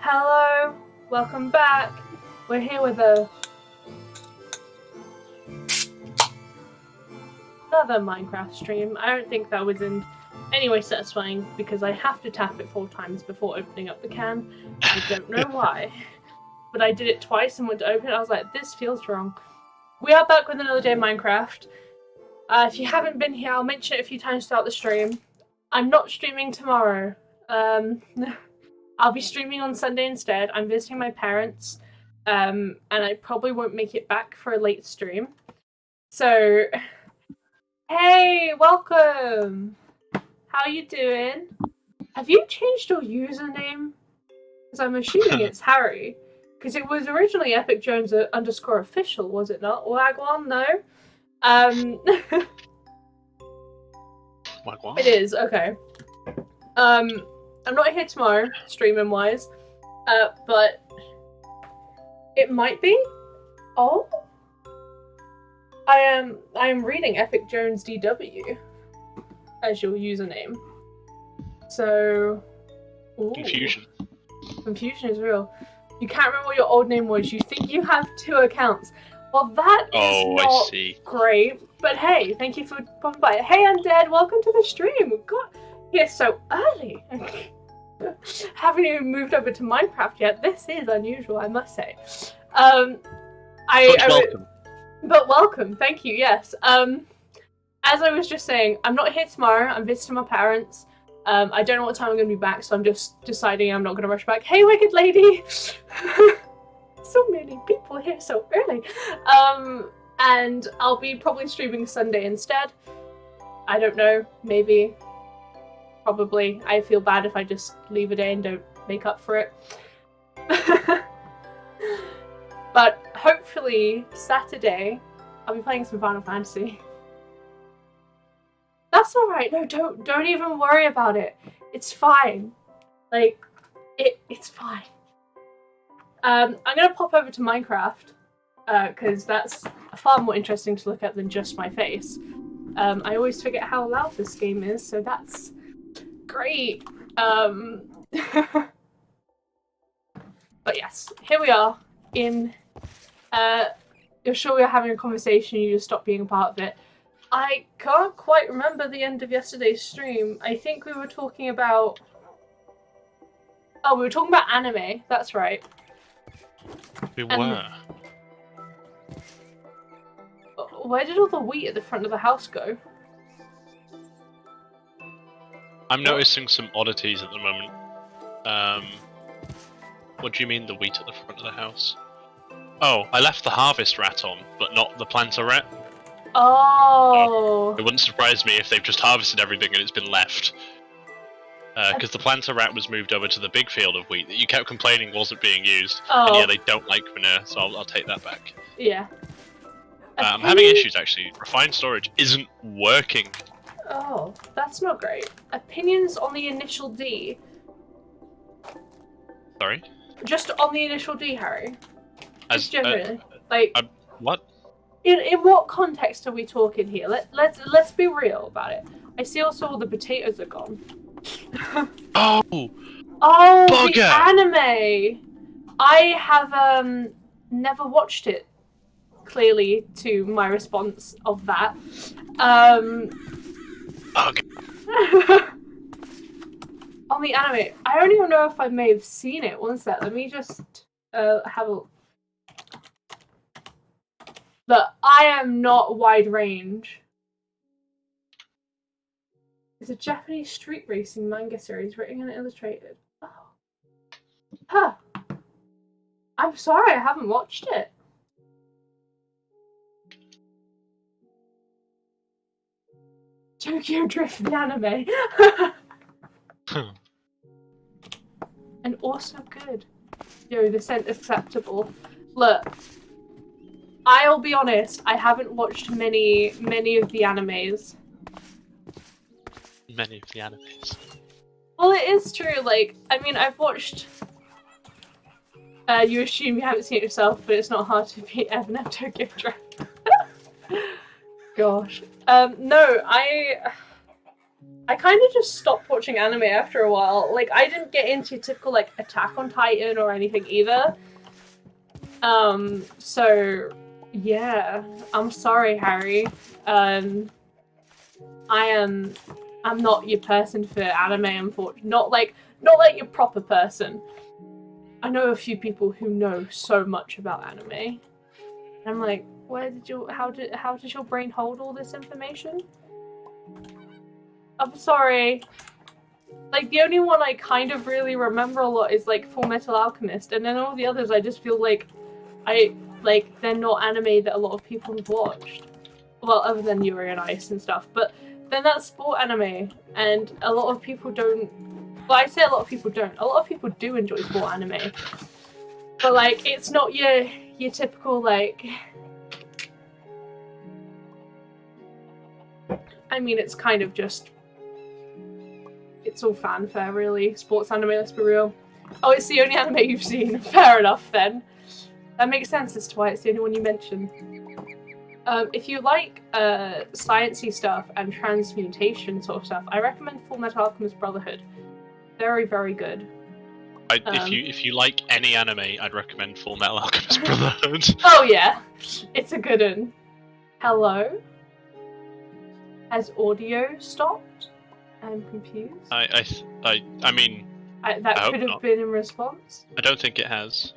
Hello, welcome back. We're here with another Minecraft stream. I don't think that was in any way satisfying because I have to tap it 4 times before opening up the can. I don't know why. But I did it twice and went to open it. I was like, this feels wrong. We are back with another day of Minecraft. If you haven't been here, I'll mention it a few times throughout the stream. I'm not streaming tomorrow. I'll be streaming on Sunday instead. I'm visiting my parents, and I probably won't make it back for a late stream. So, hey, welcome! How you doing? Have you changed your username? Because I'm assuming it's Harry. Because it was originally Epic Jones _official, was it not? Wagwan, no? Wagwan? It is, okay. I'm not here tomorrow, streaming-wise, but it might be. Oh? I am reading Epic Jones DW as your username. So... Ooh. Confusion. Confusion is real. You can't remember what your old name was. You think you have 2 accounts. Well, that is not I see. great. But hey, thank you for popping by. Hey, Undead, welcome to the stream. We got here so early. Haven't even moved over to Minecraft yet. This is unusual, I must say. Welcome. But welcome, thank you, yes. As I was just saying, I'm not here tomorrow. I'm visiting my parents. I don't know what time I'm going to be back, so I'm just deciding I'm not going to rush back. Hey, Wicked Lady! So many people here so early. And I'll be probably streaming Sunday instead. I don't know, maybe. Probably. I feel bad if I just leave a day and don't make up for it. But hopefully Saturday I'll be playing some Final Fantasy. That's alright. No, don't even worry about it. It's fine. Like, it's fine. I'm gonna pop over to Minecraft, because that's far more interesting to look at than just my face. I always forget how loud this game is, so that's great. But yes, here we are in, you're sure we're having a conversation, you just stopped being a part of it. I can't quite remember the end of yesterday's stream. I think we were talking about... Oh, we were talking about anime, that's right. We were. Where did all the wheat at the front of the house go? I'm noticing some oddities at the moment. What do you mean the wheat at the front of the house? Oh, I left the harvest rat on, but not the planter rat. Oh. So it wouldn't surprise me if they've just harvested everything and it's been left. Because the planter rat was moved over to the big field of wheat that you kept complaining wasn't being used. Oh. And yeah, they don't like manure, so I'll take that back. Yeah. I'm having issues actually. Refined storage isn't working. Oh, that's not great. Opinions on the initial D. Sorry? Just on the initial D, Harry. As generally. what? In what context are we talking here? Let's be real about it. I see also all the potatoes are gone. Oh! Oh, Bugger! the anime! I have never watched it, clearly, to my response of that. Okay. On the anime, I don't even know if I may have seen it. One sec, let me just have a... But I am not wide range. It's a Japanese street racing manga series written and illustrated. Oh. Huh. I'm sorry, I haven't watched it. Tokyo Drift the anime. And also good. Yo, the scent is acceptable. Look. I'll be honest, I haven't watched many of the animes. Many of the animes. Well, it is true, like, I mean, I've watched... you assume you haven't seen it yourself, but it's not hard to beat Evan of Tokyo Drift. Gosh. No, I kind of just stopped watching anime after a while. Like, I didn't get into typical, like, Attack on Titan or anything either. So, yeah. I'm sorry, Harry. I'm not your person for anime, unfortunately. Not like your proper person. I know a few people who know so much about anime. I'm like, how did your brain hold all this information? I'm sorry. Like, the only one I kind of really remember a lot is, like, Full Metal Alchemist, and then all the others I just feel like they're not anime that a lot of people have watched. Well, other than Yuri on Ice and stuff, but then that's sport anime, and a lot of people don't. Well, I say a lot of people don't. A lot of people do enjoy sport anime, but like, it's not your typical like. I mean, it's kind of just. It's all fanfare, really. Sports anime, let's be real. Oh, it's the only anime you've seen. Fair enough, then. That makes sense as to why it's the only one you mentioned. If you like sciencey stuff and transmutation sort of stuff, I recommend Full Metal Alchemist Brotherhood. Very, very good. If you like any anime, I'd recommend Full Metal Alchemist Brotherhood. Oh yeah, it's a good one. Hello? Has audio stopped? I'm confused. I mean... that could have been in response? I don't think it has.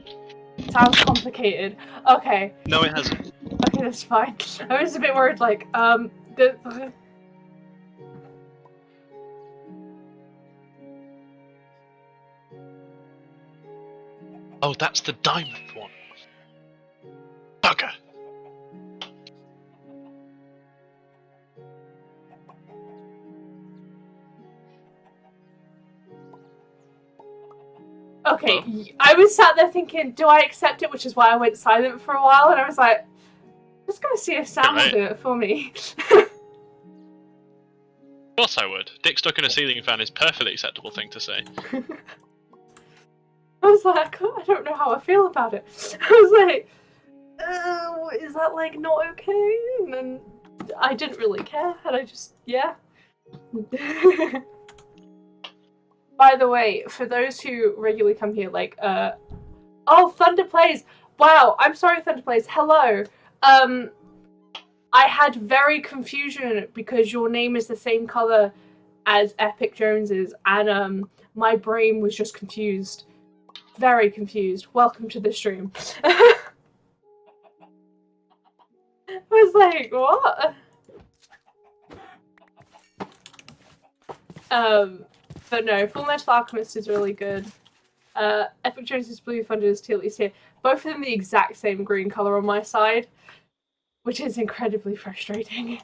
Sounds complicated. Okay. No, it hasn't. Okay, that's fine. I was a bit worried, like, Oh, that's the diamond one. Bugger. Okay, oh. I was sat there thinking, do I accept it? Which is why I went silent for a while, and I was like, I'm just gonna see if Sam will do it for me. Of course I would. Dick stuck in a ceiling fan is a perfectly acceptable thing to say. I was like, I don't know how I feel about it. I was like, is that like not okay? And then I didn't really care, and I just, yeah. By the way, for those who regularly come here, like, oh, Thunder Plays! Wow, I'm sorry, Thunder Plays. Hello. I had very confusion because your name is the same color as Epic Jones's, and my brain was just confused. Very confused. Welcome to the stream. I was like, what? But no, Full Metal Alchemist is really good. Epic Jones's Blue, Thunder's Teal-East here. Both of them the exact same green color on my side, which is incredibly frustrating.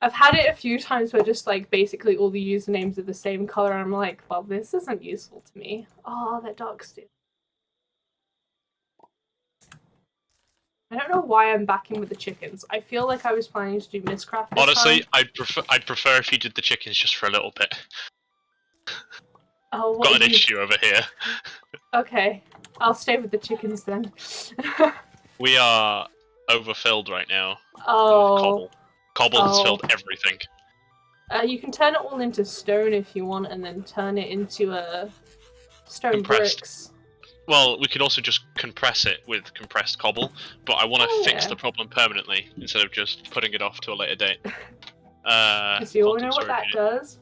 I've had it a few times where just like basically all the usernames are the same color, and I'm like, well, this isn't useful to me. Oh, that dark steel. I don't know why I'm backing with the chickens. I feel like I was planning to do Mistcraft this Honestly, time. I'd prefer if you did the chickens just for a little bit. Oh, got an issue over here. Okay, I'll stay with the chickens then. We are overfilled right now. Oh. Cobble has filled everything. You can turn it all into stone if you want, and then turn it into stone bricks. Well, we could also just compress it with compressed cobble, but I want to fix the problem permanently instead of just putting it off to a later date. Because you all know what that does.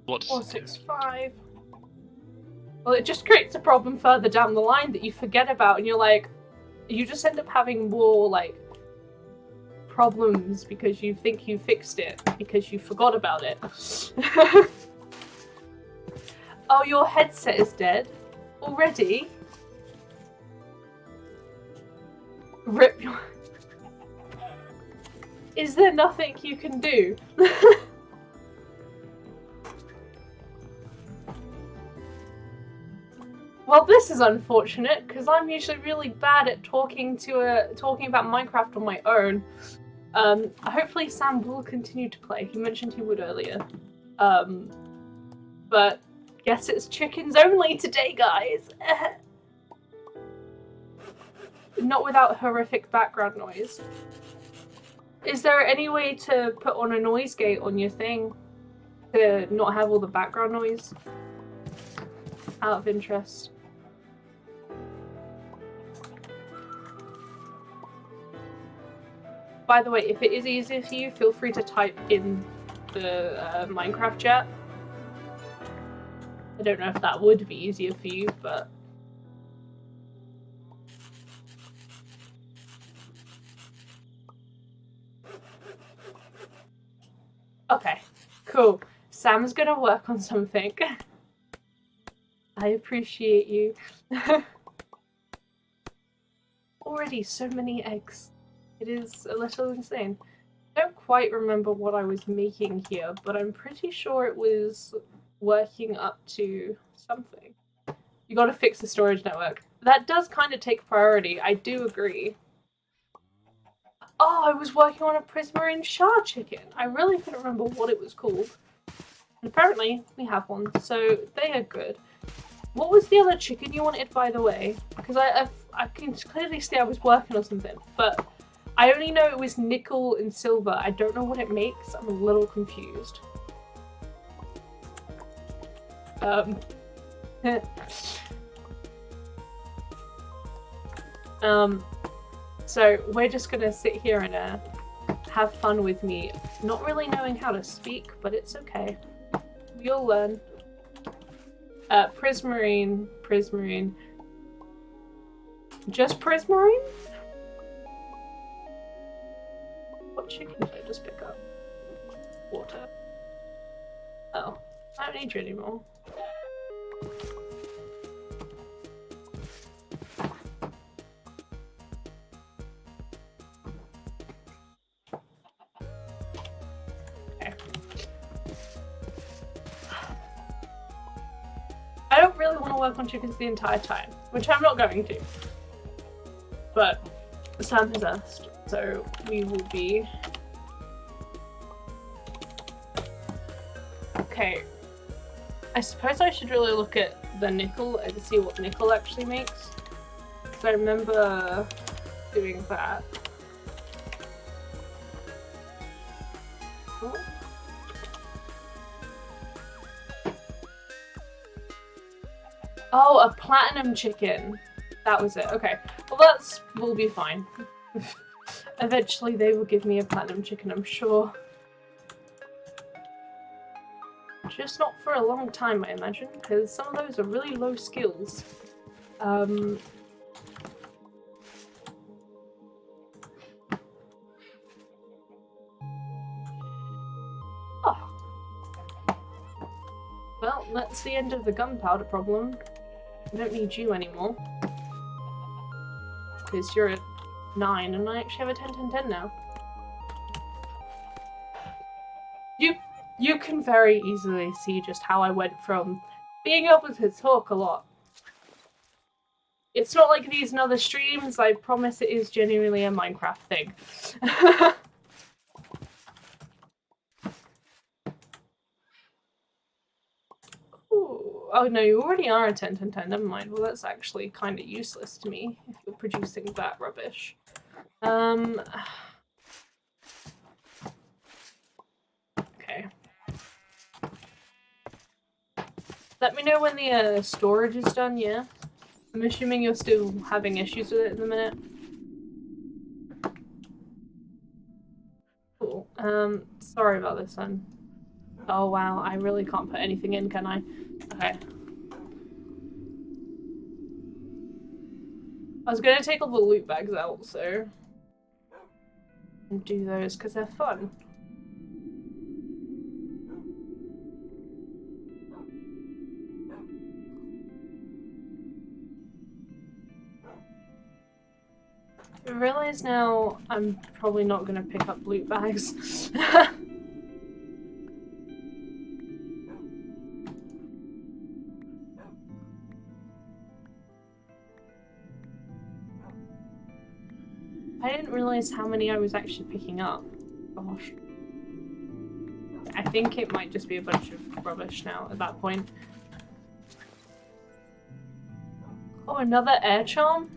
What? 465. Well, it just creates a problem further down the line that you forget about, and you're like, you just end up having more like problems because you think you fixed it because you forgot about it. Oh, your headset is dead already? Rip your... Is there nothing you can do? Well, this is unfortunate because I'm usually really bad at talking about Minecraft on my own. Hopefully Sam will continue to play. He mentioned he would earlier. But guess it's chickens only today, guys. Not without horrific background noise. Is there any way to put on a noise gate on your thing to not have all the background noise? Out of interest. By the way, if it is easier for you, feel free to type in the Minecraft chat. I don't know if that would be easier for you, but... Okay, cool. Sam's gonna work on something. I appreciate you. Already so many eggs. It is a little insane. I don't quite remember what I was making here, but I'm pretty sure it was working up to something. You gotta fix the storage network. That does kind of take priority, I do agree. Oh, I was working on a prismarine shard chicken. I really couldn't remember what it was called. And apparently, we have one, so they are good. What was the other chicken you wanted, by the way? Because I can clearly see I was working on something, but I only know it was nickel and silver. I don't know what it makes. I'm a little confused. So we're just gonna sit here and have fun with me, not really knowing how to speak, but it's okay. You'll learn. Prismarine. Just prismarine? What chicken did I just pick up? Water. Oh, I don't need you anymore. Okay. I don't really want to work on chickens the entire time, which I'm not going to. But Sam has asked, so we will be... Okay. I suppose I should really look at the nickel and see what nickel actually makes. Because I remember doing that. Oh. Oh, a platinum chicken. That was it. Okay. Well, will be fine. Eventually they will give me a platinum chicken, I'm sure. Just not for a long time, I imagine, because some of those are really low skills. Oh. Well, that's the end of the gunpowder problem. I don't need you anymore. Because you're at 9 and I actually have a 10-10-10 now. You can very easily see just how I went from being able to talk a lot. It's not like these and other streams, I promise it is genuinely a Minecraft thing. Ooh. Oh no, you already are a 10-10-10, never mind. Well, that's actually kind of useless to me if you're producing that rubbish. Okay. Let me know when the storage is done, yeah? I'm assuming you're still having issues with it in the minute. Cool. Sorry about this one. Oh wow, I really can't put anything in, can I? Okay. I was gonna take all the loot bags out, so... and do those, because they're fun. I realize now I'm probably not gonna pick up loot bags. I didn't realize how many I was actually picking up. Gosh. I think it might just be a bunch of rubbish now at that point. Oh, another air charm?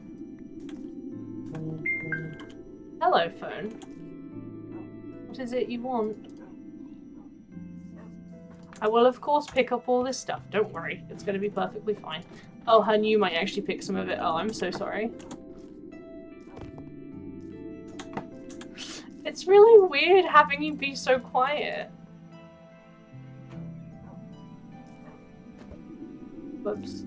Hello, phone. What is it you want? I will, of course, pick up all this stuff. Don't worry. It's going to be perfectly fine. Oh, hun, you might actually pick some of it. Oh, I'm so sorry. It's really weird having you be so quiet. Whoops.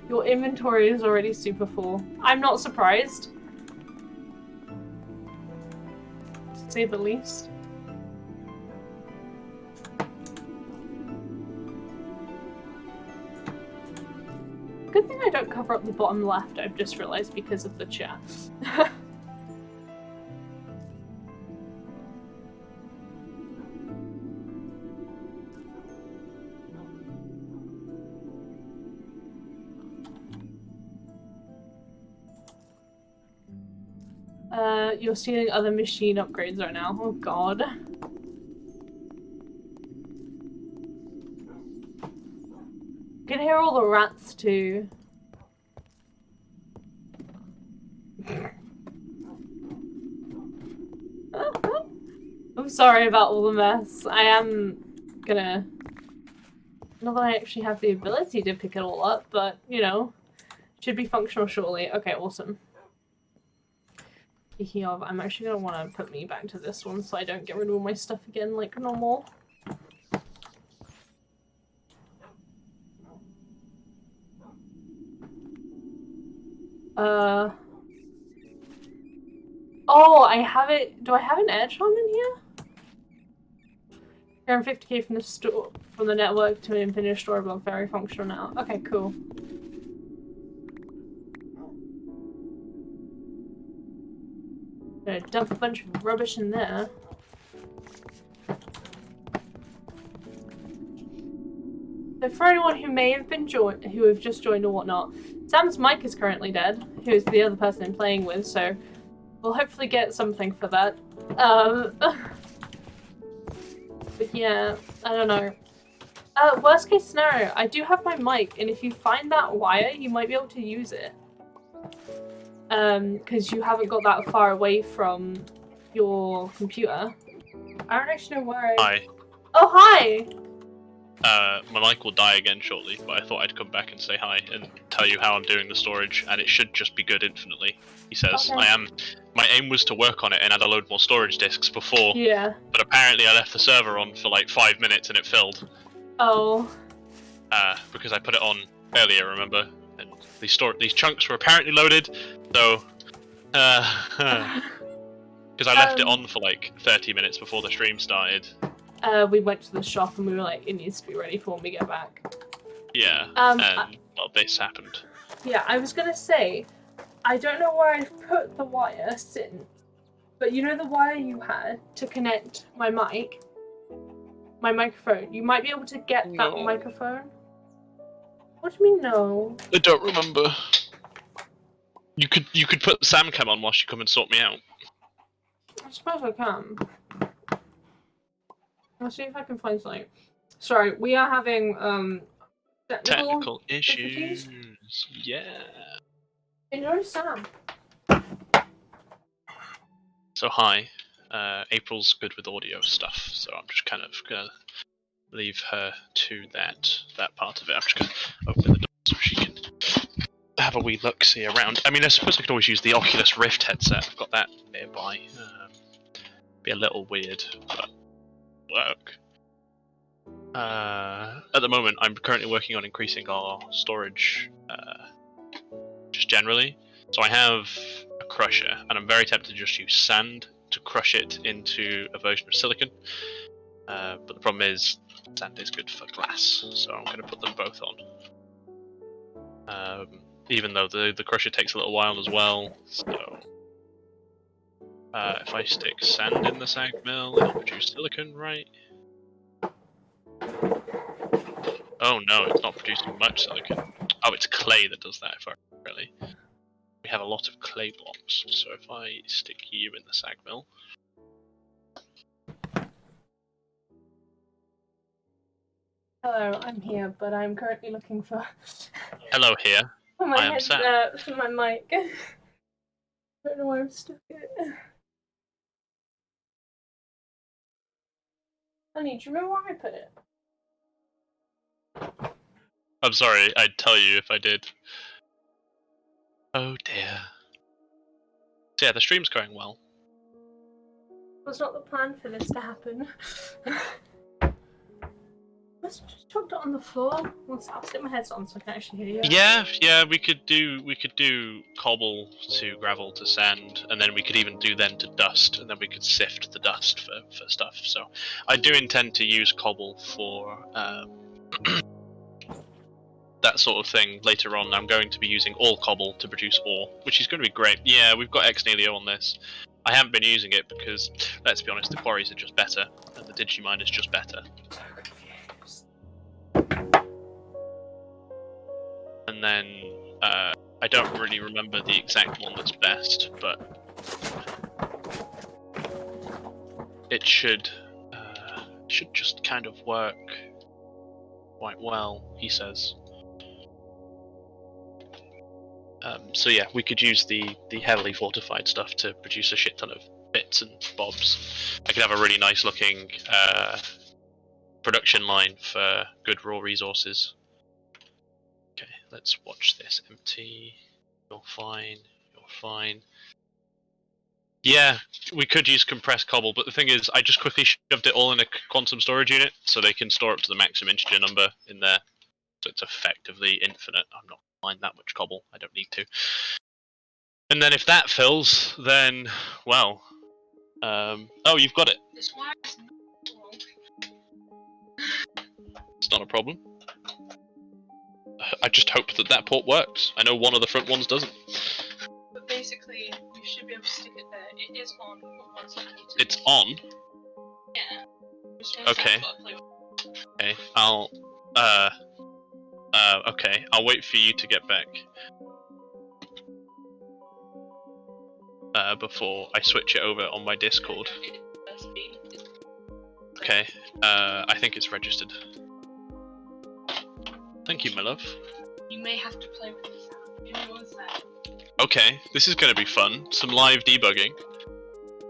Your inventory is already super full. I'm not surprised. To say the least. Good thing I don't cover up the bottom left, I've just realized, because of the chair. You're stealing other machine upgrades right now. Oh god. You can hear all the rats too. I'm sorry about all the mess. I am gonna... Not that I actually have the ability to pick it all up, but, you know, should be functional shortly. Okay, awesome. Speaking of, I'm actually gonna want to put me back to this one so I don't get rid of all my stuff again like normal. Oh, I have it. Do I have an air charm in here? Earn 50k from the store, from the network to an infinite store block. Very functional now. Okay, cool. Gonna dump a bunch of rubbish in there. So for anyone who may have been who have just joined or whatnot, Sam's mic is currently dead, who is the other person I'm playing with, so we'll hopefully get something for that. But yeah, I don't know. Worst case scenario, I do have my mic, and if you find that wire, you might be able to use it. Because you haven't got that far away from your computer. I don't actually know where Hi. Oh, hi! My mic will die again shortly, but I thought I'd come back and say hi and tell you how I'm doing the storage, and it should just be good infinitely. He says, Okay. My aim was to work on it and add a load more storage disks before, Yeah. but apparently I left the server on for like 5 minutes and it filled. Oh. Because I put it on earlier, remember? And these chunks were apparently loaded, so, because I left it on for like 30 minutes before the stream started. We went to the shop and we were like, it needs to be ready for when we get back. Yeah, and well, this happened. Yeah, I was gonna say, I don't know where I've put the wire since, but you know the wire you had to connect my microphone? You might be able to get that microphone? What do you mean no? I don't remember. You could put Samcam on whilst you come and sort me out. I suppose I can. I'll see if I can find something. Sorry, we are having technical issues. Yeah. Enjoy Sam. So hi, April's good with audio stuff, so I'm just kind of gonna leave her to that part of it. I'm just gonna open the door so she can have a wee look-see around. I mean, I suppose I could always use the Oculus Rift headset. I've got that nearby. Be a little weird, but work. At the moment, I'm currently working on increasing our storage, just generally. So I have a crusher, and I'm very tempted to just use sand to crush it into a version of silicon. But the problem is, sand is good for glass, so I'm going to put them both on. Even though the crusher takes a little while as well, so if I stick sand in the sag mill, it'll produce silicon, right? Oh no, it's not producing much silicon. Oh, it's clay that does that, if I really. We have a lot of clay blocks, so if I stick you in the sag mill. Hello, I'm here, but I'm currently looking for. Hello here. For my I am headset, for my mic. I don't know where I've stuck it. Honey, do you remember where I put it? I'm sorry, I'd tell you if I did. Oh dear. So yeah, the stream's going well. Was not the plan for this to happen. Let's just chucked it on the floor. I'll stick my headset on so I can actually hear you. Yeah, we could do cobble to gravel to sand, and then we could even do then to dust, and then we could sift the dust for stuff. So I do intend to use cobble for that sort of thing later on. I'm going to be using all cobble to produce ore, which is going to be great. Yeah, we've got Ex Nihilo on this. I haven't been using it because, let's be honest, the quarries are just better, and the Digimine is just better. And then, I don't really remember the exact one that's best, but it should just kind of work quite well, he says. So yeah, we could use the heavily fortified stuff to produce a shit ton of bits and bobs. I could have a really nice looking production line for good raw resources. Okay, let's watch this. Empty. You're fine. You're fine. Yeah, we could use compressed cobble, but the thing is, I just quickly shoved it all in a quantum storage unit, so they can store up to the maximum integer number in there. So it's effectively infinite. I'm not buying that much cobble. I don't need to. And then if that fills, then, well... oh, you've got it. This wire is not long. It's not a problem. I just hope that port works. I know one of the front ones doesn't. But basically, you should be able to stick it there. It is on. It's on? Yeah. Okay. Okay, okay, I'll wait for you to get back. Before I switch it over on my Discord. Okay, I think it's registered. Thank you, my love. You may have to play with this. Okay, this is going to be fun. Some live debugging.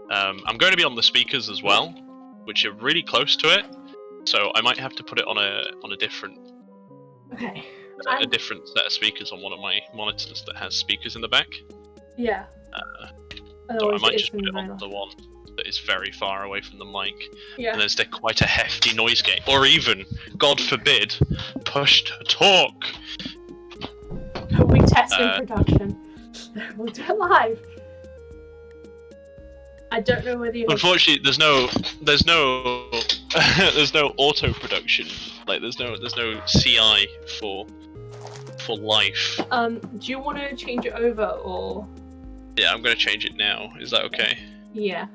I'm going to be on the speakers as well, which are really close to it. So I might have to put it on a different a different set of speakers on one of my monitors that has speakers in the back. Yeah. So I might just put it on the one that is very far away from the mic, and then stick quite a hefty noise gate, or even, God forbid, push to talk. We test in production. We'll do it live. I don't know whether you. Unfortunately, there's no there's no auto production. Like there's no CI for life. Do you want to change it over or? Yeah, I'm gonna change it now. Is that okay? Yeah.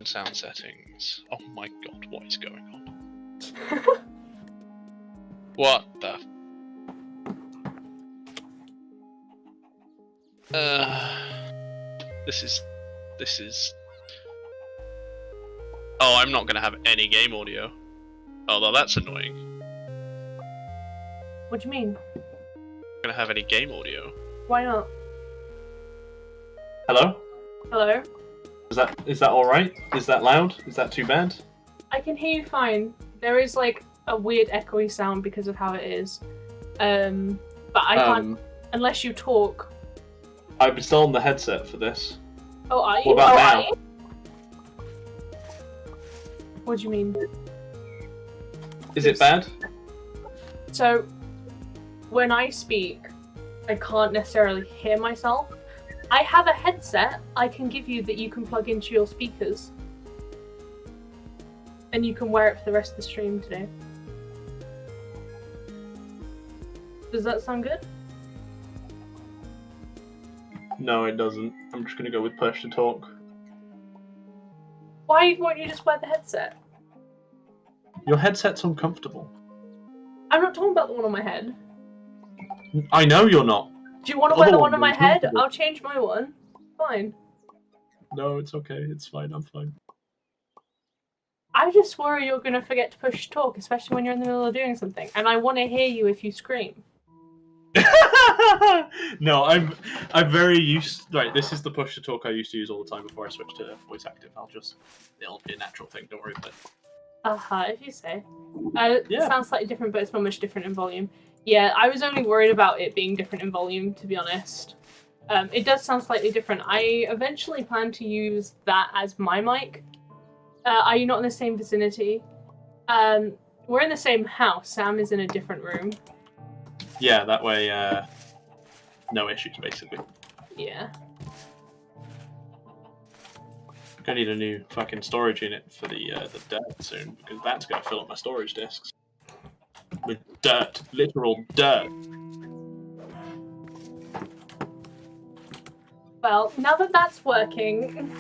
Sound settings. Oh my god, what is going on? What the? This is. Oh, I'm not gonna have any game audio. Although that's annoying. What do you mean? I'm gonna have any game audio. Why not? Hello? Hello? Is that alright? Is that loud? Is that too bad? I can hear you fine. There is like a weird echoey sound because of how it is. But I can't unless you talk. I've installed the headset for this. Oh, are you? What about now? What do you mean? Is it bad? So, when I speak, I can't necessarily hear myself. I have a headset I can give you that you can plug into your speakers. And you can wear it for the rest of the stream today. Does that sound good? No, it doesn't. I'm just gonna go with push to talk. Why won't you just wear the headset? Your headset's uncomfortable. I'm not talking about the one on my head. I know you're not. Do you want to wear the one on my head? I'll change my one. Fine. No, it's okay. It's fine. I'm fine. I just worry you're going to forget to push talk, especially when you're in the middle of doing something. And I want to hear you if you scream. No, I'm very used. Right, this is the push to talk I used to use all the time before I switched to voice active. It'll be a natural thing. Don't worry about it. If you say. It Yeah. sounds slightly different, but it's not much different in volume. Yeah, I was only worried about it being different in volume, to be honest. It does sound slightly different. I eventually plan to use that as my mic. Are you not in the same vicinity? We're in the same house. Sam is in a different room. Yeah, that way, no issues, basically. Yeah. Gonna need a new fucking storage unit for the dirt soon, because that's gonna fill up my storage disks. With dirt. Literal dirt. Well, now that that's working...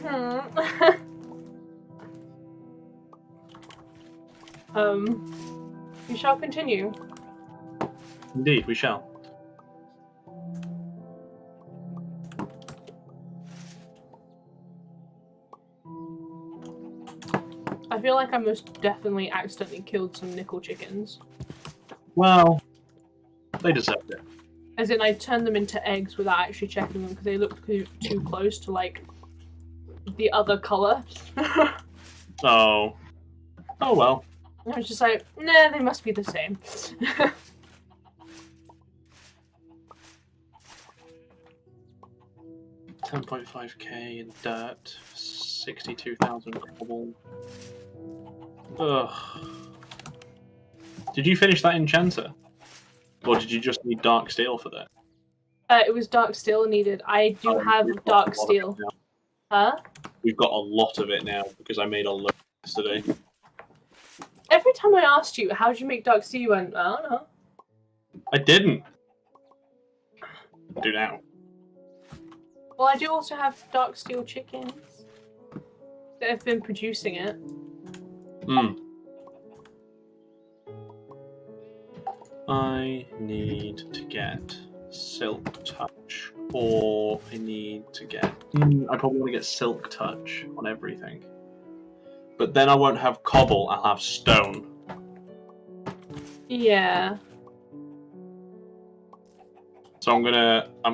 we shall continue. Indeed, we shall. I feel like I most definitely accidentally killed some nickel chickens. Well, they deserved it. As in, I turned them into eggs without actually checking them because they looked too close to, like, the other colour. Oh. Oh well. I was just like, nah, they must be the same. 10.5k in dirt, 62,000 cobble. Ugh. Did you finish that enchanter? Or did you just need dark steel for that? It was dark steel needed. I do have dark steel. Huh? We've got a lot of it now because I made a lot yesterday. Every time I asked you, how did you make dark steel, you went, I don't know. I didn't. I do now. Well, I do also have dark steel chickens that have been producing it. Hmm. I need to get Silk Touch, or I need to get... I probably want to get Silk Touch on everything. But then I won't have cobble, I'll have stone. Yeah. So I'm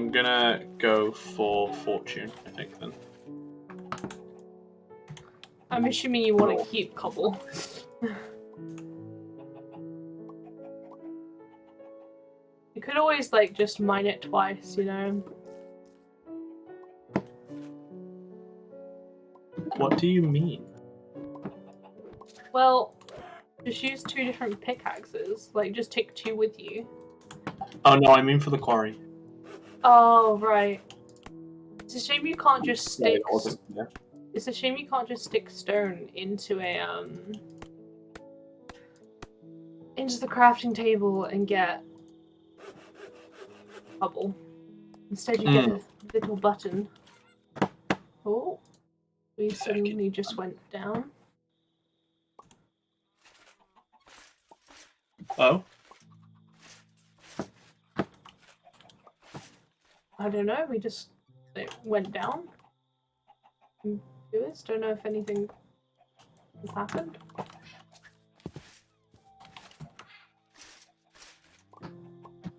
gonna go for fortune, I think then. I'm assuming you want to keep cobble. You could always, like, just mine it twice, you know? What do you mean? Well, just use 2 different pickaxes. Like, just take 2 with you. Oh no, I mean for the quarry. Oh, right. It's a shame you can't just stick... Yeah. It's a shame you can't just stick stone into a, into the crafting table and get cobble. Instead you get a little button. Oh. We suddenly just went down. Oh? I don't know, we just went down. Viewers, don't know if anything has happened.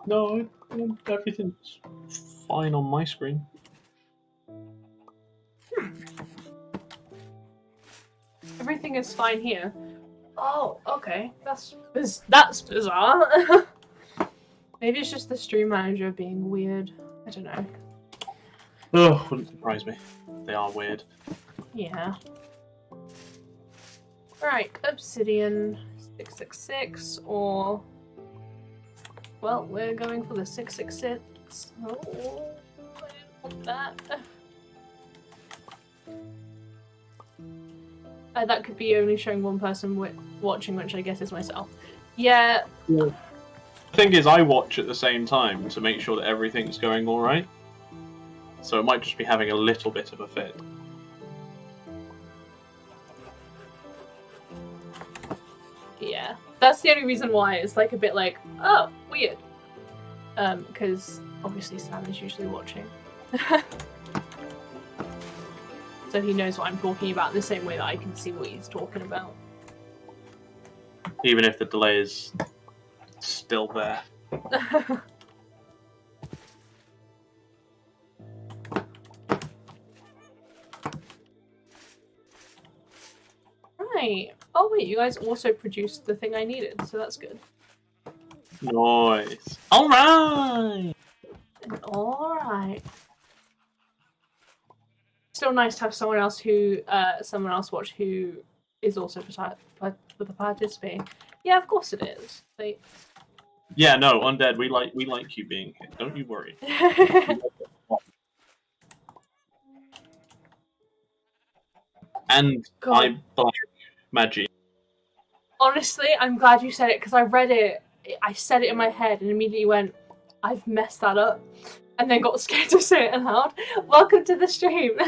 No, everything's fine on my screen. Everything is fine here. Oh, okay. That's bizarre. Maybe it's just the stream manager being weird. I don't know. Oh, wouldn't surprise me. They are weird. Yeah. Right, obsidian 666 or... Well, we're going for the 666. Oh, I didn't want that. That could be only showing one person watching, which I guess is myself. Yeah. The thing is, I watch at the same time to make sure that everything's going alright. So it might just be having a little bit of a fit. Yeah. That's the only reason why it's like a bit like, oh, weird. Because obviously Sam is usually watching. So he knows what I'm talking about in the same way that I can see what he's talking about. Even if the delay is still there. right. Oh wait, you guys also produced the thing I needed, so that's good. Nice. All right. All right. Still nice to have someone else watch who is also participating. Yeah, of course it is. Like... Yeah, no, Undead, we like you being here. Don't you worry. And God. I black magic. Honestly, I'm glad you said it because I read it. I said it in my head and immediately went, "I've messed that up," and then got scared to say it aloud. Welcome to the stream.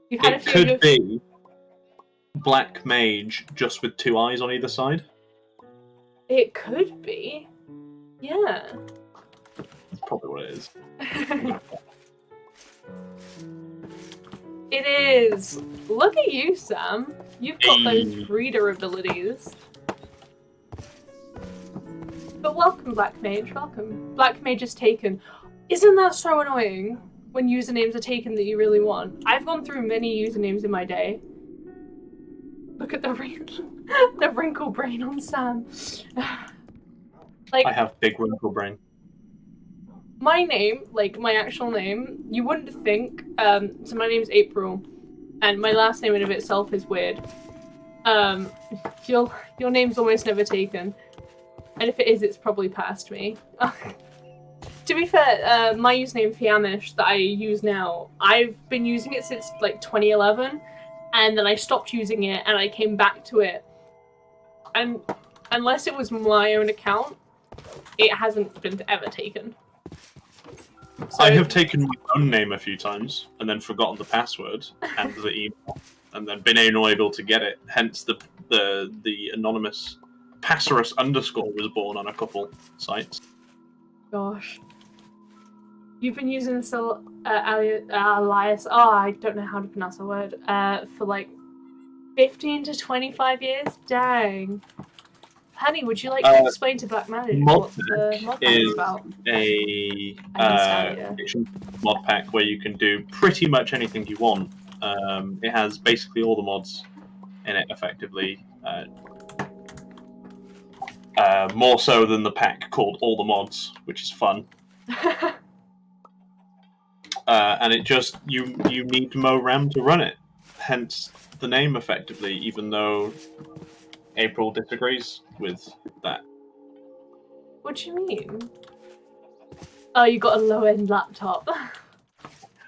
You've had It could be black mage just with 2 eyes on either side. It could be. Yeah. That's probably what it is. It is. Look at you, Sam. You've got those reader abilities. But welcome, Black Mage. Welcome. Black Mage is taken. Isn't that so annoying when usernames are taken that you really want? I've gone through many usernames in my day. Look at the wrinkle brain on Sam. Like, I have big wrinkle brain. my name, like my actual name, you wouldn't think. So my name's April, and my last name in of itself is weird. Your name's almost never taken, and if it is, it's probably past me. To be fair, my username Fiamish that I use now, I've been using it since like 2011, and then I stopped using it, and I came back to it, and unless it was my own account, it hasn't been ever taken. So, I have taken my own name a few times and then forgotten the password and the email, and then been unable to get it. Hence, the anonymous Passerus _ was born on a couple sites. Gosh, you've been using this alias. Oh, I don't know how to pronounce the word. For like 15 to 25 years. Dang. Honey, would you like to explain to Black Mage what the Modpack is about? A mod pack where you can do pretty much anything you want. It has basically all the mods in it, effectively. More so than the pack called All the Mods, which is fun. And it just you need MoRAM to run it. Hence the name, effectively, even though April disagrees with that. What do you mean? Oh, you got a low-end laptop.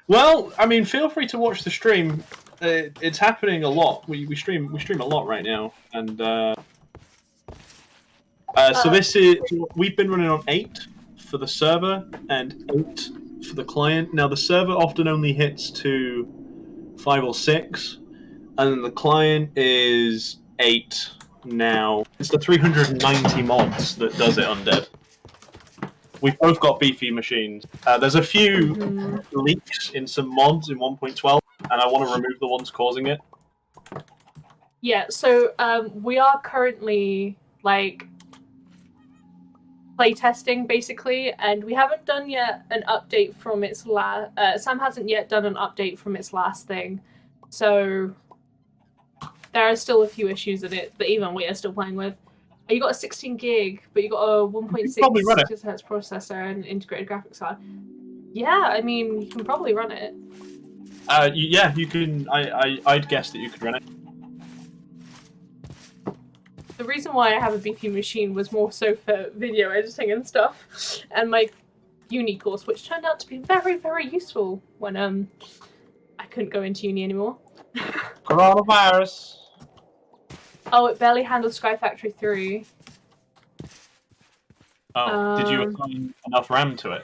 Well, I mean, feel free to watch the stream. It's happening a lot. We stream a lot right now, and so this is we've been running on 8 for the server and 8 for the client. Now the server often only hits to 5 or 6, and then the client is 8 now. It's the 390 mods that does it, Undead. We've both got beefy machines. There's a few leaks in some mods in 1.12, and I want to remove the ones causing it. Yeah, so we are currently like playtesting basically, and we haven't done yet an update from its last. Sam hasn't yet done an update from its last thing, so there are still a few issues in it that even we are still playing with. You got a 16 gig, but you got a 1.6 GHz processor and integrated graphics card. Yeah, I mean, you can probably run it. Yeah, you can. I'd guess that you could run it. The reason why I have a beefy machine was more so for video editing and stuff, and my uni course, which turned out to be very, very useful when I couldn't go into uni anymore. Coronavirus. Oh, it barely handled Sky Factory 3. Oh, did you assign enough RAM to it?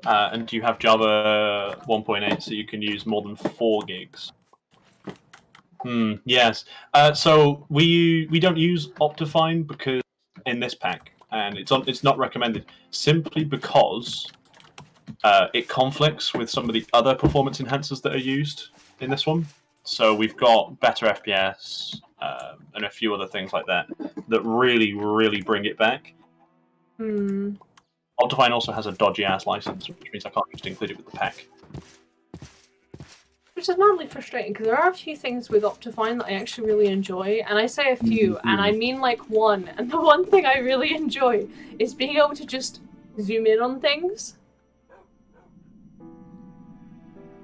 And do you have Java 1.8 so you can use more than 4 gigs? Yes. So we don't use Optifine because in this pack, and it's not recommended simply because it conflicts with some of the other performance enhancers that are used in this one. So we've got better FPS and a few other things like that that really, really bring it back. Optifine also has a dodgy ass license, which means I can't just include it with the pack. Which is mildly frustrating, because there are a few things with Optifine that I actually really enjoy, and I say a few, and I mean like one, and the one thing I really enjoy is being able to just zoom in on things.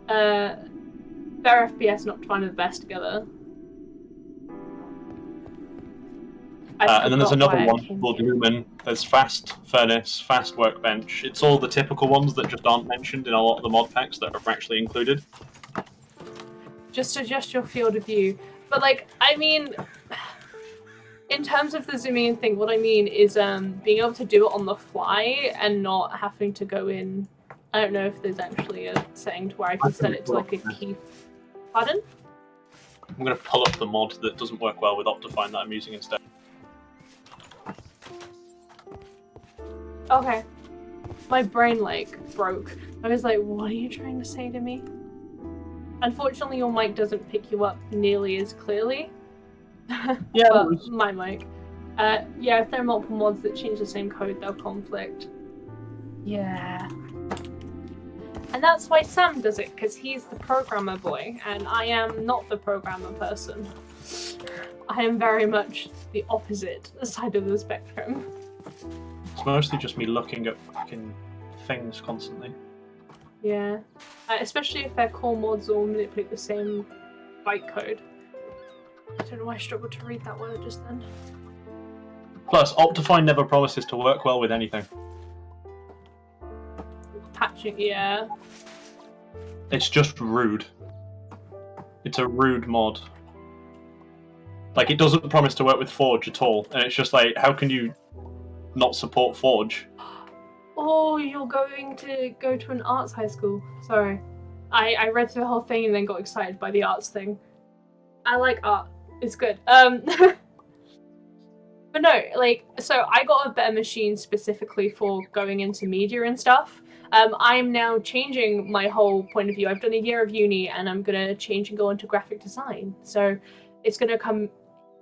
Fair FPS and Optifine are the best together. And then there's another one called Lumen. There's Fast Furnace, Fast Workbench. It's all the typical ones that just aren't mentioned in a lot of the mod packs that are actually included. Just adjust your field of view. But, like, I mean, in terms of the zooming in thing, what I mean is being able to do it on the fly and not having to go in. I don't know if there's actually a setting to where I can set it to, like, a key. Pardon? I'm going to pull up the mod that doesn't work well with Optifine that I'm using instead. Okay. My brain, like, broke. I was like, what are you trying to say to me? Unfortunately, your mic doesn't pick you up nearly as clearly. Yeah, but my mic. Yeah, if there are multiple mods that change the same code, they'll conflict. Yeah. And that's why Sam does it, because he's the programmer boy, and I am not the programmer person. I am very much the opposite side of the spectrum. It's mostly just me looking at fucking things constantly. Yeah. Especially if their core mods all manipulate the same bytecode. I don't know why I struggled to read that word just then. Plus, Optifine never promises to work well with anything. Patching, yeah. It's just rude. It's a rude mod. Like, it doesn't promise to work with Forge at all, and it's just like, how can you not support Forge? Oh, you're going to go to an arts high school. Sorry. I read through the whole thing and then got excited by the arts thing. I like art. It's good. But no, like, so I got a better machine specifically for going into media and stuff. I'm now changing my whole point of view. I've done a year of uni and I'm gonna change and go into graphic design. So it's gonna come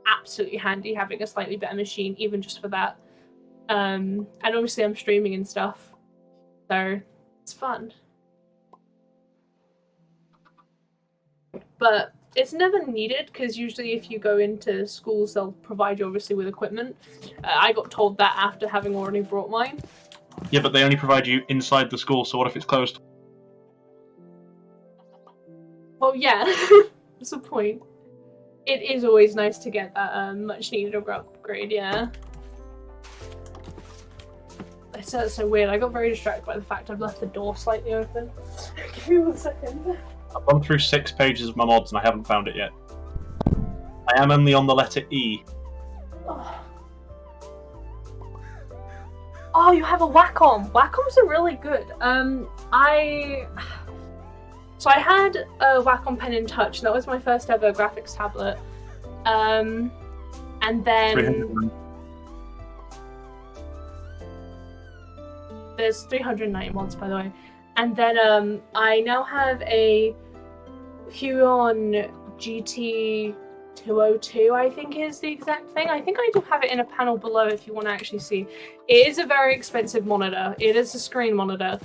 absolutely handy having a slightly better machine, even just for that. And obviously I'm streaming and stuff, so it's fun. But it's never needed, because usually if you go into schools, they'll provide you obviously with equipment. I got told that after having already brought mine. Yeah, but they only provide you inside the school, so what if it's closed? Well, yeah, that's the point. It is always nice to get that much needed upgrade, yeah. It's so weird. I got very distracted by the fact I've left the door slightly open. Give me 1 second. I've gone through 6 pages of my mods and I haven't found it yet. I am only on the letter E. Oh, you have a Wacom. Wacoms are really good. So I had a Wacom Pen in Touch, and that was my first ever graphics tablet. And then there's 390 mods, by the way. And then I now have a Huion GT202, I think is the exact thing. I think I do have it in a panel below if you want to actually see. It is a very expensive monitor. It is a screen monitor,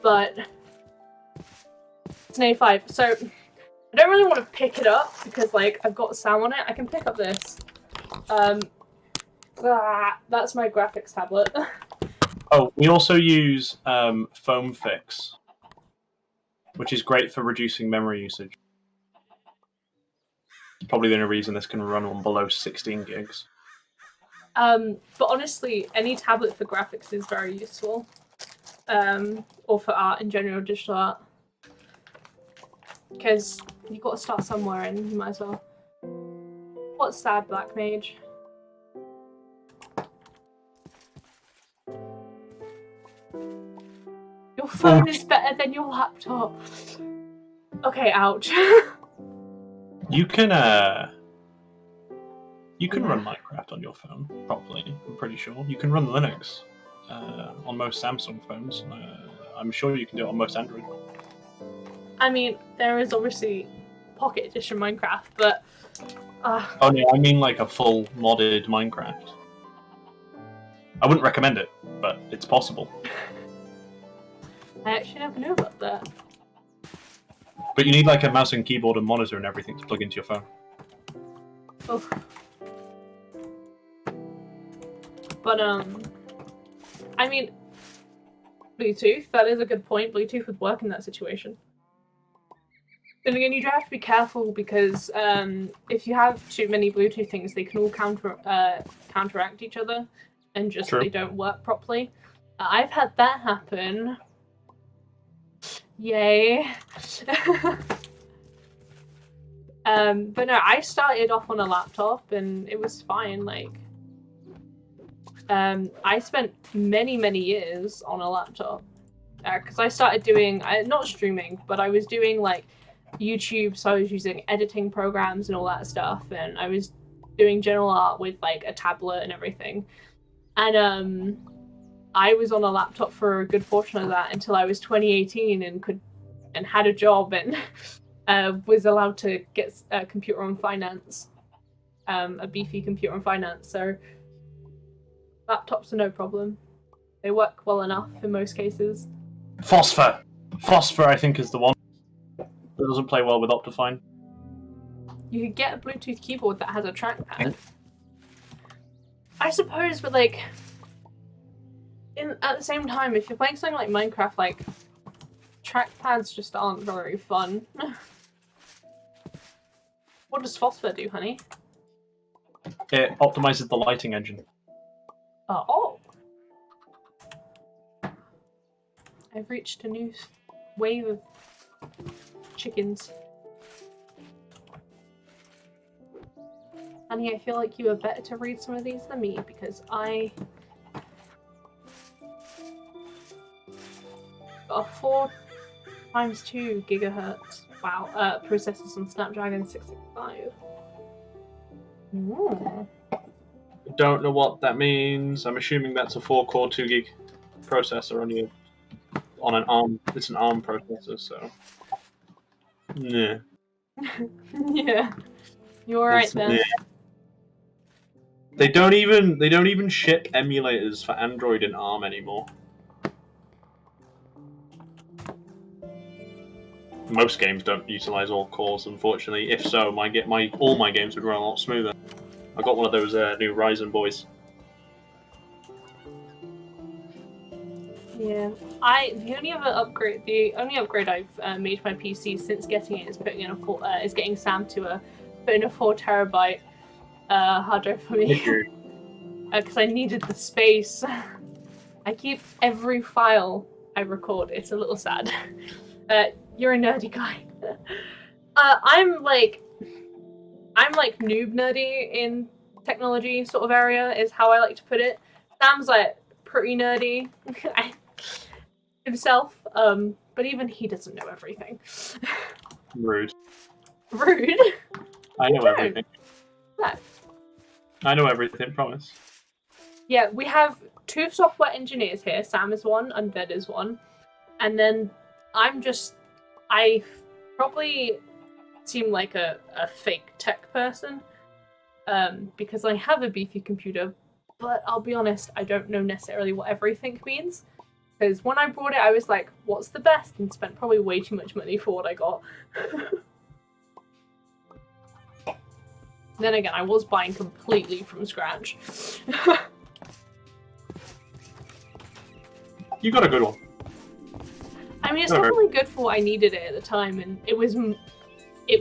but it's an A5. So I don't really want to pick it up because, like, I've got sound on it. I can pick up this. That's my graphics tablet. Oh, we also use Foam Fix, which is great for reducing memory usage. Probably the only reason this can run on below 16 gigs. But honestly, any tablet for graphics is very useful. Or for art in general, digital art. Because you've got to start somewhere and you might as well. What's sad, Black Mage? Your phone is better than your laptop. Okay, ouch. You can run Minecraft on your phone properly, I'm pretty sure. You can run Linux on most Samsung phones. I'm sure you can do it on most Android. I mean, there is obviously Pocket Edition Minecraft, but... Oh no, I mean like a full modded Minecraft. I wouldn't recommend it, but it's possible. I actually never knew about that. But you need like a mouse and keyboard and monitor and everything to plug into your phone. Oh. But I mean, Bluetooth. That is a good point. Bluetooth would work in that situation. And again, you do have to be careful because if you have too many Bluetooth things, they can all counteract each other, and just they don't work properly. I've had that happen. Yay. But no, I started off on a laptop and it was fine. Like, I spent many years on a laptop because I started doing not streaming, but I was doing like YouTube, so I was using editing programs and all that stuff, and I was doing general art with like a tablet and everything. And I was on a laptop for a good portion of that until I was 2018 and had a job and was allowed to get a computer on finance, a beefy computer on finance. So laptops are no problem. They work well enough in most cases. Phosphor, I think, is the one that doesn't play well with Optifine. You could get a Bluetooth keyboard that has a trackpad. I suppose, but like, at the same time, if you're playing something like Minecraft, like, trackpads just aren't very fun. What does Phosphor do, honey? It optimizes the lighting engine. Oh. I've reached a new wave of chickens. Honey, I feel like you are better to read some of these than me because I got a 4x2 gigahertz processors on Snapdragon 665. Ooh. Don't know what that means. I'm assuming that's a 4-core 2 gig processor on an ARM. It's an ARM processor, so yeah. Yeah, you're right then. Yeah. They don't even ship emulators for Android in ARM anymore. Most games don't utilize all cores, unfortunately. If so, all my games would run a lot smoother. I got one of those new Ryzen boys. Yeah, the only upgrade I've made to my PC since getting it is getting Sam to put in a 4 terabyte hard drive for me because I needed the space. I keep every file I record. It's a little sad. You're a nerdy guy. I'm like noob nerdy in technology sort of area is how I like to put it. Sam's like pretty nerdy himself, but even he doesn't know everything. Rude. Rude? I know everything. No. I know everything, promise. Yeah, we have 2 software engineers here. Sam is one, Undead is one. And then I probably seem like a fake tech person because I have a beefy computer, but I'll be honest, I don't know necessarily what everything means. Because when I bought it, I was like, what's the best? And spent probably way too much money for what I got. Then again, I was buying completely from scratch. You got a good one. I mean, it's definitely good for what I needed it at the time, and it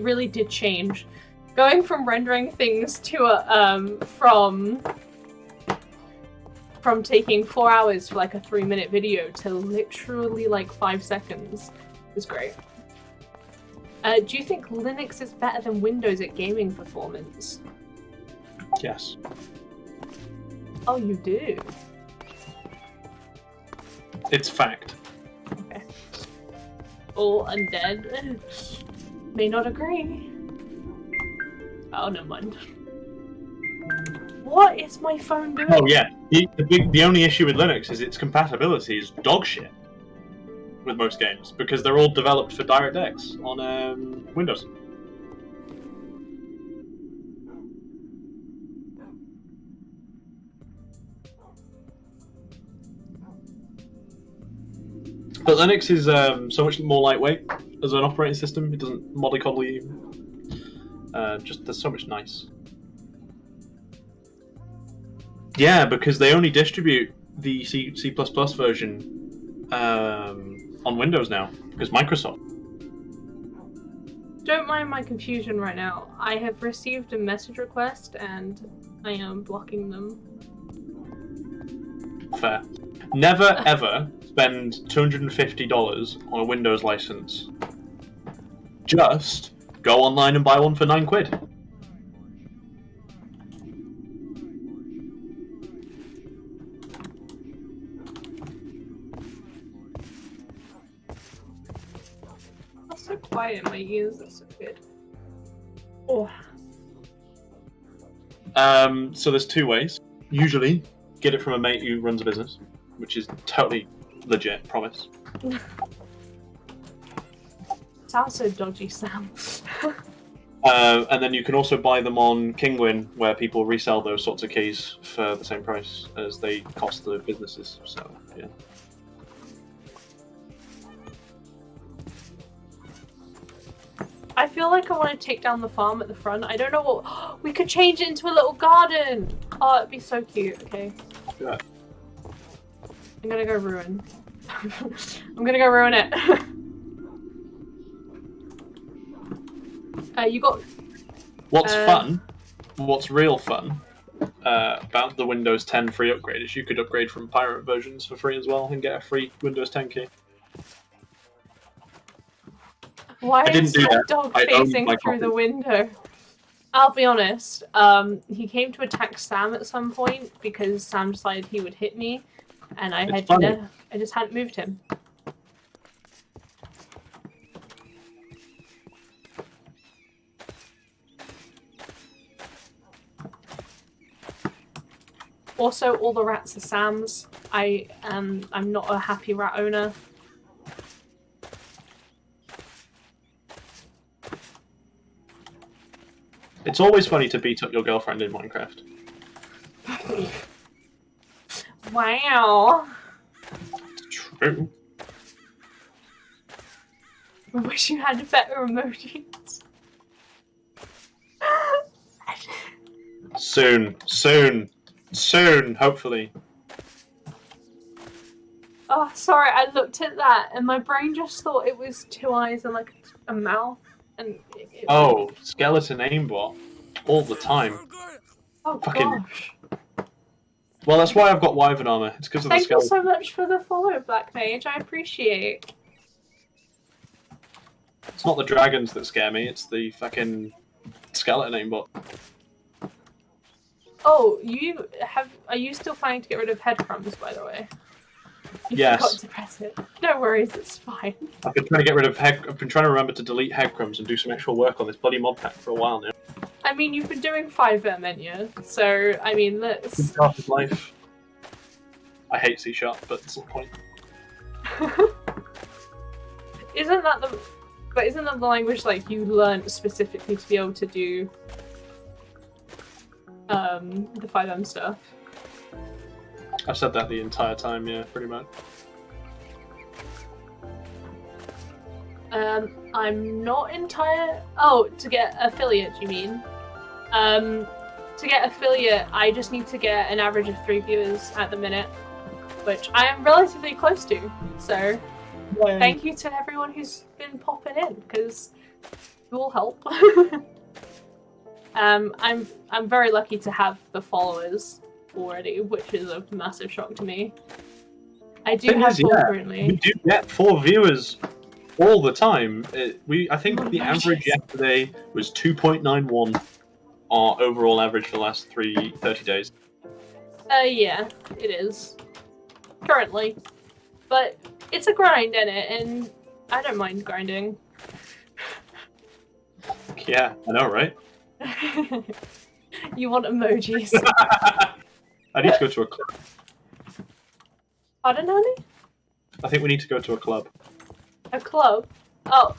really did change. Going from rendering things to from taking 4 hours for like a 3-minute video to literally like 5 seconds was great. Do you think Linux is better than Windows at gaming performance? Yes. Oh, you do? It's fact. Okay. All Undead may not agree. Oh, never mind. What is my phone doing? Oh yeah, the only issue with Linux is its compatibility is dog shit with most games because they're all developed for DirectX on Windows. But Linux is so much more lightweight as an operating system. It doesn't mollycoddle you. Just there's so much nice. Yeah, because they only distribute the C++ version on Windows now, because Microsoft. Don't mind my confusion right now. I have received a message request and I am blocking them. Fair. Never ever spend $250 on a Windows license. Just go online and buy one for £9. That's so quiet in my ears, that's so good. Oh. So there's two ways. Usually, get it from a mate who runs a business, which is totally legit, promise. Sounds so dodgy, Sam. And then you can also buy them on Kingwin, where people resell those sorts of keys for the same price as they cost the businesses. So, yeah. I feel like I want to take down the farm at the front. I don't know what... We could change it into a little garden! Oh, it'd be so cute. Okay. Yeah. I'm gonna go ruin. I'm gonna go ruin it. You got... What's fun, what's real fun, about the Windows 10 free upgrade is you could upgrade from pirate versions for free as well and get a free Windows 10 key. Why I didn't is do that that. dog I owned facing my through the copy. window? I'll be honest, he came to attack Sam at some point because Sam decided he would hit me, and I just hadn't moved him. Also, all the rats are Sam's. I'm not a happy rat owner. It's always funny to beat up your girlfriend in Minecraft. Wow. True. I wish you had better emojis. Soon, hopefully. Oh, sorry, I looked at that and my brain just thought it was two eyes and like a mouth. And Oh, skeleton aimbot. All the time. Oh fucking... gosh. Well, that's why I've got Wyvern armor. It's because of the Thank you skeleton. so much for the follow, Black Mage. I appreciate. It's not the dragons that scare me, it's the fucking skeleton aimbot. Oh, are you still planning to get rid of headcrumbs, by the way? You Yes. forgot to press it. No worries, it's fine. I've been trying to get rid of I've been trying to remember to delete headcrumbs and do some actual work on this bloody Modpack for a while now. I mean, you've been doing 5 menu, so I mean, let's. C# is life. I hate C#, but that's the point. Isn't that the language like you learned specifically to be able to do the 5M stuff? I've said that the entire time, yeah, pretty much. I'm not entire. Oh, to get affiliate, you mean? To get affiliate, I just need to get an average of 3 viewers at the minute, which I am relatively close to. So, thank you to everyone who's been popping in, because it will help. I'm very lucky to have the followers already, which is a massive shock to me. I do have 4 currently. We do get 4 viewers all the time. I think the average yesterday was 2.91. Our overall average for the last 30 days. Yeah, it is. Currently. But it's a grind, innit? And I don't mind grinding. Yeah, I know, right? You want emojis. I need to go to a club. Pardon, honey? I think we need to go to a club. A club? Oh.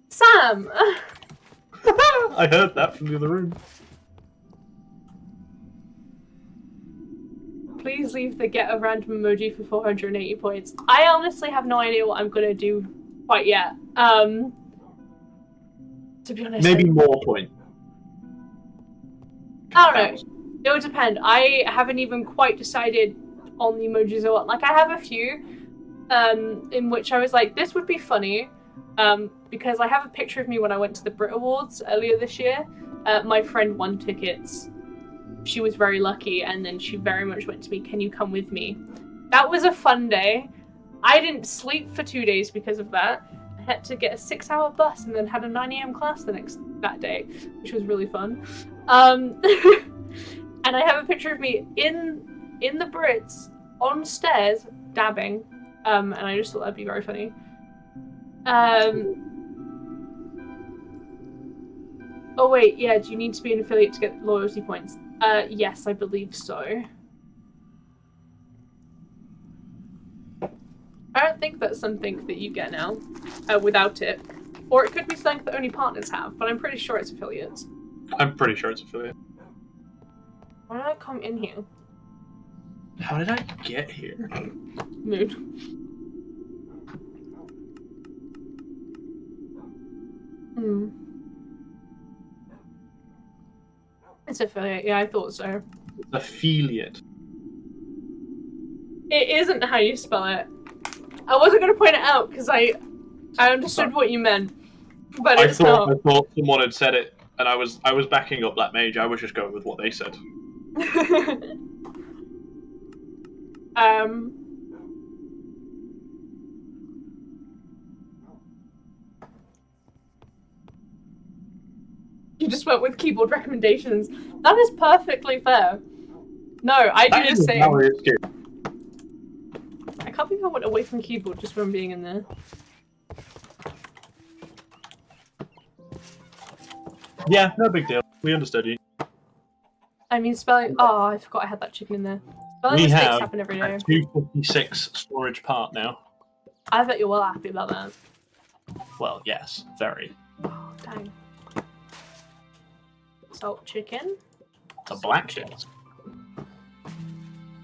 Sam! I heard that from the other room. Please leave the get a random emoji for 480 points. I honestly have no idea what I'm gonna do quite yet. To be honest, Maybe more point. I don't know. It would depend. I haven't even quite decided on the emojis I want. Like, I have a few in which I was like, this would be funny, because I have a picture of me when I went to the Brit Awards earlier this year. My friend won tickets. She was very lucky, and then she very much went to me, can you come with me? That was a fun day. I didn't sleep for 2 days because of that. I had to get a 6-hour bus and then had a 9 AM class that day, which was really fun. And I have a picture of me in the Brits on stairs dabbing, and I just thought that'd be very funny. Oh wait, yeah, do you need to be an affiliate to get loyalty points? Yes, I believe so. I don't think that's something that you get now, without it. Or it could be something that only partners have, but I'm pretty sure it's affiliates. I'm pretty sure it's affiliate. Why did I come in here? How did I get here? Mood. It's affiliate, yeah, I thought so. Affiliate. It isn't how you spell it. I wasn't going to point it out because I understood what you meant, but it's not. I thought someone had said it, and I was backing up Black Mage. I was just going with what they said. You just went with keyboard recommendations. That is perfectly fair. No, I do the same. I can't believe I went away from keyboard just from being in there. Yeah, no big deal. We understood you. I mean, spelling. Oh, I forgot I had that chicken in there. Spelling mistakes happen every day. 256 storage part now. I bet you're well happy about that. Well, yes, very. Oh, dang. Salt chicken. It's a black disc.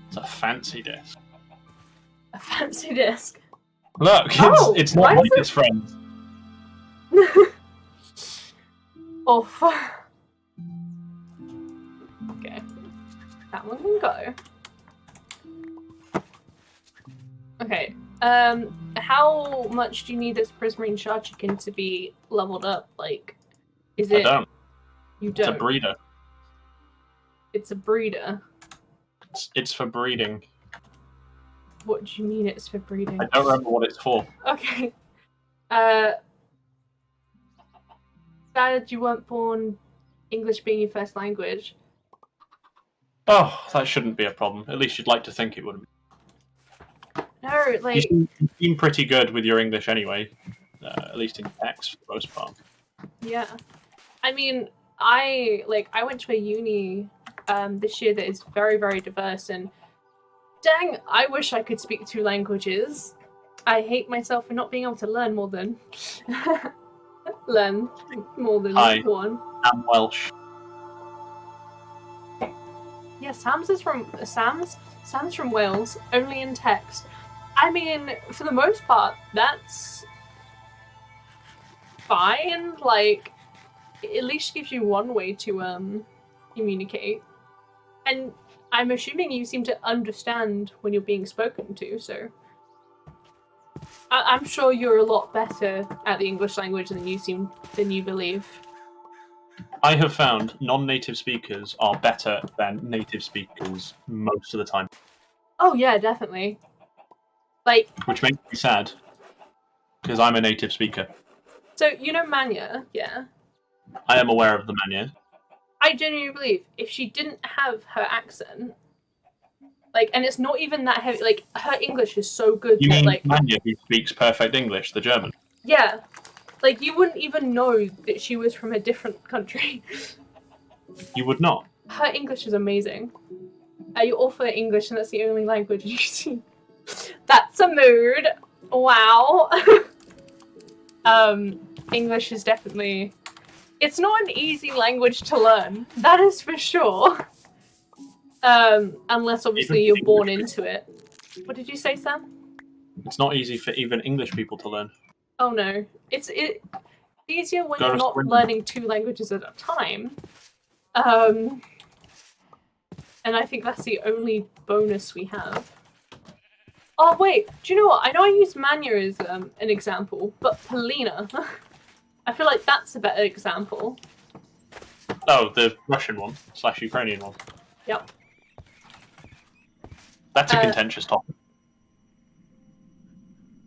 It's a fancy disc. A fancy disc. Look, it's not like its friends. Oh, fuck. Okay. That one can go. Okay. How much do you need this prismarine shard chicken to be leveled up? Like, is it? I don't. You don't. It's a breeder. It's a breeder. It's for breeding. What do you mean it's for breeding? I don't remember what it's for. Okay. Sad you weren't born English being your first language. Oh, that shouldn't be a problem. At least you'd like to think it would be. No, like... You seem pretty good with your English anyway. At least in text, for the most part. Yeah. I mean, I went to a uni this year that is very, very diverse, and dang, I wish I could speak 2 languages. I hate myself for not being able to learn more than... one. I'm Welsh. Yeah, Sam's from Wales, only in text. I mean, for the most part, that's fine. Like, it at least gives you one way to communicate. And I'm assuming you seem to understand when you're being spoken to, so I'm sure you're a lot better at the English language than you believe. I have found non-native speakers are better than native speakers most of the time. Oh yeah, definitely. Like, which makes me sad, because I'm a native speaker. So, you know Manya, yeah? I am aware of the Manya. I genuinely believe if she didn't have her accent, like, and it's not even that heavy, like, her English is so good you that, mean like... Manya, who speaks perfect English, the German? Yeah. Like, you wouldn't even know that she was from a different country. You would not. Her English is amazing. You offer English and that's the only language you see. That's a mood. Wow. English is definitely... It's not an easy language to learn. That is for sure. Unless obviously you're born into it. What did you say, Sam? It's not easy for even English people to learn. Oh no, it's easier when Go you're to not Swindon. learning 2 languages at a time. And I think that's the only bonus we have. Oh wait, do you know what? I know I used Manya as an example, but Polina. I feel like that's a better example. Oh, the Russian one / Ukrainian one. Yep. That's a contentious topic.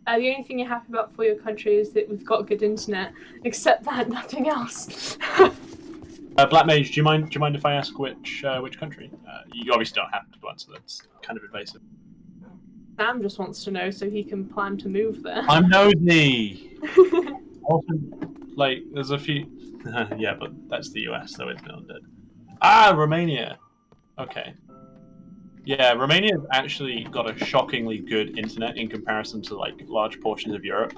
The only thing you're happy about for your country is that we've got good internet. Except that, nothing else. Black Mage, do you mind if I ask which country? You obviously don't have to answer. That's kind of invasive. Sam just wants to know so he can plan to move there. I'm nosy. Also, like, there's a few. Yeah, but that's the US, so it's not dead. Ah, Romania. Okay. Yeah, Romania's actually got a shockingly good internet in comparison to like large portions of Europe.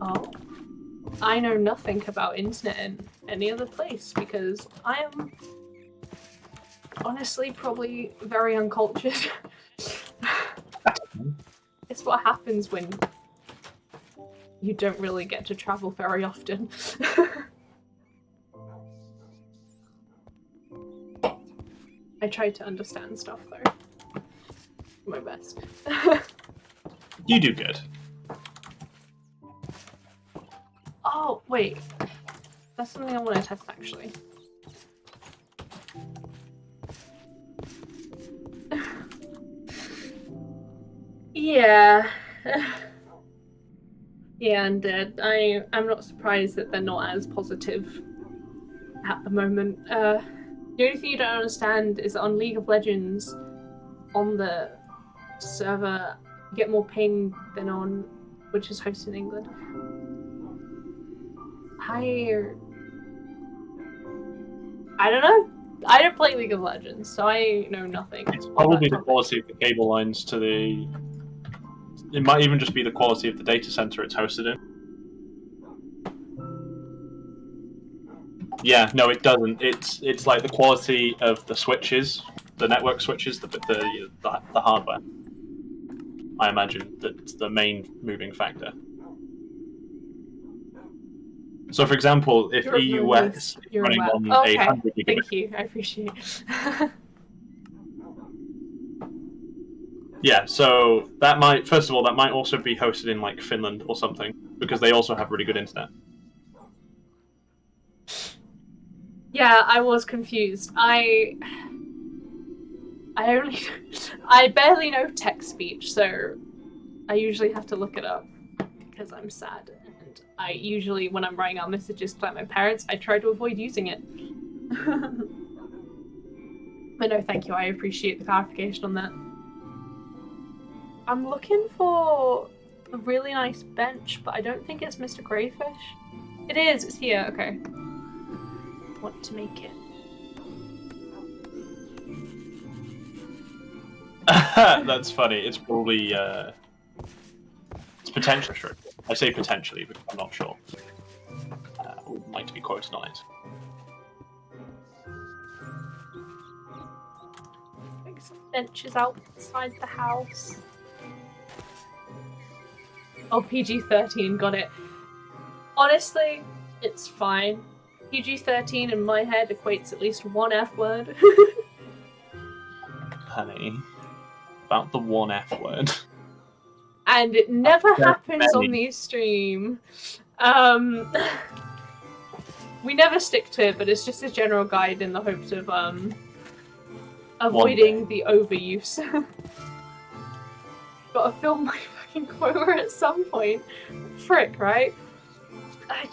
Oh. I know nothing about internet in any other place because I am honestly probably very uncultured. It's what happens when you don't really get to travel very often. I try to understand stuff though. My best. You do good. Oh, wait. That's something I want to test actually. Yeah. Yeah, undead. I'm not surprised that they're not as positive at the moment. The only thing you don't understand is that on League of Legends, on the server, you get more ping than on which is hosted in England. I don't know. I don't play League of Legends, so I know nothing. It's probably the quality of the cable lines to the. It might even just be the quality of the data center it's hosted in. Yeah, no, it doesn't. It's like the quality of the switches, the network switches, the hardware. I imagine that's the main moving factor. So, for example, if EUS is running on a 100 gigabit. Thank you, I appreciate it. Yeah, so that might, first of all, that might also be hosted in like Finland or something, because they also have really good internet. Yeah, I was confused. I barely know text speech, so I usually have to look it up because I'm sad. And I usually, when I'm writing out messages to my parents, I try to avoid using it. But no, thank you. I appreciate the clarification on that. I'm looking for a really nice bench, but I don't think it's Mr. Greyfish. It is. It's here. Okay. I want to make it. That's funny. It's probably it's potentially restricted. I say potentially, but I'm not sure. I would like to be quoted on it. Make some benches outside the house. Oh, PG-13, got it. Honestly, it's fine. PG-13 in my head equates at least one F word. Honey, about the one F word. And it never happens on the stream. We never stick to it, but it's just a general guide in the hopes of avoiding the overuse. Gotta film my fucking quota at some point. Frick, right?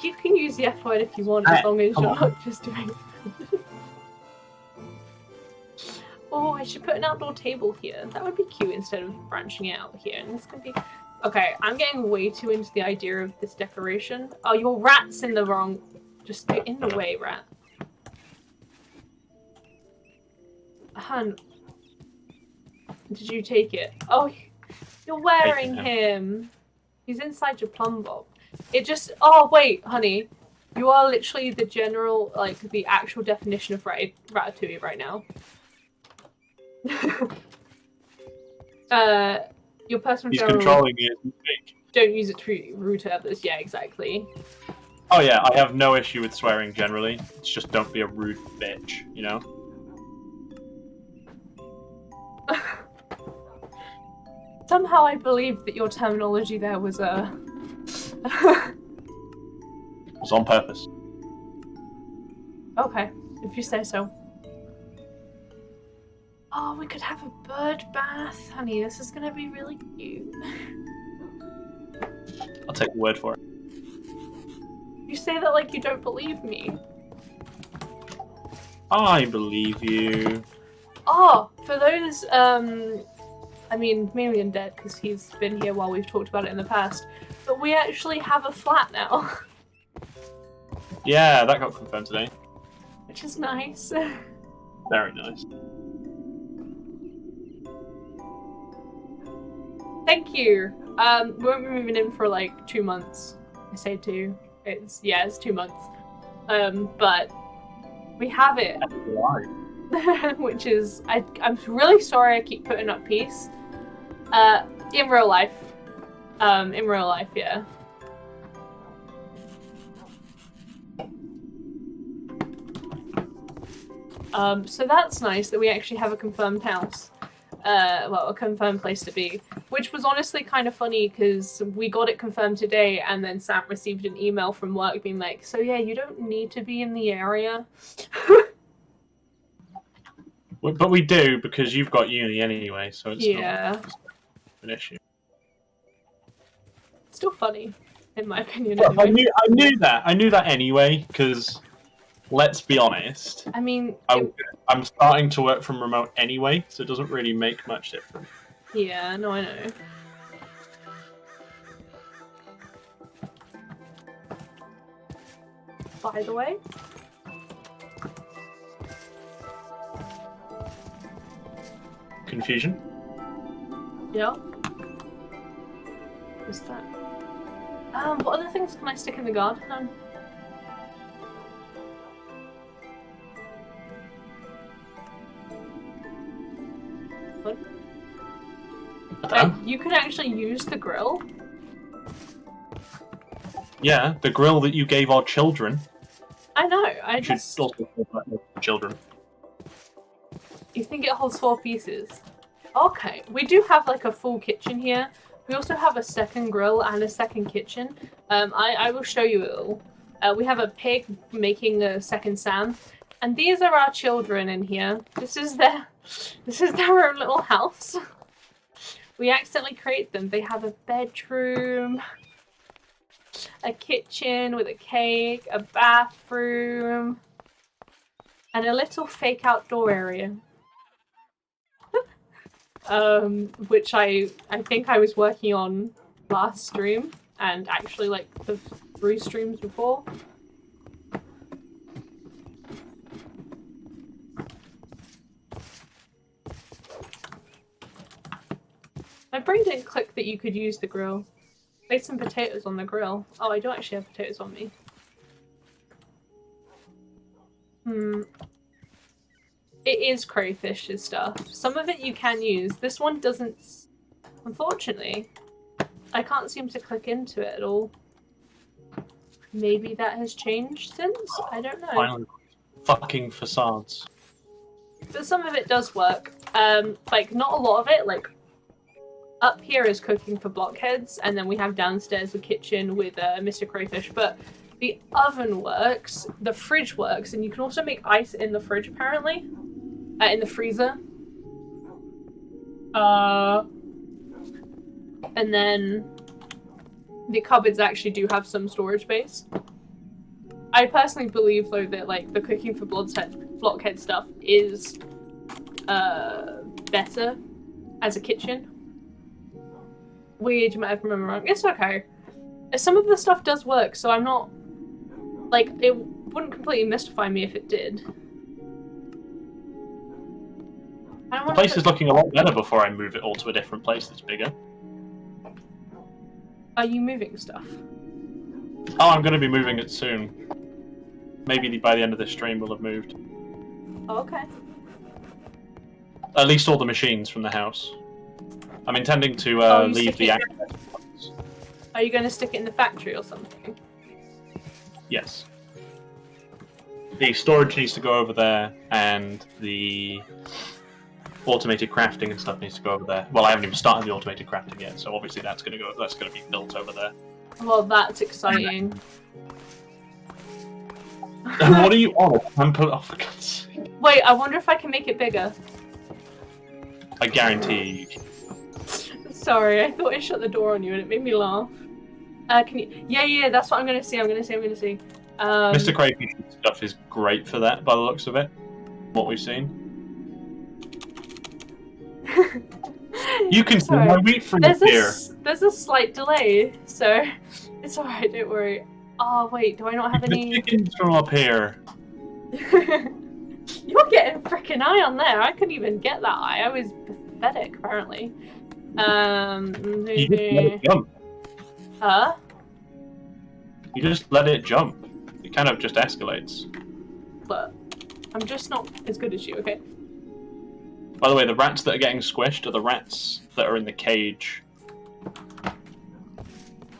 You can use the F word if you want, as long as you're not just doing it. Oh, I should put an outdoor table here. That would be cute instead of branching it out here. And this can be... Okay, I'm getting way too into the idea of this decoration. Oh, your rat's in the wrong... Just get in the way, rat. Hun. Did you take it? Oh, you're wearing him. He's inside your plum bob. It just... Oh, wait, honey. You are literally the general, like, the actual definition of ratatouille right now. Your personal He's channel, controlling you. don't use it to be rude to others. Yeah, exactly. Oh yeah, I have no issue with swearing generally. It's just don't be a rude bitch, you know? Somehow I believe that your terminology there was It was on purpose. Okay, if you say so. Oh, we could have a bird bath. Honey, this is gonna be really cute. I'll take your word for it. You say that like you don't believe me. I believe you. Oh, for those, I mean, mainly Undead, because he's been here while we've talked about it in the past, but we actually have a flat now. Yeah, that got confirmed today. Which is nice. Very nice. Thank you. We won't be moving in for like 2 months. I say 2. It's 2 months. But we have it. Why? Which is, I'm really sorry I keep putting up peace. In real life. Yeah. So that's nice that we actually have a confirmed house. Well, a confirmed place to be. Which was honestly kind of funny because we got it confirmed today and then Sam received an email from work being like, so yeah, you don't need to be in the area. But we do, because you've got uni anyway, so it's not an issue. Still funny, in my opinion. Well, anyway. I knew that anyway, because let's be honest. I mean, I'm starting to work from remote anyway, so it doesn't really make much difference. Yeah, no, I know. By the way. Confusion? Yeah. What's that? What other things can I stick in the garden? What? You can actually use the grill? Yeah, the grill that you gave our children. I know, I should just... also hold that children. You think it holds 4 pieces? Okay, we do have like a full kitchen here. We also have a second grill and a second kitchen. I will show you it all. We have a pig making a second Sam. And these are our children in here. This is their own little house. We accidentally created them. They have a bedroom, a kitchen with a cake, a bathroom, and a little fake outdoor area. Which I think I was working on last stream, and actually like the 3 streams before. My brain didn't click that you could use the grill. Made some potatoes on the grill. Oh, I do actually have potatoes on me. It is crayfish's stuff. Some of it you can use. This one doesn't... Unfortunately, I can't seem to click into it at all. Maybe that has changed since? I don't know. Finally, fucking facades. But some of it does work. Like, not a lot of it. Like, up here is cooking for blockheads, and then we have downstairs the kitchen with Mr. Crayfish. But the oven works, the fridge works, and you can also make ice in the fridge, apparently. In the freezer. And then the cupboards actually do have some storage space. I personally believe, though, that like the cooking for blockhead stuff is better as a kitchen. Weird, you might have remembered wrong. It's okay. Some of the stuff does work, so I'm not like it wouldn't completely mystify me if it did. The place is looking a lot better before I move it all to a different place that's bigger. Are you moving stuff? Oh, I'm going to be moving it soon. Maybe by the end of this stream we'll have moved. Oh, okay. At least all the machines from the house. I'm intending to leave the access points. Are you going to stick it in the factory or something? Yes. The storage needs to go over there, and the automated crafting and stuff needs to go over there. Well, I haven't even started the automated crafting yet, so obviously that's going to be built over there. Well, that's exciting. And what are you on? Oh, for God's sake. Wait, I wonder if I can make it bigger. I guarantee you. Sorry, I thought I shut the door on you and it made me laugh. Can you? Yeah, that's what I'm gonna see. Mr. Crayfish stuff is great for that, by the looks of it. What we've seen. You can see my wheat from here. There's a slight delay, so it's alright. Don't worry. Oh wait, do I not have any chickens from up here? You're getting frickin' eye on there. I couldn't even get that eye. I was pathetic, apparently. You just let it jump. Huh? You just let it jump. It kind of just escalates. But I'm just not as good as you, okay? By the way, the rats that are getting squished are the rats that are in the cage.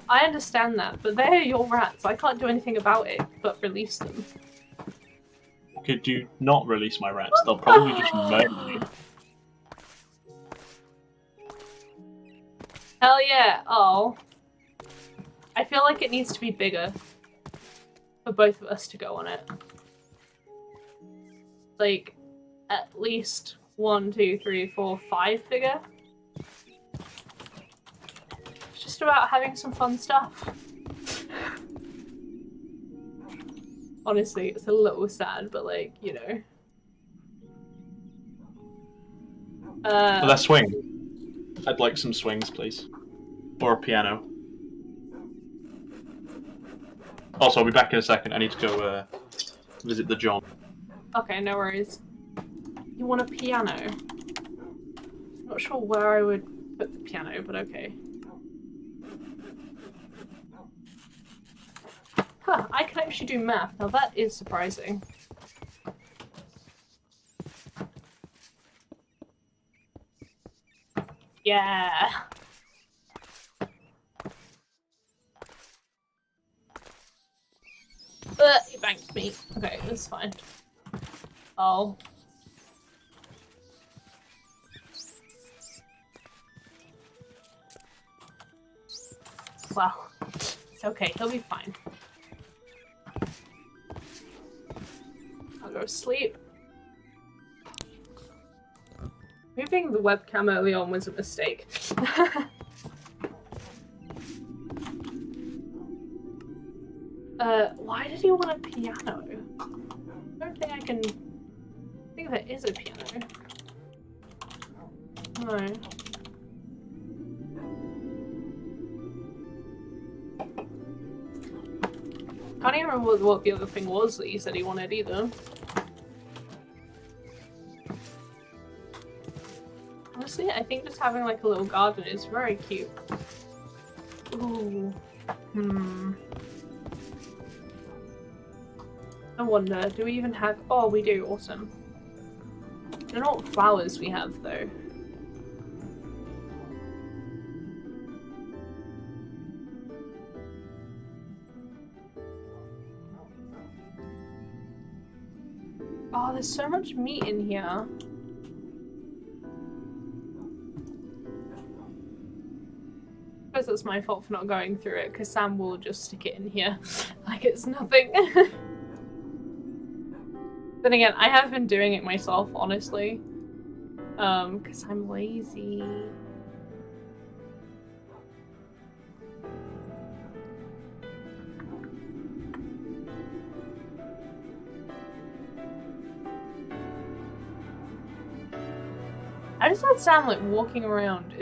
I understand that, but they're your rats. I can't do anything about it but release them. Could you not release my rats? They'll probably just murder me. Hell yeah. Oh. I feel like it needs to be bigger for both of us to go on it. Like, at least 1, 2, 3, 4, 5 bigger. It's just about having some fun stuff. Honestly, it's a little sad, but like, you know. Let's swing. I'd like some swings, please. Or a piano. Also, I'll be back in a second. I need to go visit the John. Okay, no worries. You want a piano? Not sure where I would put the piano, but okay. Huh, I can actually do math. Now that is surprising. Yeah. He banked me. Okay, that's fine. Oh. Well, it's okay. He'll be fine. I'll go to sleep. Moving the webcam early on was a mistake. Why did he want a piano? I don't think I can... I think there is a piano. No. Can't even remember what the other thing was that he said he wanted either. Honestly, I think just having like a little garden is very cute. Ooh. I wonder, do we even have... Oh, we do. Awesome. I don't know what flowers we have, though. Oh, there's so much meat in here. I suppose it's my fault for not going through it, because Sam will just stick it in here like it's nothing. Then again, I have been doing it myself, honestly. Because I'm lazy. I just had Sam like walking around.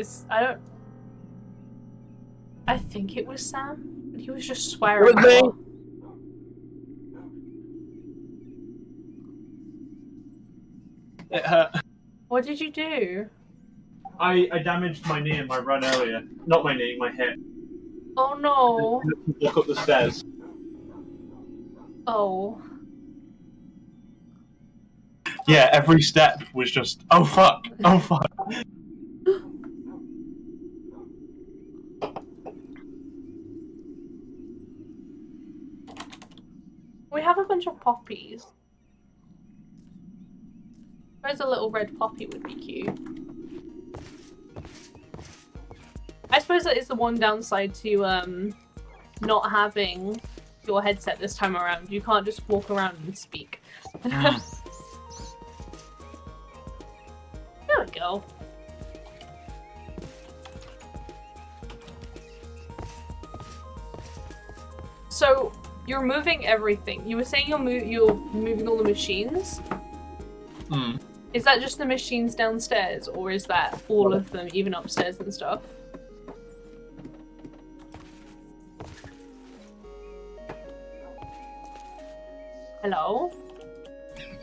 I think it was Sam, but he was just swearing. It hurt. What did you do? I damaged my knee in my run earlier. Not my knee, my hip. Oh no. Walk up the stairs. Oh. Yeah, every step was just, oh fuck, oh fuck. We have a bunch of poppies. Where's a little red poppy would be cute. I suppose that is the one downside to not having your headset this time around. You can't just walk around and speak. There we go. So, you're moving everything. You were saying you're moving all the machines? Hmm. Is that just the machines downstairs, or is that all of them, even upstairs and stuff? Hello?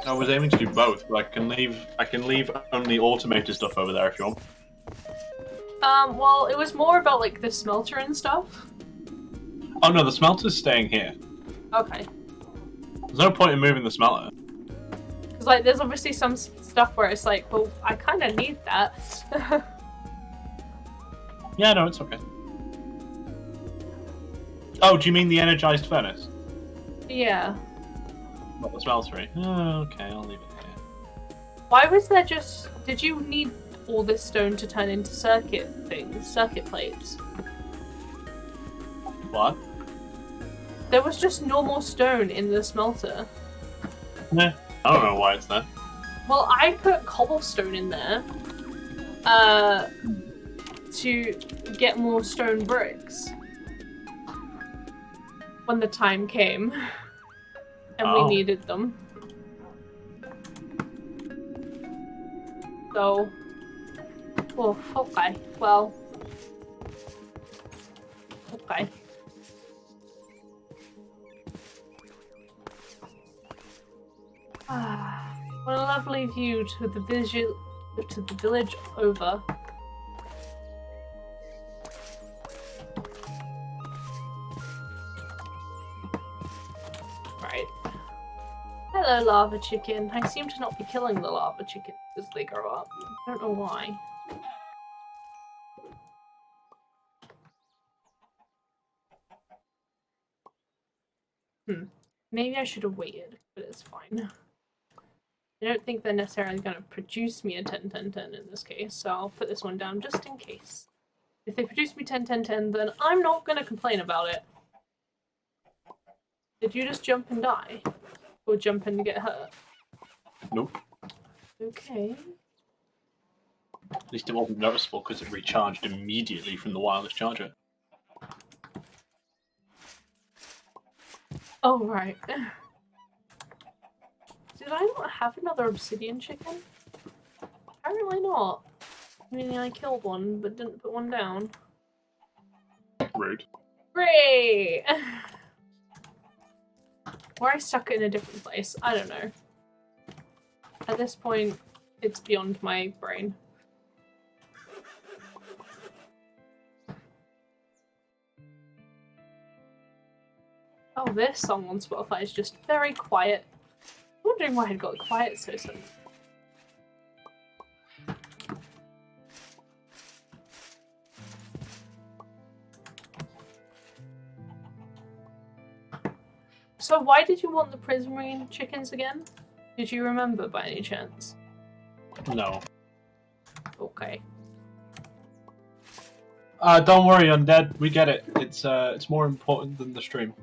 I was aiming to do both, but I can leave only automated stuff over there if you want. Well, it was more about, like, the smelter and stuff. Oh no, the smelter's staying here. Okay. There's no point in moving the smelter. Because, like, there's obviously some stuff where it's like, well, I kind of need that. Yeah, no, it's okay. Oh, do you mean the energized furnace? Yeah. Not the smeltery. Oh, okay, I'll leave it here. Why was there just... Did you need all this stone to turn into circuit plates? What? There was just normal stone in the smelter. Nah, I don't know why it's there. Well, I put cobblestone in there to get more stone bricks when the time came and we needed them. So, oh, okay, well, okay. What a lovely view to the village over. Right. Hello, lava chicken. I seem to not be killing the lava chickens as they grow up. I don't know why. Maybe I should have waited, but it's fine. I don't think they're necessarily going to produce me a 10-10-10 in this case, so I'll put this one down just in case. If they produce me 10-10-10, then I'm not going to complain about it. Did you just jump and die? Or jump and get hurt? Nope. Okay. At least it wasn't noticeable because it recharged immediately from the wireless charger. Oh, right. Did I not have another obsidian chicken? Apparently not. I mean, I killed one, but didn't put one down. Rude. Great! Or I stuck it in a different place. I don't know. At this point, it's beyond my brain. Oh, this song on Spotify is just very quiet. I'm wondering why it got quiet so suddenly. So why did you want the prismarine chickens again? Did you remember by any chance? No. Okay. Don't worry, Undead. We get it. It's more important than the stream.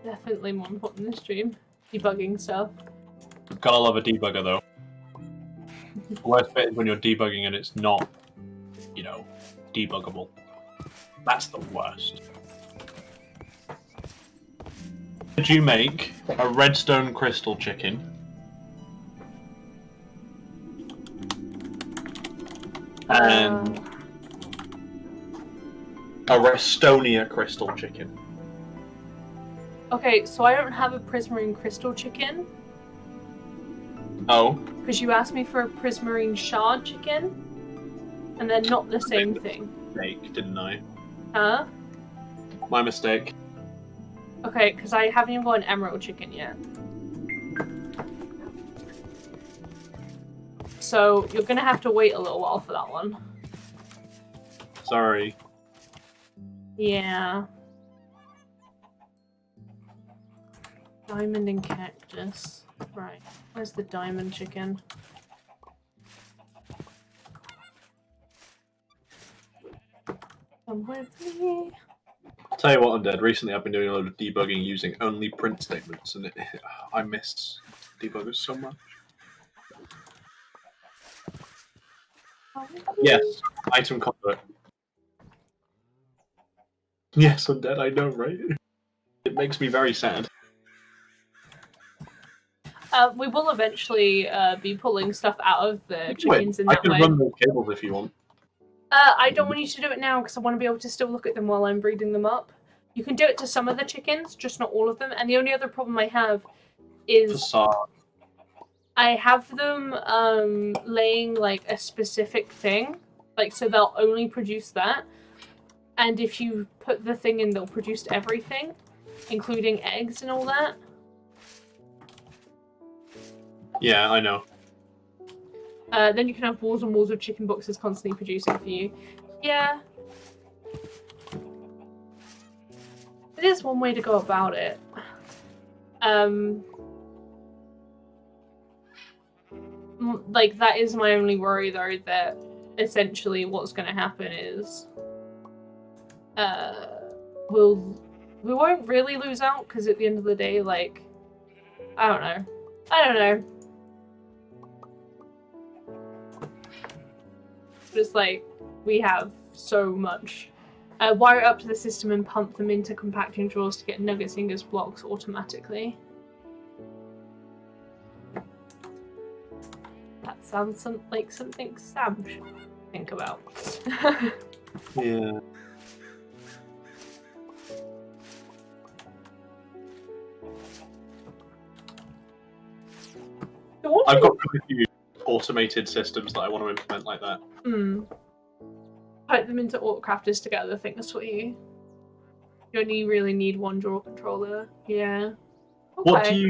Definitely more important than the stream. Debugging stuff. Gotta love a debugger, though. The worst bit is when you're debugging and it's not, you know, debuggable. That's the worst. Did you make a redstone crystal chicken? And a Restonia crystal chicken? Okay, so I don't have a prismarine crystal chicken. Oh. Because you asked me for a prismarine shard chicken. And they're not the same thing. Mistake, didn't I? Huh? My mistake. Okay, because I haven't even got an emerald chicken yet. So you're gonna have to wait a little while for that one. Sorry. Yeah. Diamond and cactus. Right. Where's the diamond chicken? Come with me. I'll tell you what, Undead. Recently, I've been doing a lot of debugging using only print statements, and I miss debuggers so much. Yes, item convert. Yes, Undead, I know, right? It makes me very sad. We will eventually be pulling stuff out of the chickens in I that can way. run those cables if you want. I don't want you to do it now because I want to be able to still look at them while I'm breeding them up. You can do it to some of the chickens, just not all of them. And the only other problem I have is Facade. I have them laying like a specific thing, like so they'll only produce that. And if you put the thing in, they'll produce everything, including eggs and all that. Yeah, I know. Then you can have walls and walls of chicken boxes constantly producing for you. Yeah. It is one way to go about it. Like, that is my only worry, though, that essentially what's going to happen is we won't really lose out, because at the end of the day, like, I don't know. Just like, we have so much. Wire it up to the system and pump them into compacting drawers to get nuggets, ingots, blocks automatically. That sounds like something Sam should think about. Yeah. I've got quite a few automated systems that I want to implement like that. Put them into autocrafters to get other things for you. You only really need one drawer controller. Yeah. Okay.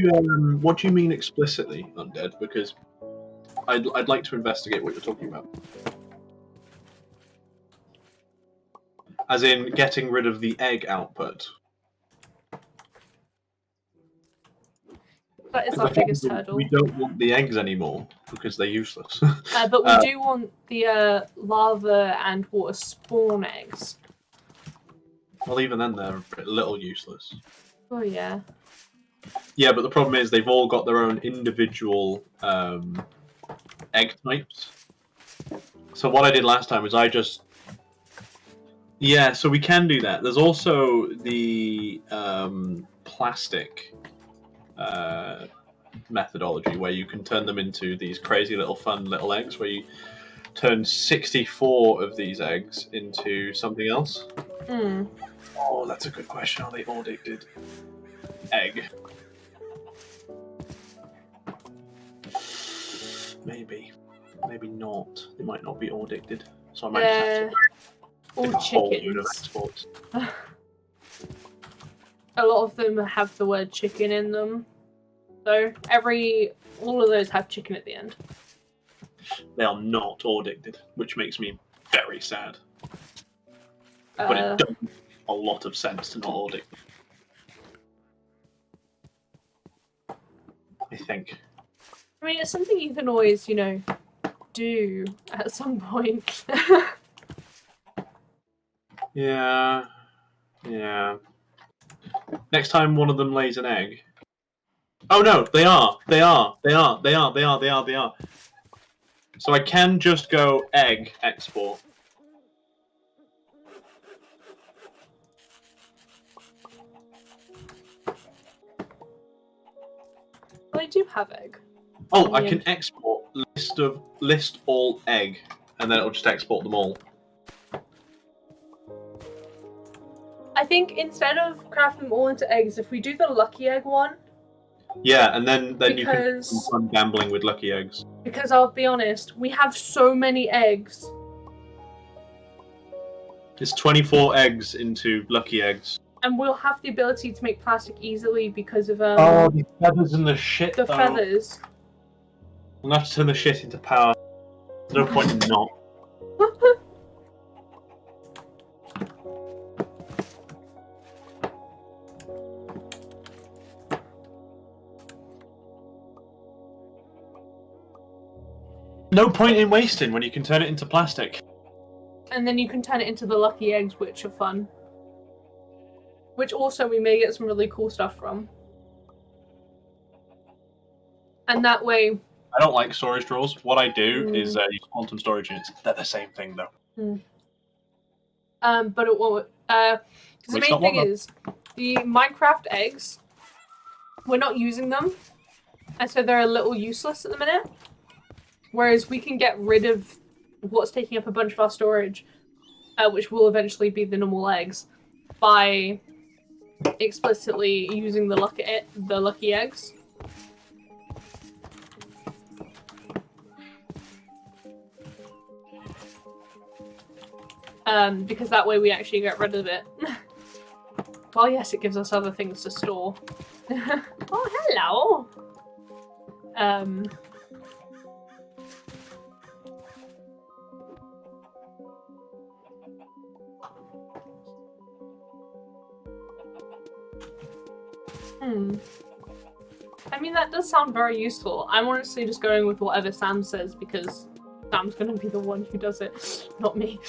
What do you mean explicitly, Undead? Because I'd like to investigate what you're talking about. As in getting rid of the egg output. That is our biggest hurdle. We don't want the eggs anymore because they're useless. But we do want the lava and water spawn eggs. Well, even then, they're a little useless. Oh, yeah. Yeah, but the problem is they've all got their own individual egg types. So what I did last time was I just... Yeah, so we can do that. There's also the plastic methodology where you can turn them into these crazy little fun little eggs where you turn 64 of these eggs into something else. Oh, that's a good question. Are they addicted? Egg. Maybe. Maybe not. They might not be addicted. So I might just have to all a whole load of chickens. exports. A lot of them have the word chicken in them. So all of those have chicken at the end. They are not addicted, which makes me very sad. But it does make a lot of sense to not addicted. I think. I mean, it's something you can always, do at some point. Yeah. Yeah. Next time one of them lays an egg. Oh no, they are. So I can just go egg export. Well, I do have egg. Oh, I can export list all egg, and then it'll just export them all. I think instead of crafting them all into eggs, if we do the lucky egg one. Yeah, and then you can run gambling with lucky eggs. Because I'll be honest, we have so many eggs. It's 24 eggs into lucky eggs. And we'll have the ability to make plastic easily because of Oh, the feathers and the shit. the feathers. I'm gonna have to turn the shit into power. There's no point in not. No point in wasting when you can turn it into plastic. And then you can turn it into the lucky eggs, which are fun. Which also we may get some really cool stuff from. And that way... I don't like storage drawers. What I do is use quantum storage units. They're the same thing, though. But it won't... the main thing is, the Minecraft eggs, we're not using them. And so they're a little useless at the minute. Whereas we can get rid of what's taking up a bunch of our storage, which will eventually be the normal eggs, by explicitly using the lucky eggs. Because that way we actually get rid of it. Well, yes, it gives us other things to store. Oh, hello! I mean, that does sound very useful. I'm honestly just going with whatever Sam says because Sam's gonna be the one who does it, not me.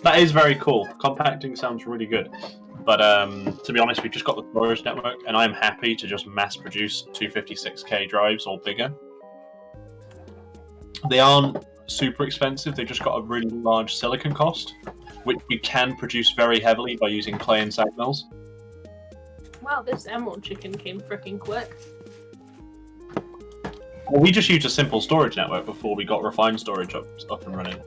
That is very cool. Compacting sounds really good. But to be honest, we've just got the storage network, and I'm happy to just mass produce 256K drives or bigger. They aren't super expensive, they just got a really large silicon cost, which we can produce very heavily by using clay and sag mills. Wow, this emerald chicken came freaking quick. Well, we just used a simple storage network before we got refined storage up and running.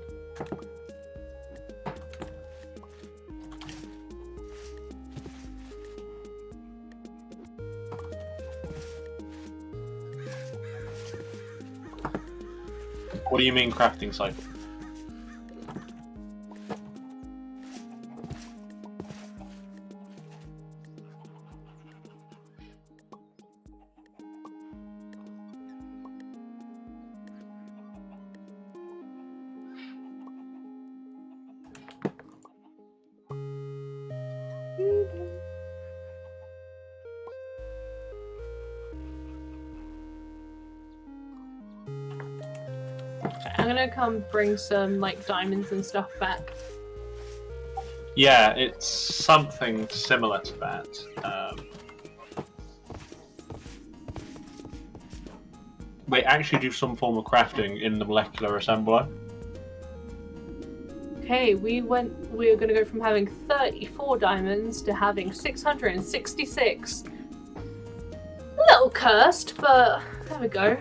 What do you mean crafting cycle? I'm gonna come bring some, like, diamonds and stuff back. Yeah, it's something similar to that. They actually do some form of crafting in the molecular assembler. Okay, we're gonna go from having 34 diamonds to having 666. A little cursed, but there we go.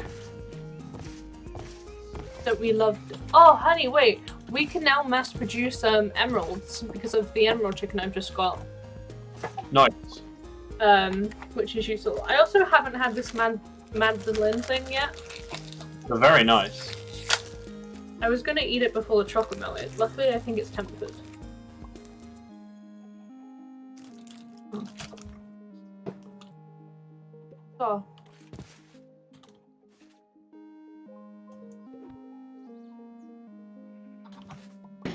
That we loved. Oh, honey, wait. We can now mass produce emeralds because of the emerald chicken I've just got. Nice. Which is useful. I also haven't had this mandolin thing yet. They're very nice. I was gonna eat it before the chocolate melted. Luckily, I think it's tempered. Oh.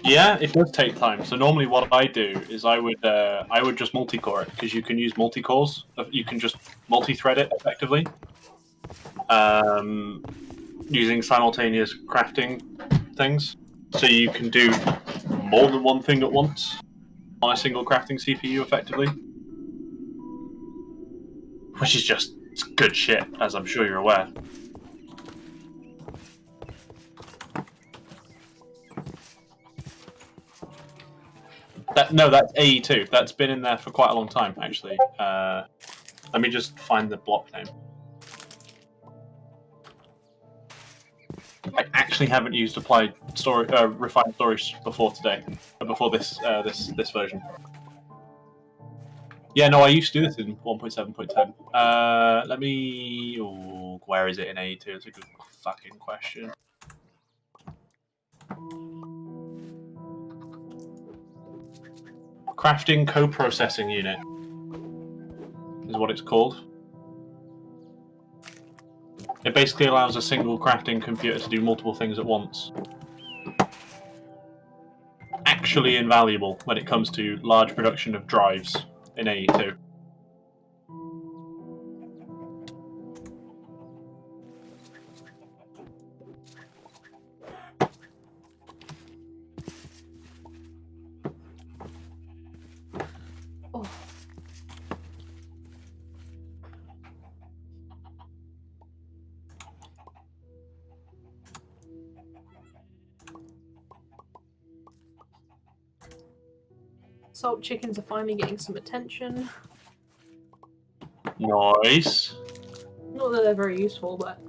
Yeah, it does take time. So normally, what I do is I would just multi-core it because you can use multi-cores. You can just multi-thread it effectively, using simultaneous crafting things. So you can do more than one thing at once on a single crafting CPU effectively, which is just good shit, as I'm sure you're aware. No, that's AE2. That's been in there for quite a long time, actually. Let me just find the block name. I actually haven't used applied storage, refined storage before today, before this version. Yeah, no, I used to do this in 1.7.10. Let me. Oh, where is it in AE2? It's a good fucking question. Crafting co-processing unit is what it's called. It basically allows a single crafting computer to do multiple things at once. Actually invaluable when it comes to large production of drives in AE2. Oh. Salt chickens are finally getting some attention. Nice. Not that they're very useful, but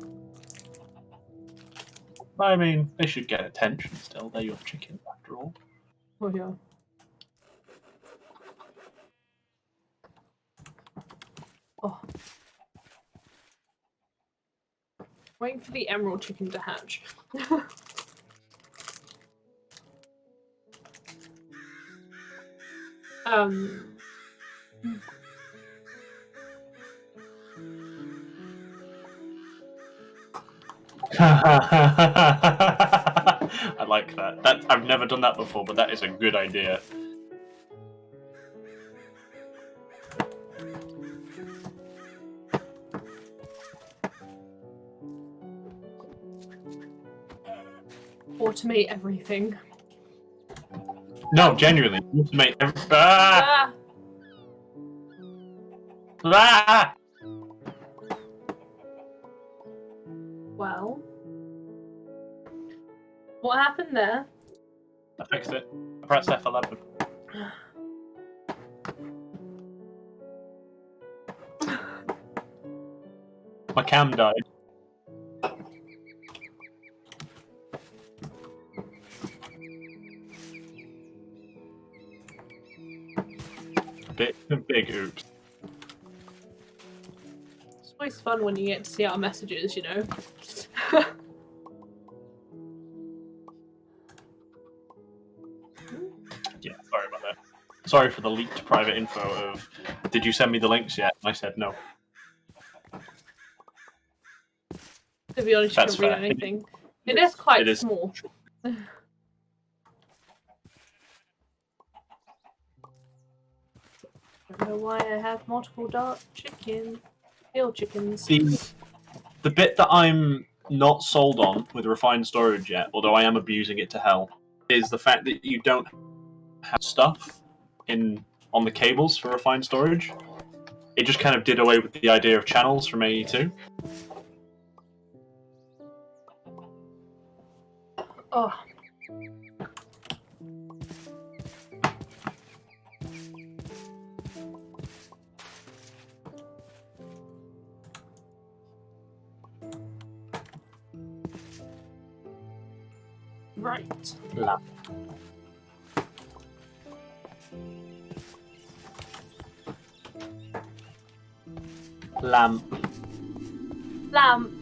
I mean, they should get attention still. They're your chickens after all. oh yeah. Oh. Waiting for the emerald chicken to hatch. I like that. That. I've never done that before, but that is a good idea. Automate everything. No, genuinely, automate every. Ah! Ah! Ah! Well, what happened there? I fixed it. I pressed F11. My cam died. Big oops. It's always fun when you get to see our messages, you know? Yeah, sorry about that. Sorry for the leaked private info of, did you send me the links yet? And I said no. To be honest, That's you can't read fair. anything. It is quite It is. small. I don't know why I have multiple dark chicken. Field chickens. The bit that I'm not sold on with refined storage yet, although I am abusing it to hell, is the fact that you don't have stuff on the cables for refined storage. It just kind of did away with the idea of channels from AE2. Oh. Right. Lamp. Lamp. Lamp.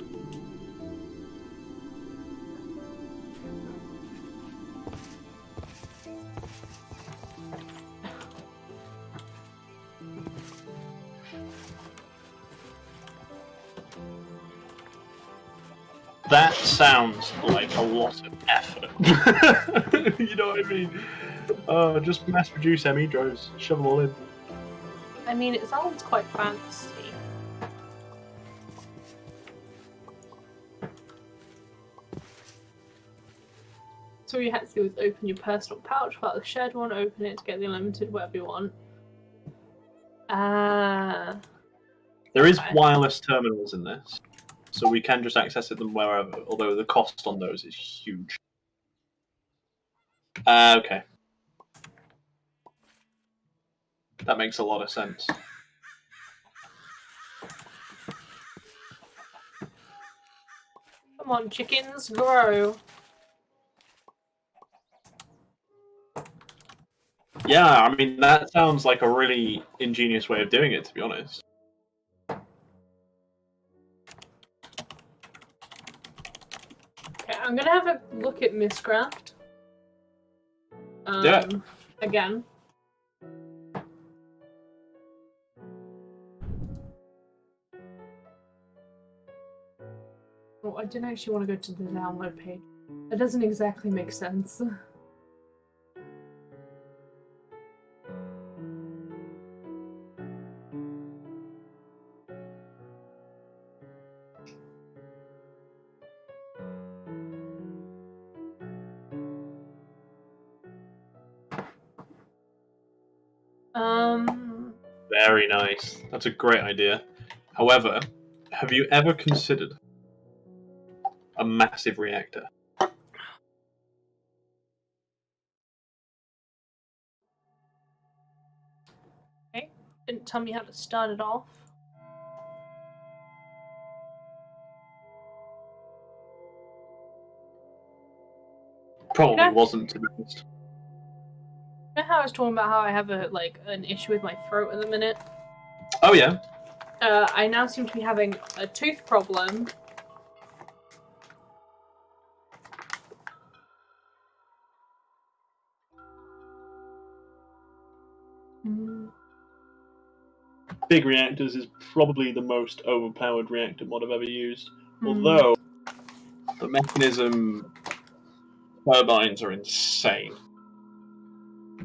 That sounds like a lot of effort. You know what I mean? Just mass produce ME drives, shove them all in. I mean, it sounds quite fancy. So all you had to do was open your personal pouch, file the shared one, open it to get the unlimited, whatever you want. There is Okay. wireless terminals in this, so we can just access them wherever, although the cost on those is huge. Okay. That makes a lot of sense. Come on, chickens, grow. Yeah, I mean, that sounds like a really ingenious way of doing it, to be honest. Okay, I'm gonna have a look at Mistcraft. Yeah. Again. Oh, I didn't actually want to go to the download page. That doesn't exactly make sense. Very nice. That's a great idea. However, have you ever considered a massive reactor? Okay. Didn't tell me how to start it off. Probably Okay. wasn't, to be honest. You know how I was talking about how I have an issue with my throat at the minute? Oh yeah. I now seem to be having a tooth problem. Big reactors is probably the most overpowered reactor mod I've ever used. Although the mechanism turbines are insane.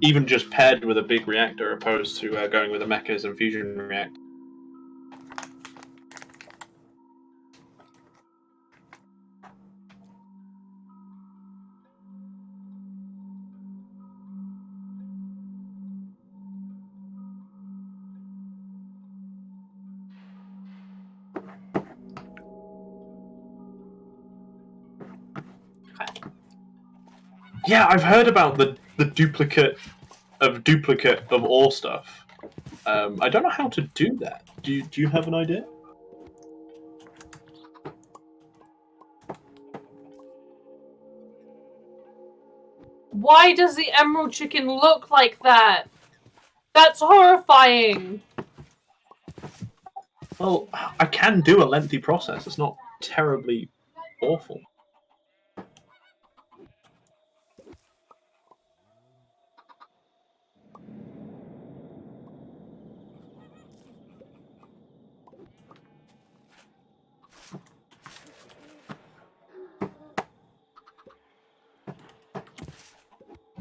Even just paired with a big reactor opposed to going with a mechanism fusion reactor. Yeah, I've heard about the duplicate of ore stuff. I don't know how to do that. Do you have an idea? Why does the emerald chicken look like that? That's horrifying! Well, I can do a lengthy process. It's not terribly awful.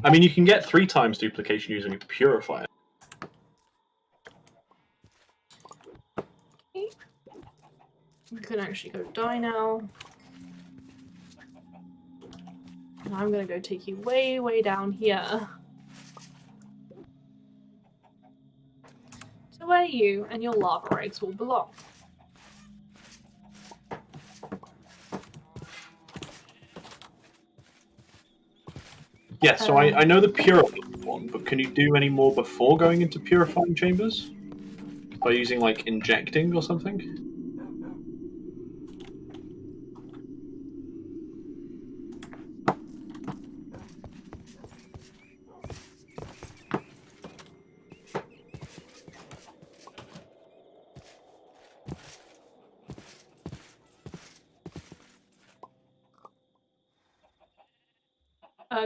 I mean, you can get 3 times duplication using a purifier. You can actually go die now. And I'm gonna go take you way, way down here. To where you and your lava eggs will belong. Yeah, so I know the purifying one, but can you do any more before going into purifying chambers? By using, like, injecting or something?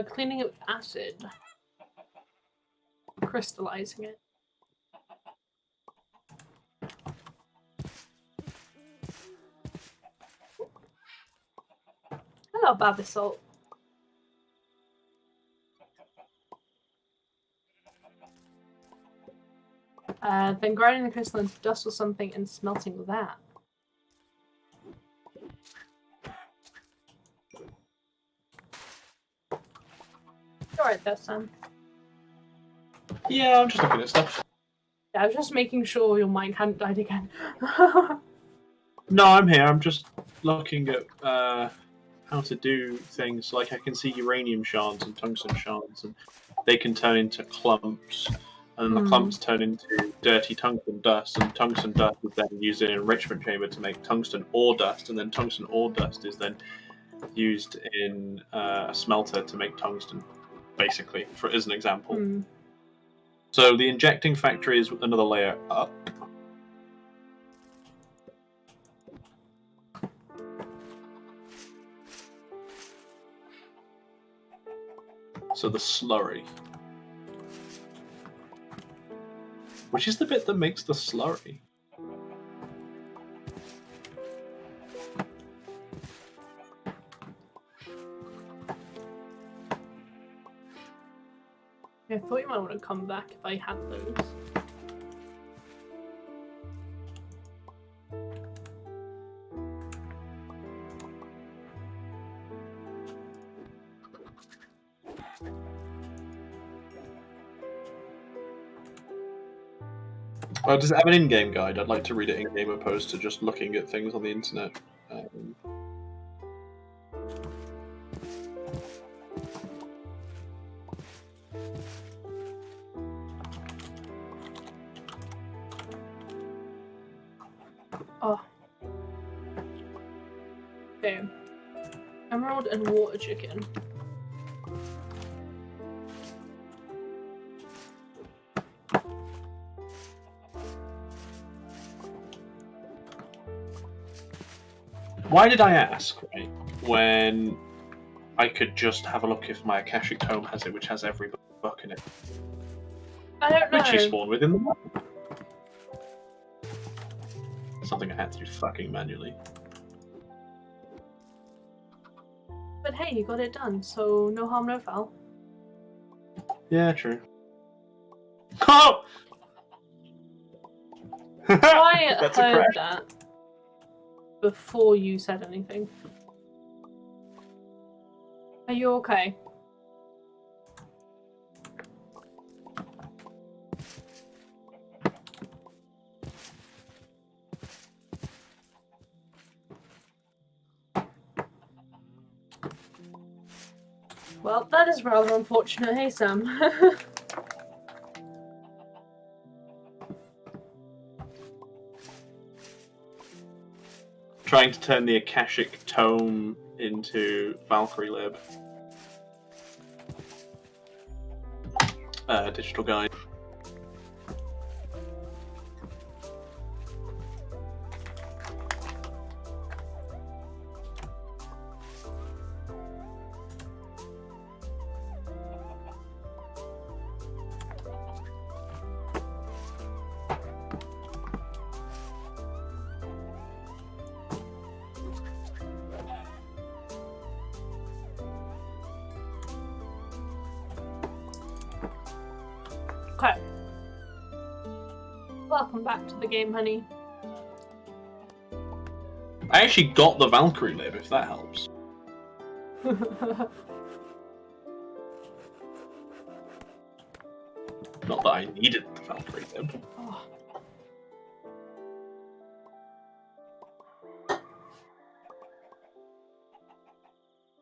Cleaning it with acid. Crystallizing it. Hello, Babasalt. Then grinding the crystal into dust or something and smelting that. Alright, that's Yeah, I'm just looking at stuff. Yeah, I was just making sure your mind hadn't died again. No, I'm here. I'm just looking at how to do things. Like, I can see uranium shards and tungsten shards, and they can turn into clumps, and the clumps turn into dirty tungsten dust, and tungsten dust is then used in an enrichment chamber to make tungsten ore dust, and then tungsten ore dust is then used in a smelter to make tungsten, basically, as an example. So the injecting factory is another layer up. So the slurry. Which is the bit that makes the slurry? Yeah, I thought you might want to come back if I had those. Does it have an in-game guide? I'd like to read it in-game opposed to just looking at things on the internet. Oh. Okay. Emerald and water chicken. Why did I ask, right, when I could just have a look if my Akashic Tome has it, which has every book in it? I don't know. Which you spawn within the map. Something I had to do fucking manually. But hey, you got it done, so no harm, no foul. Yeah, true. Oh! I That's a heard crash. that before you said anything. Are you okay? Well, that is rather unfortunate, hey Sam. Trying to turn the Akashic Tome into Valkyrie Lib. Digital guide. Okay. Welcome back to the game, honey. I actually got the Valkyrie Lib, if that helps. Not that I needed the Valkyrie Lib. Oh.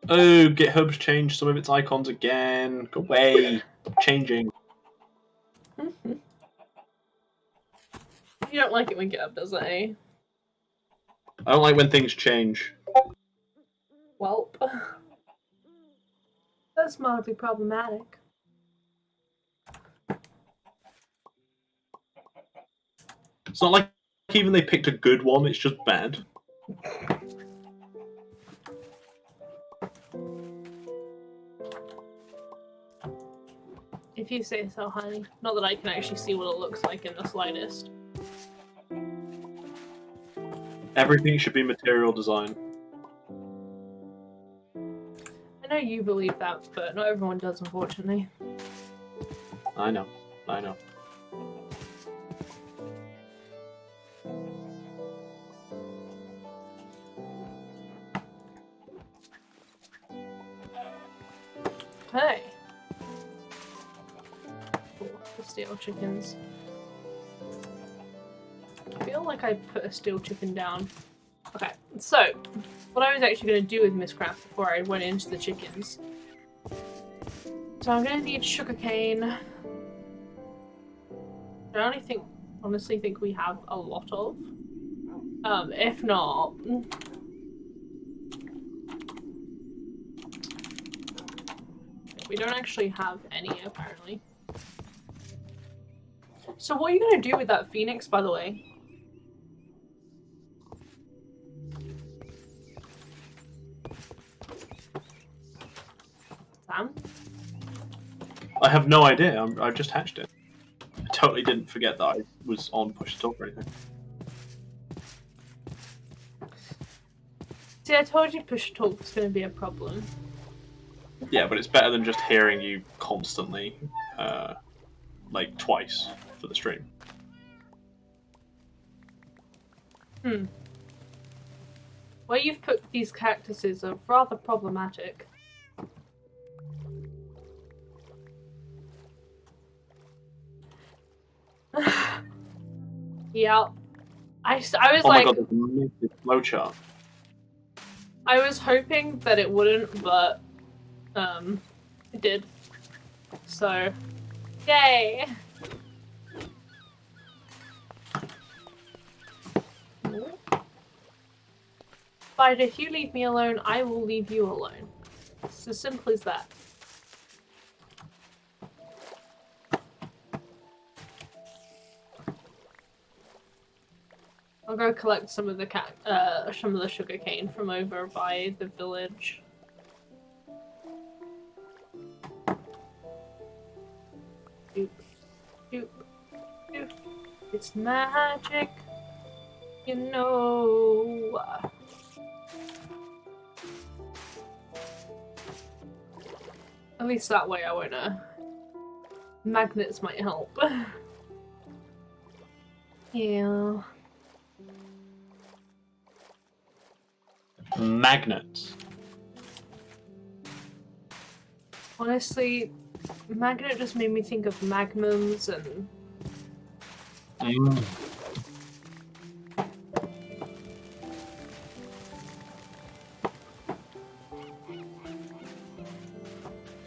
Oh, GitHub's changed some of its icons again. Go away. Stop changing. You don't like it when GitHub does that, eh? I don't like when things change. Welp. That's mildly problematic. It's not like even they picked a good one, it's just bad. If you say so, honey. Not that I can actually see what it looks like in the slightest. Everything should be material design. I know you believe that, but not everyone does, unfortunately. I know. I know. Hey! Oh, the steel chickens. I feel like I put a steel chicken down. Okay, so what I was actually going to do with Miss Craft before I went into the chickens. So I'm going to need sugarcane. I honestly think we have a lot of. If not, we don't actually have any apparently. So what are you going to do with that phoenix, by the way? Sam? I have no idea. I just hatched it. I totally didn't forget that I was on push to talk or anything. See, I told you push talk was going to be a problem. Yeah, but it's better than just hearing you constantly, like twice for the stream. Where you've put these cactuses are rather problematic. Yeah. I was Oh like... my god, there's a massive flowchart. I was hoping that it wouldn't, but it did. So, yay! But if you leave me alone, I will leave you alone. It's as simple as that. I'll go collect some of the sugar cane from over by the village. Doop, doop, doop. It's magic, you know. At least that way I won't. Magnets might help. Yeah. Magnets. Honestly, magnet just made me think of magnums and...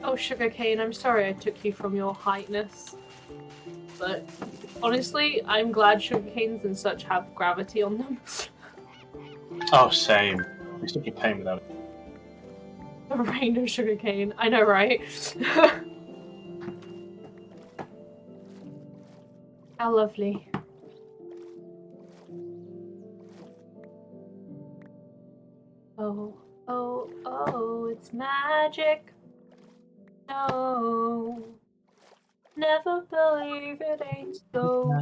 Oh, sugarcane, I'm sorry I took you from your heightness. But honestly, I'm glad sugarcanes and such have gravity on them. Oh, same. You're such a pain without it. A rain of sugarcane. I know, right? How lovely. Oh, oh, oh, it's magic. No. Never believe it ain't so.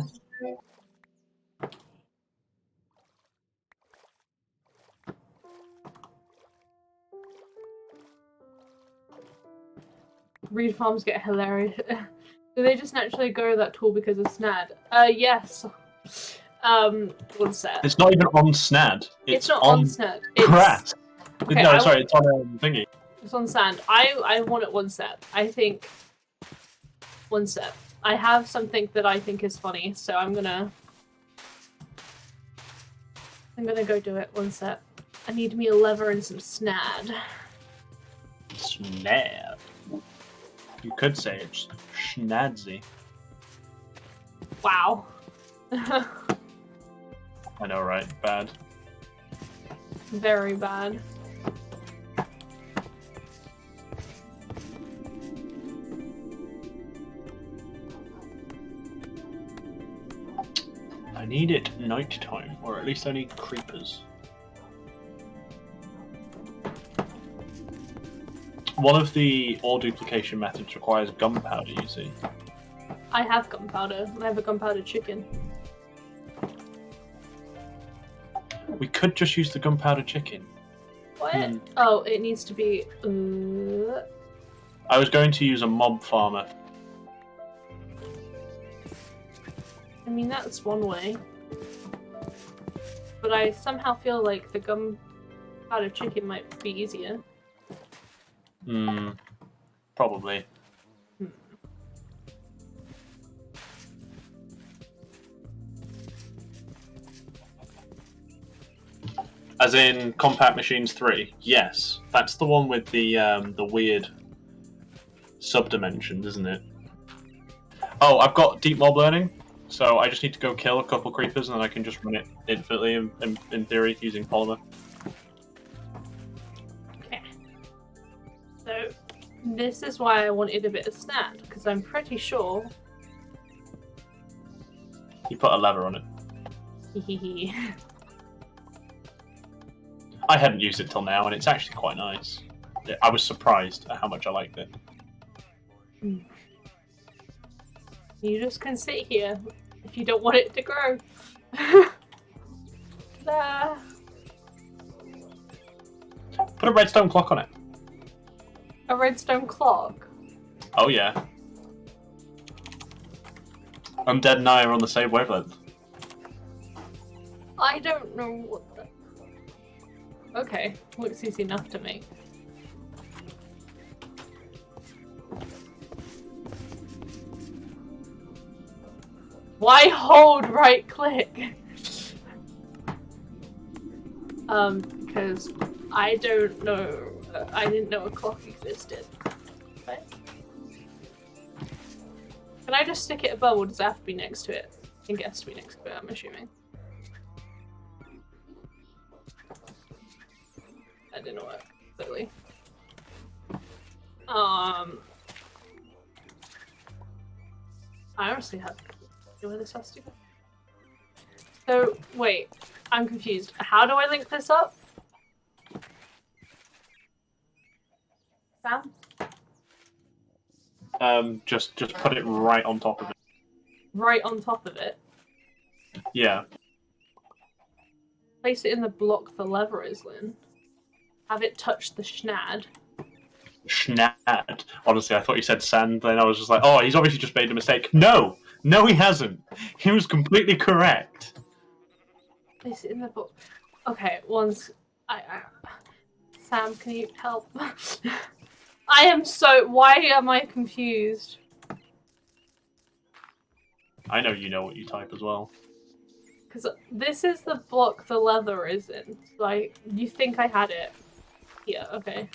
Reed farms get hilarious. Do they just naturally go to that tool because of Snad? Yes. One set. It's not even on Snad. It's not on Snad. It's... grass. Okay, No, sorry, it's on thingy. It's on sand. I want it one set. I think one set. I have something that I think is funny, so I'm gonna go do it one set. I need me a lever and some Snad. Snad. You could say it's schnadzy. Wow. I know, right? Bad. Very bad. I need it night time, or at least I need creepers. One of the ore duplication methods requires gunpowder, you see. I have gunpowder. I have a gunpowder chicken. We could just use the gunpowder chicken. What? Oh, it needs to be... I was going to use a mob farmer. I mean, that's one way. But I somehow feel like the gunpowder chicken might be easier. Probably. As in Compact Machines 3? Yes. That's the one with the weird subdimensions, isn't it? Oh, I've got Deep Mob Learning, so I just need to go kill a couple creepers and then I can just run it infinitely in theory using polymer. Okay. So, this is why I wanted a bit of Snad, because I'm pretty sure... You put a lever on it. Hehehe. I hadn't used it till now, and it's actually quite nice. I was surprised at how much I liked it. You just can sit here if you don't want it to grow. Put a redstone clock on it. A redstone clock? Oh yeah. Undead and I are on the same wavelength. I don't know what the... Okay, looks easy enough to me. Why hold right click? Because I don't know. I didn't know a clock existed. Right? Can I just stick it above, or does it have to be next to it? I think it has to be next to it, I'm assuming. That didn't work, clearly. I honestly have no idea where this has to go. So, wait. I'm confused. How do I link this up? Sam? Just put it right on top of it. Right on top of it. Yeah. Place it in the block the lever is in. Have it touch the schnad. Schnad. Honestly, I thought you said sand, then I was just like, oh, he's obviously just made a mistake. No! No, he hasn't. He was completely correct. Place it in the block. Okay, once... Sam, can you help? I am so... Why am I confused? I know you know what you type as well. Because this is the block the leather is in. Like, you think I had it. Yeah, okay.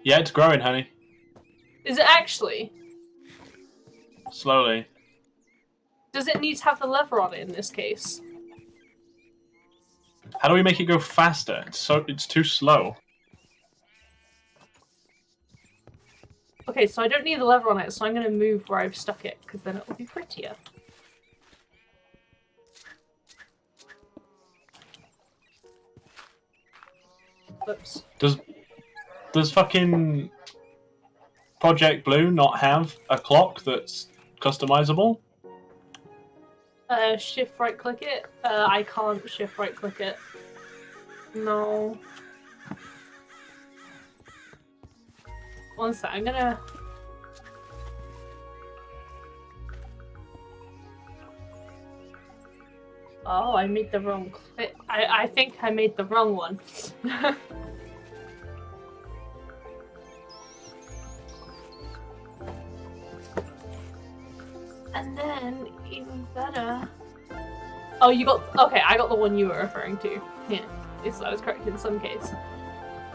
Yeah, it's growing, honey. Is it actually? Slowly. Does it need to have the lever on it in this case? How do we make it go faster? It's too slow. Okay, so I don't need the lever on it, so I'm going to move where I've stuck it, because then it will be prettier. Oops. Does fucking Project Blue not have a clock that's customizable? Shift right click it? I can't shift right click it. No. One sec, I'm gonna... Oh, I made the wrong click. I think I made the wrong one. And then, even better... Oh, you got... Okay, I got the one you were referring to. Yeah, yes, I was correct in some case.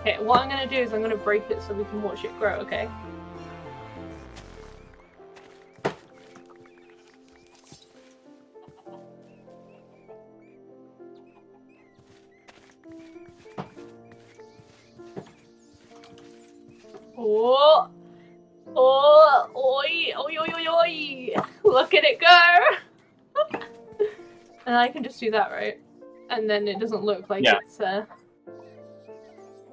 Okay, what I'm gonna do is I'm gonna break it so we can watch it grow, okay? Oh! Oh! Oi! Oi! Oi! Oi! Oi! Look at it go! And I can just do that, right? And then it doesn't look like it's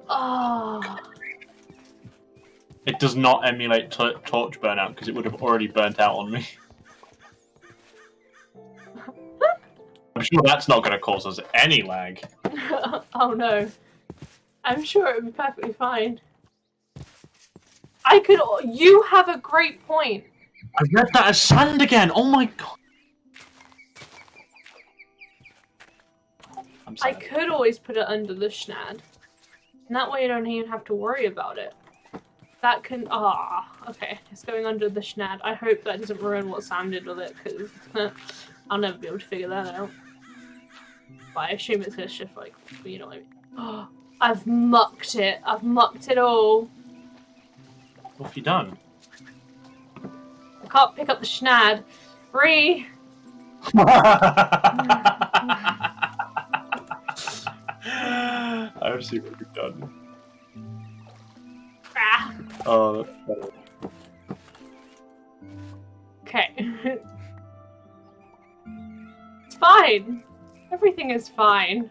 Oh. It does not emulate torch burnout because it would have already burnt out on me. I'm sure that's not going to cause us any lag. Oh no. I'm sure it would be perfectly fine. I could... You have a great point. I read that as sand again! Oh my god! I could always put it under the schnad. And that way I don't even have to worry about it. That can... okay. It's going under the schnad. I hope that doesn't ruin what Sam did with it, because I'll never be able to figure that out. But I assume it's gonna shift like... You know what I mean. Oh, I've mucked it. I've mucked it all. What have you done? I can't pick up the schnad. Free! I've seen what you've done. Ah. Oh, that's better. Okay. It's fine. Everything is fine.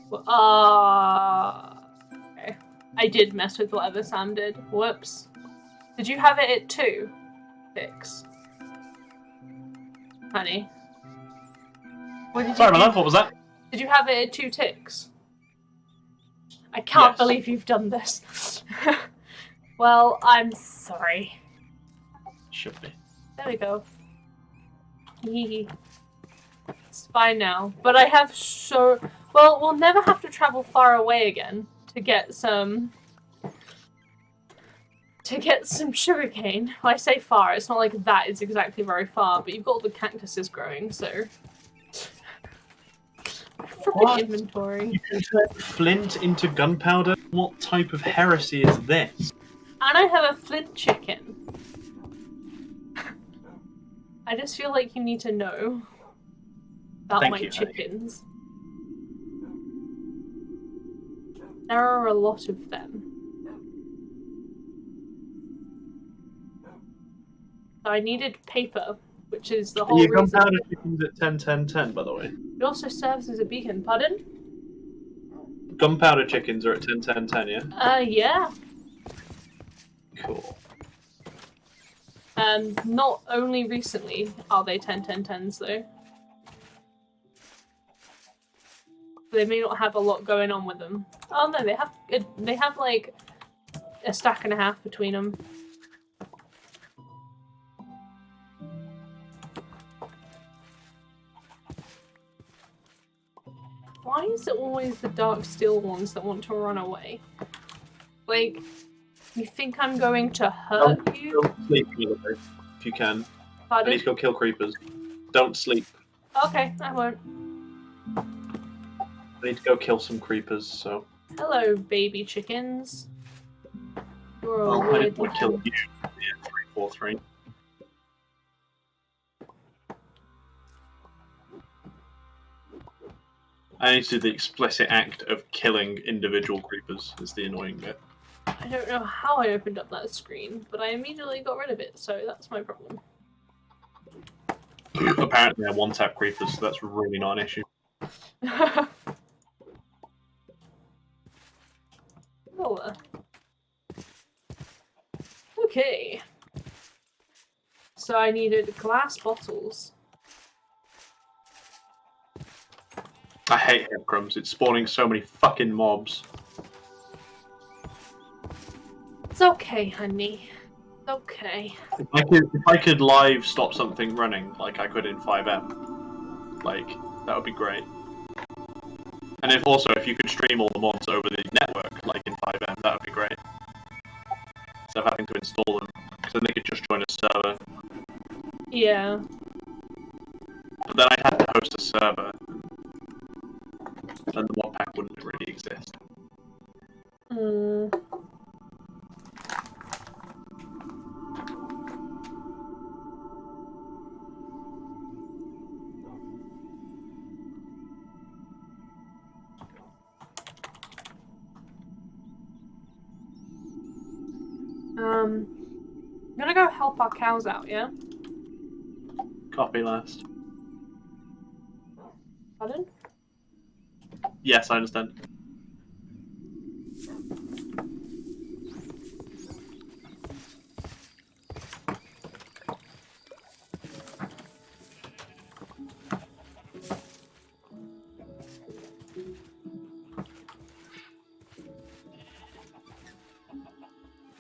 Well, okay. I did mess with whatever Sam did. Whoops. Did you have it at 2? 6. Honey. What did Sorry, you my do? love, what was that? Did you have it at 2 ticks? I can't Yes. believe you've done this. Well, I'm sorry. Should be. There we go. Hee. It's fine now. But I have so... Well, we'll never have to travel far away again to get some... sugarcane. Well, I say far, it's not like that is exactly very far, but you've got all the cactuses growing, so... What? Inventory. You can turn flint into gunpowder? What type of heresy is this? And I have a flint chicken. I just feel like you need to know about Thank my you, chickens. There are a lot of them. So I needed paper, which is the whole Your reason. gunpowder chicken's at 10, 10, 10, by the way. It also serves as a beacon. Pardon? Gunpowder chickens are at 10, 10, 10, yeah? Yeah. Cool. Not only recently are they 10, 10, 10s though. They may not have a lot going on with them. Oh no, they have like a stack and a half between them. Why is it always the dark steel ones that want to run away? Like, you think I'm going to hurt you? Don't sleep, if you can. I Pardon? need to go kill creepers. Don't sleep. Okay, I won't. I need to go kill some creepers, so... Hello, baby chickens. You're a Oh, I weird didn't want to kill looking... you. Yeah, 343. I need to do the explicit act of killing individual creepers, is the annoying bit. I don't know how I opened up that screen, but I immediately got rid of it, so that's my problem. Apparently they're one-tap creepers, so that's really not an issue. Oh, okay. So I needed glass bottles. I hate headcrumbs, it's spawning so many fucking mobs. It's okay, honey. It's okay. If I could live stop something running, like I could in 5M, like, that would be great. And if you could stream all the mods over the network, like in 5M, that would be great. Instead of having to install them, because then they could just join a server. Yeah. But then I'd have to host a server, and the Modpack wouldn't really exist. I'm gonna go help our cows out, yeah? Copy last. Pardon? Yes, I understand.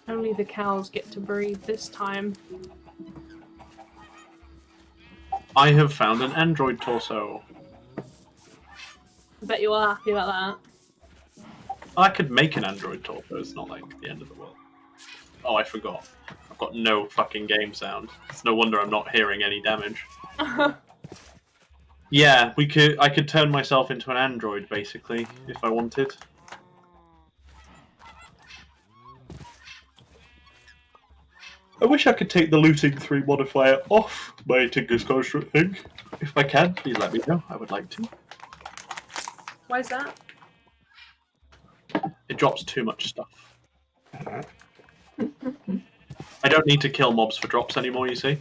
Only the cows get to breathe this time. I have found an android torso. I bet you're all happy about that. I could make an android torso, it's not like the end of the world. Oh, I forgot. I've got no fucking game sound. It's no wonder I'm not hearing any damage. Yeah, I could turn myself into an android, basically, if I wanted. I wish I could take the looting 3 modifier off my Tinker's Construct thing. If I can, please let me know. I would like to. Why is that? It drops too much stuff. I don't need to kill mobs for drops anymore, you see?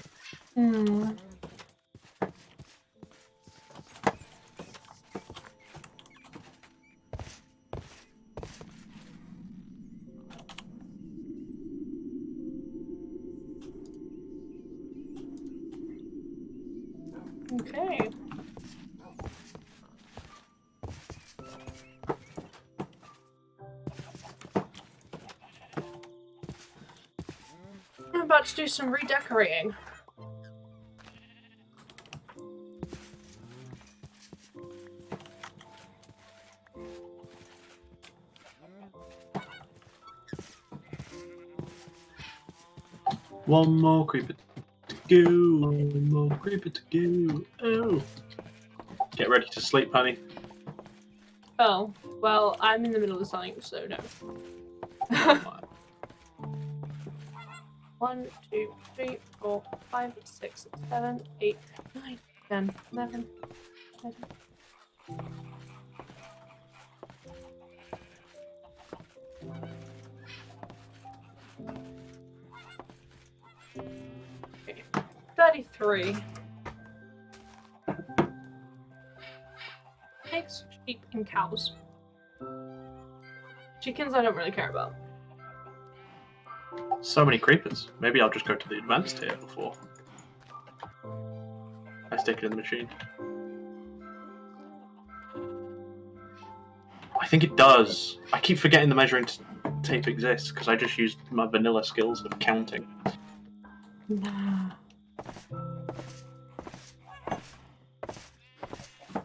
Okay. about to do some redecorating. One more creeper to go. One more creeper to go. Oh. Get ready to sleep, honey. Oh, well, I'm in the middle of something, so no. Never mind. 1, 2, 3, 4, 5, 6, 7, 8, 9, 10, 11, 12. Okay. 33. Pigs, sheep, and cows. Chickens I don't really care about. So many creepers. Maybe I'll just go to the advanced tier before I stick it in the machine. I think it does. I keep forgetting the measuring tape exists because I just used my vanilla skills of counting. Nah.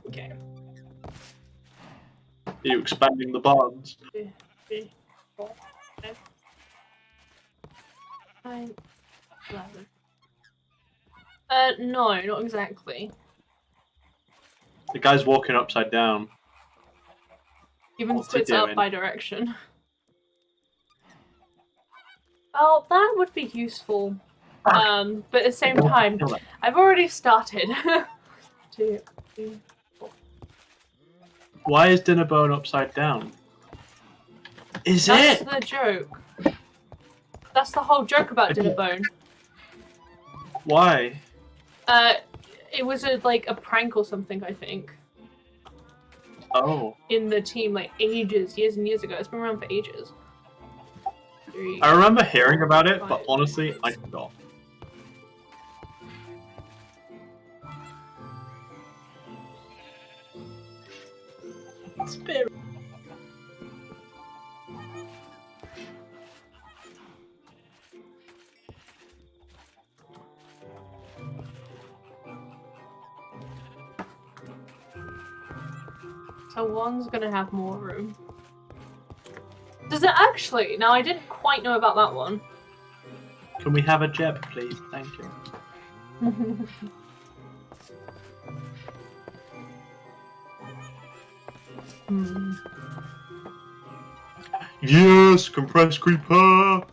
Okay. Are you expanding the barns? 2, 3, 4, 5, 9, 11. No, not exactly. The guy's walking upside down. Even What's he splits it up doing? by direction. Oh, that would be useful. But at the same time, I've already started. 2, 3, 4. Why is Dinnerbone upside down? Is That's it? the joke. That's the whole joke about Dinnerbone. Why? It was like a prank or something, I think. Oh. In the team, like years and years ago. It's been around for ages. 3, I remember hearing about it, 5, but honestly, I forgot. Spirit. So one's gonna have more room. Does it actually? Now I didn't quite know about that one. Can we have a Jeb, please? Thank you. Yes, compressed creeper.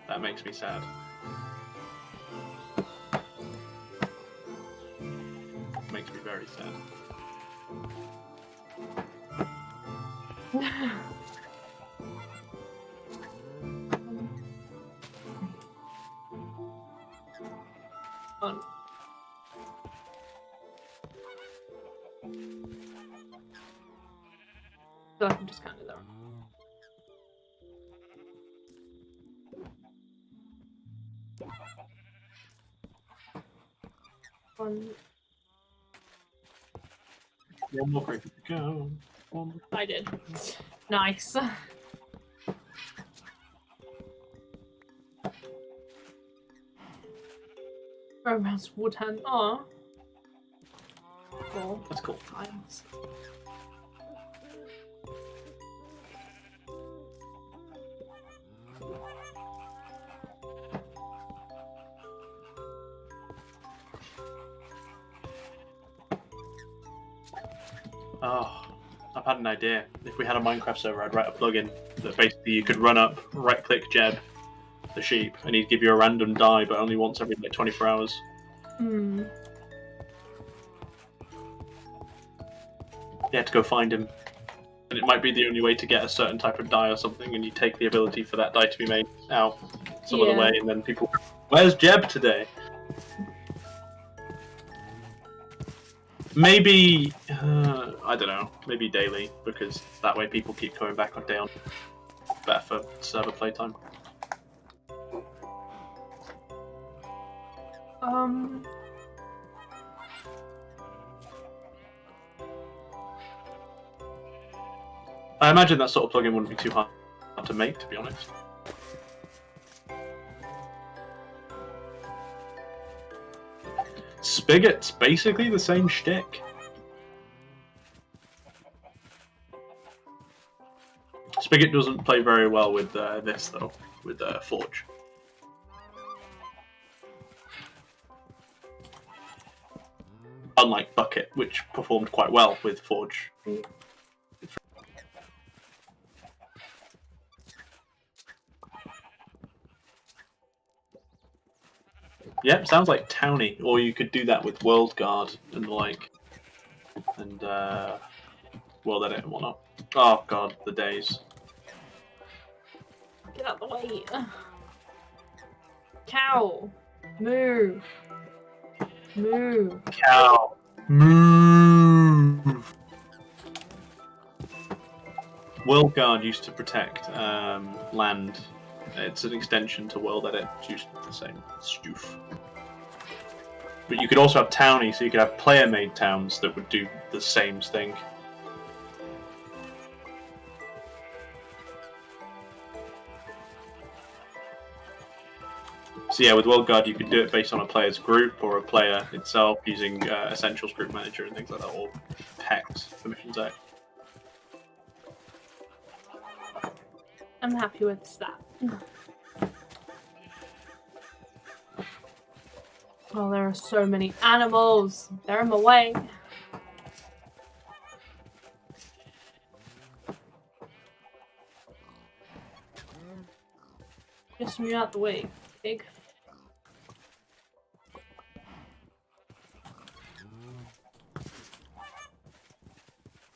That makes me sad. Makes me very sad. One. So I can just kind of do that. One. One more creeper to go. One more. I did. Nice. Romance Woodhand. Aw. 4 That's cool. times. Oh, I've had an idea. If we had a Minecraft server, I'd write a plugin that basically you could run up, right-click Jeb, the sheep, and he'd give you a random die, but only once every like 24 hours. Hmm. You had to go find him. And it might be the only way to get a certain type of die or something, and you take the ability for that die to be made out some other way, and then people, where's Jeb today? Maybe, I don't know, maybe daily, because that way people keep coming back on day on. Better for server playtime. I imagine that sort of plugin wouldn't be too hard to make, to be honest. Spigot's basically the same shtick. Spigot doesn't play very well with this, though, with Forge. Unlike Bucket, which performed quite well with Forge. Yep, sounds like Towny, or you could do that with World Guard and the like, and World Edit and whatnot. Oh god, the days. Get out the way. Cow. Move. Move. Cow. Move. World Guard used to protect land. It's an extension to World Edit. It's used the same stuff. But you could also have Towny, so you could have player-made towns that would do the same thing. So yeah, with World Guard, you could do it based on a player's group or a player itself using Essentials Group Manager and things like that, or PEX, Permissions X. I'm happy with that. Oh, there are so many animals. They're in my way. Just move out the way, pig.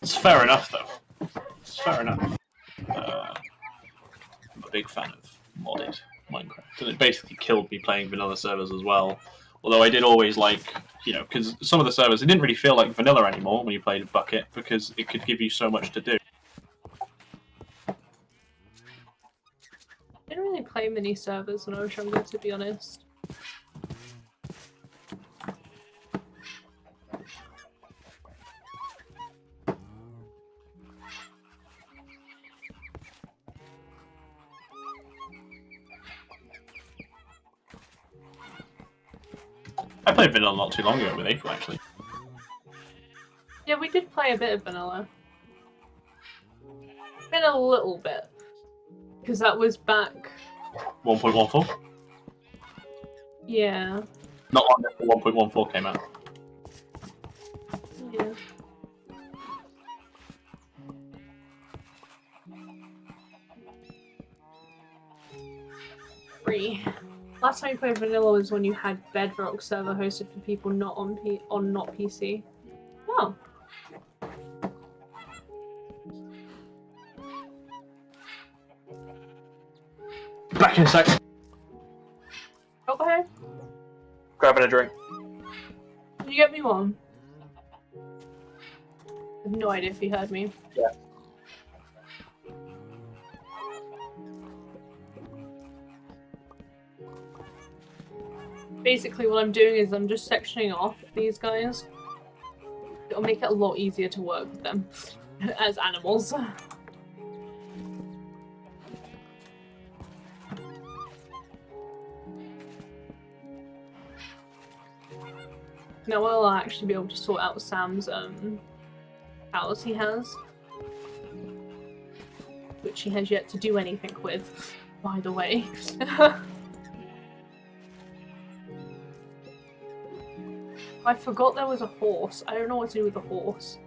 It's fair enough, though. It's fair enough. I'm a big fan of modded Minecraft, and it basically killed me playing vanilla servers as well. Although I did always like, you know, because some of the servers, it didn't really feel like vanilla anymore when you played Bucket, because it could give you so much to do. I didn't really play many servers when I was younger, to be honest. I played vanilla not too long ago with April, actually. Yeah, we did play a bit of vanilla. Been a little bit. Because that was back... 1.14? Yeah. Not long after 1.14 came out. Yeah. Free. Last time you played vanilla was when you had Bedrock server hosted for people not on not PC. Oh. Back in a sec. Okay. Grabbing a drink. Can you get me one? I have no idea if you heard me. Yeah. Basically what I'm doing is I'm just sectioning off these guys. It'll make it a lot easier to work with them as animals. Now I'll actually be able to sort out Sam's cows he has. Which he has yet to do anything with, by the way. I forgot there was a horse. I don't know what to do with the horse.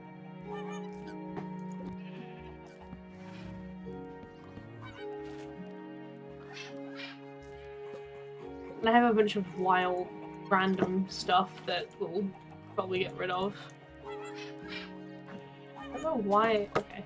And I have a bunch of wild, random stuff that we'll probably get rid of. I don't know why. Okay.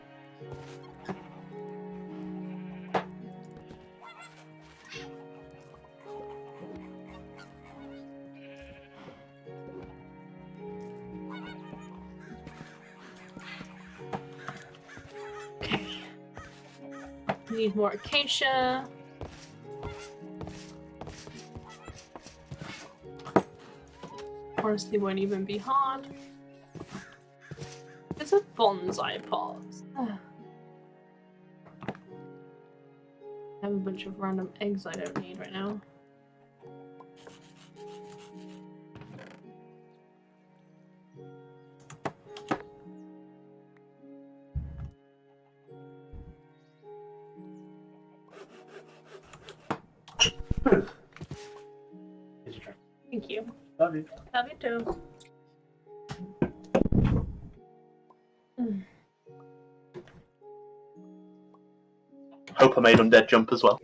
Need more acacia. Honestly, won't even be hard. It's a bonsai pot. have a bunch of random eggs I don't need right now. Thank you. Love you. Love you too. Hope I made undead jump as well.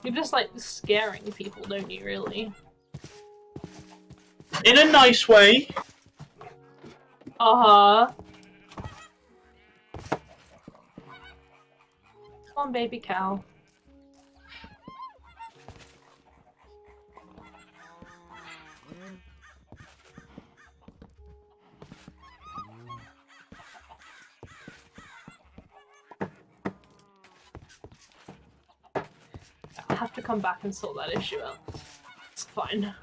You're just like scaring people, don't you, really? In a nice way. Uh-huh. Come on, baby cow. I'll have to come back and sort that issue out. It's fine.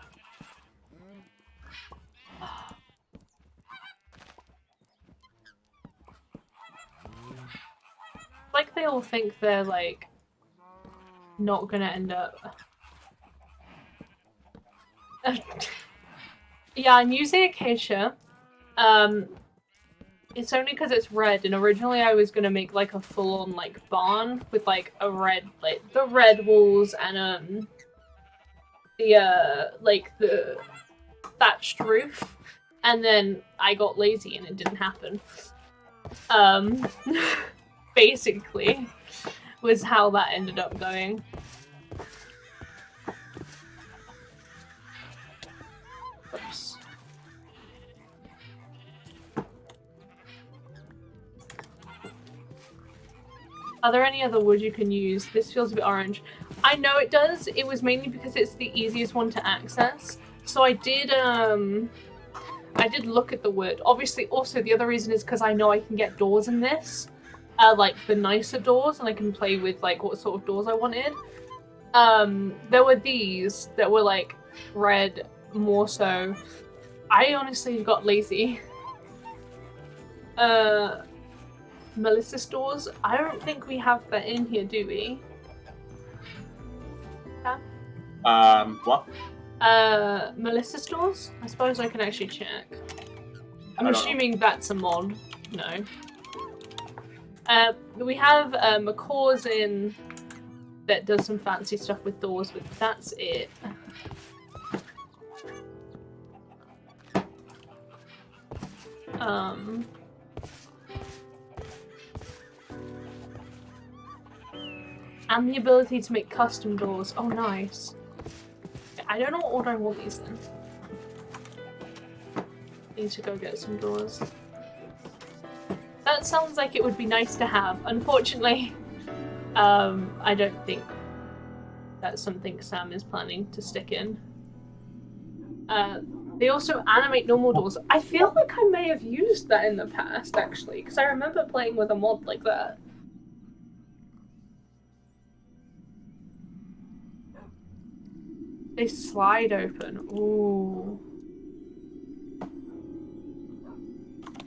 Like they all think they're like not gonna end up. Yeah, I'm using acacia. It's only because it's red, and originally I was gonna make like a full-on like barn with like a red, like the red walls and the thatched roof, and then I got lazy and it didn't happen. Basically, was how that ended up going. Oops. Are there any other wood you can use? This feels a bit orange. I know it does. It was mainly because it's the easiest one to access. So I did look at the wood. Obviously, also the other reason is because I know I can get doors in this. Like the nicer doors, and I can play with like what sort of doors I wanted. There were these that were like red more so. I honestly got lazy. Melissa stores? I don't think we have that in here, do we? Yeah? What? Melissa stores? I suppose I can actually check. I'm I don't assuming that's a mod. No. We have a cause in that does some fancy stuff with doors, but that's it. And the ability to make custom doors. Oh, nice. I don't know what order I want these in. Need to go get some doors. That sounds like it would be nice to have. Unfortunately, I don't think that's something Sam is planning to stick in. They also animate normal doors. I feel like I may have used that in the past, actually, because I remember playing with a mod like that. They slide open. Ooh.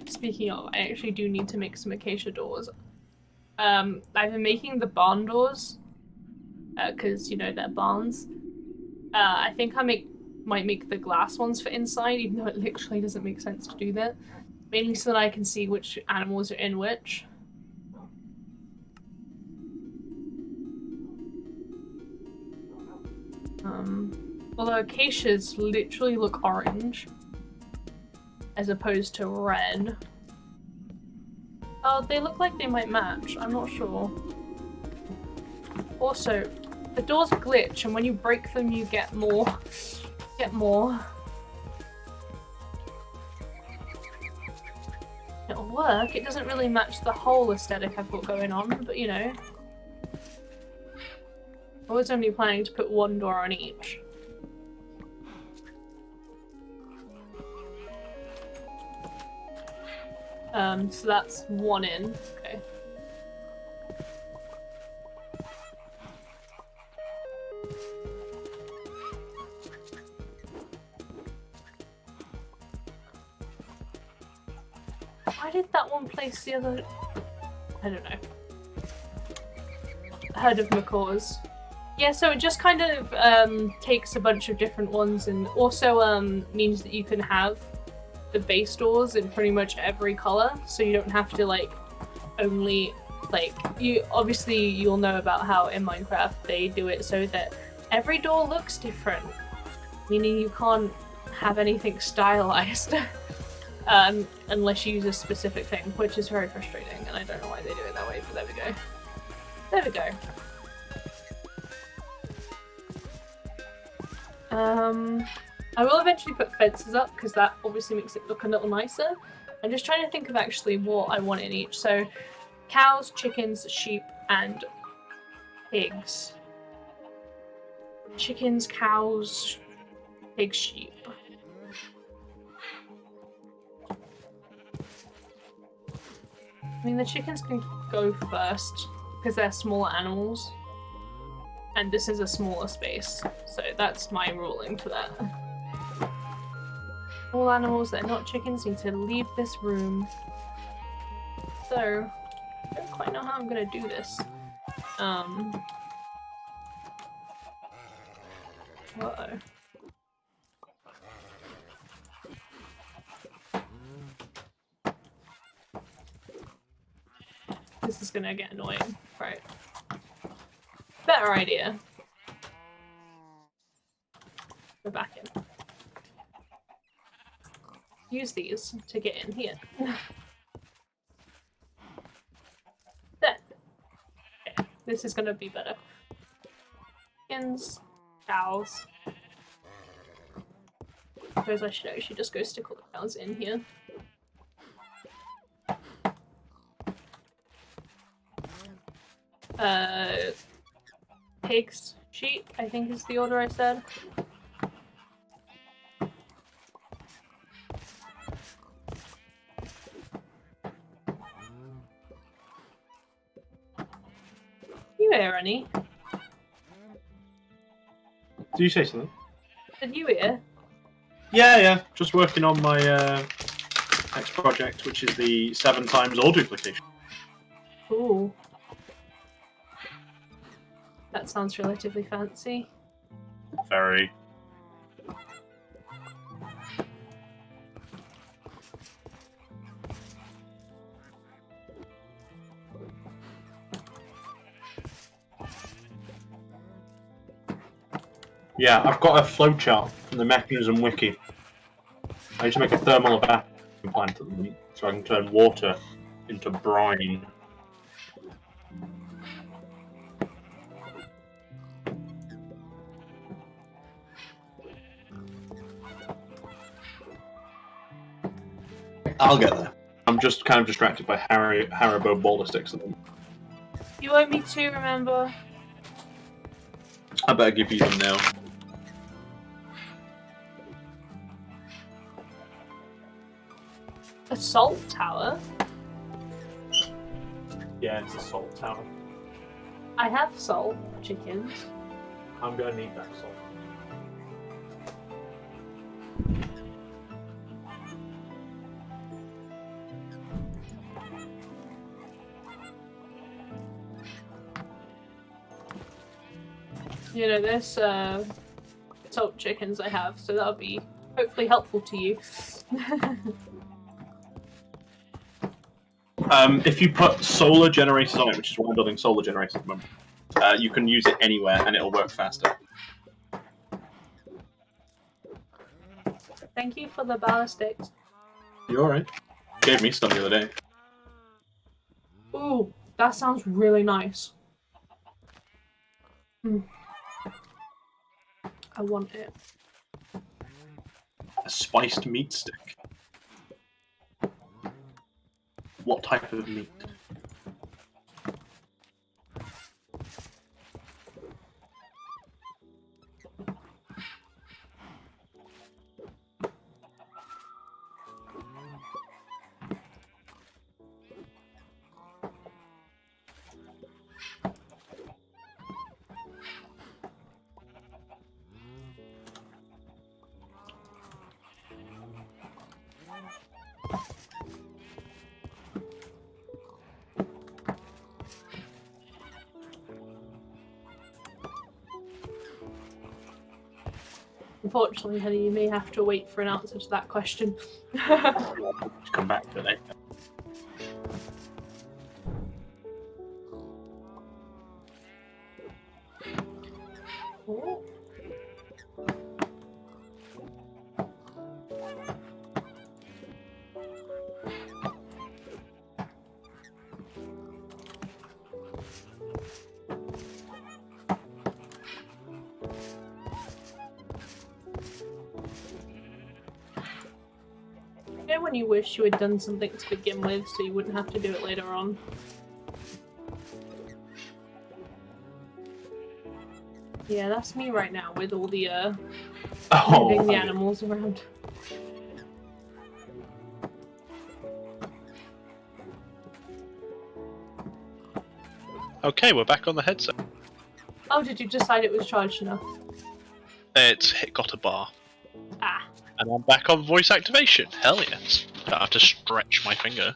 Speaking of, I actually do need to make some acacia doors. I've been making the barn doors, because, you know, they're barns. I think I might make the glass ones for inside, even though it literally doesn't make sense to do that. Mainly so that I can see which animals are in which. Although acacias literally look orange, as opposed to red. Oh, they look like they might match. I'm not sure. Also, the doors glitch, and when you break them, you get more. It'll work. It doesn't really match the whole aesthetic I've got going on, but you know. I was only planning to put one door on each. So that's one in. Okay. Why did that one place the other? I don't know. heard of macaws. Yeah, so it just kind of takes a bunch of different ones and also means that you can have the base doors in pretty much every color, so you don't have to like only like you'll know about how in Minecraft they do it so that every door looks different, meaning you can't have anything stylized unless you use a specific thing, which is very frustrating, and I don't know why they do it that way, but there we go. There we go. I will eventually put fences up because that obviously makes it look a little nicer. I'm just trying to think of actually what I want in each. So cows, chickens, sheep, and pigs. Chickens, cows, pigs, sheep. I mean, the chickens can go first because they're smaller animals. And this is a smaller space, so that's my ruling for that. All animals that are not chickens need to leave this room. So, I don't quite know how I'm gonna do this. Uh-oh. This is gonna get annoying. Right. Better idea. Go back in. Use these to get in here. Then. Okay, this is gonna be better. Chickens, cows. I suppose I should actually just go stick all the cows in here. Pigs, sheep, I think is the order I said. You hear any? Do you say something? Did you hear? Yeah. Just working on my next project, which is the 7 times ore duplication. Ooh. That sounds relatively fancy. Very. Yeah, I've got a flowchart from the Mechanism Wiki. I need to make a thermal evaporation plant at the moment, so I can turn water into brine. I'll get there. I'm just kind of distracted by Haribo ballistics at the moment. You owe me 2, remember? I better give you them now. A salt tower? Yeah, it's a salt tower. I have salt chickens. I'm gonna need that salt. You know, there's salt chickens I have, so that'll be hopefully helpful to you. If you put solar generators on it, which is why I'm building solar generators at the moment, you can use it anywhere and it'll work faster. Thank you for the ballistics. You're alright. Gave me some the other day. Ooh, that sounds really nice. I want it. A spiced meat stick. What type of meat? Unfortunately, honey, you may have to wait for an answer to that question. Come back to it later. Oh. You know when you wish you had done something to begin with so you wouldn't have to do it later on? Yeah, that's me right now with all the moving the animals around. Okay, we're back on the headset. Oh, did you decide it was charged enough? Got a bar. Ah. And I'm back on voice activation. Hell yes. Don't have to stretch my finger.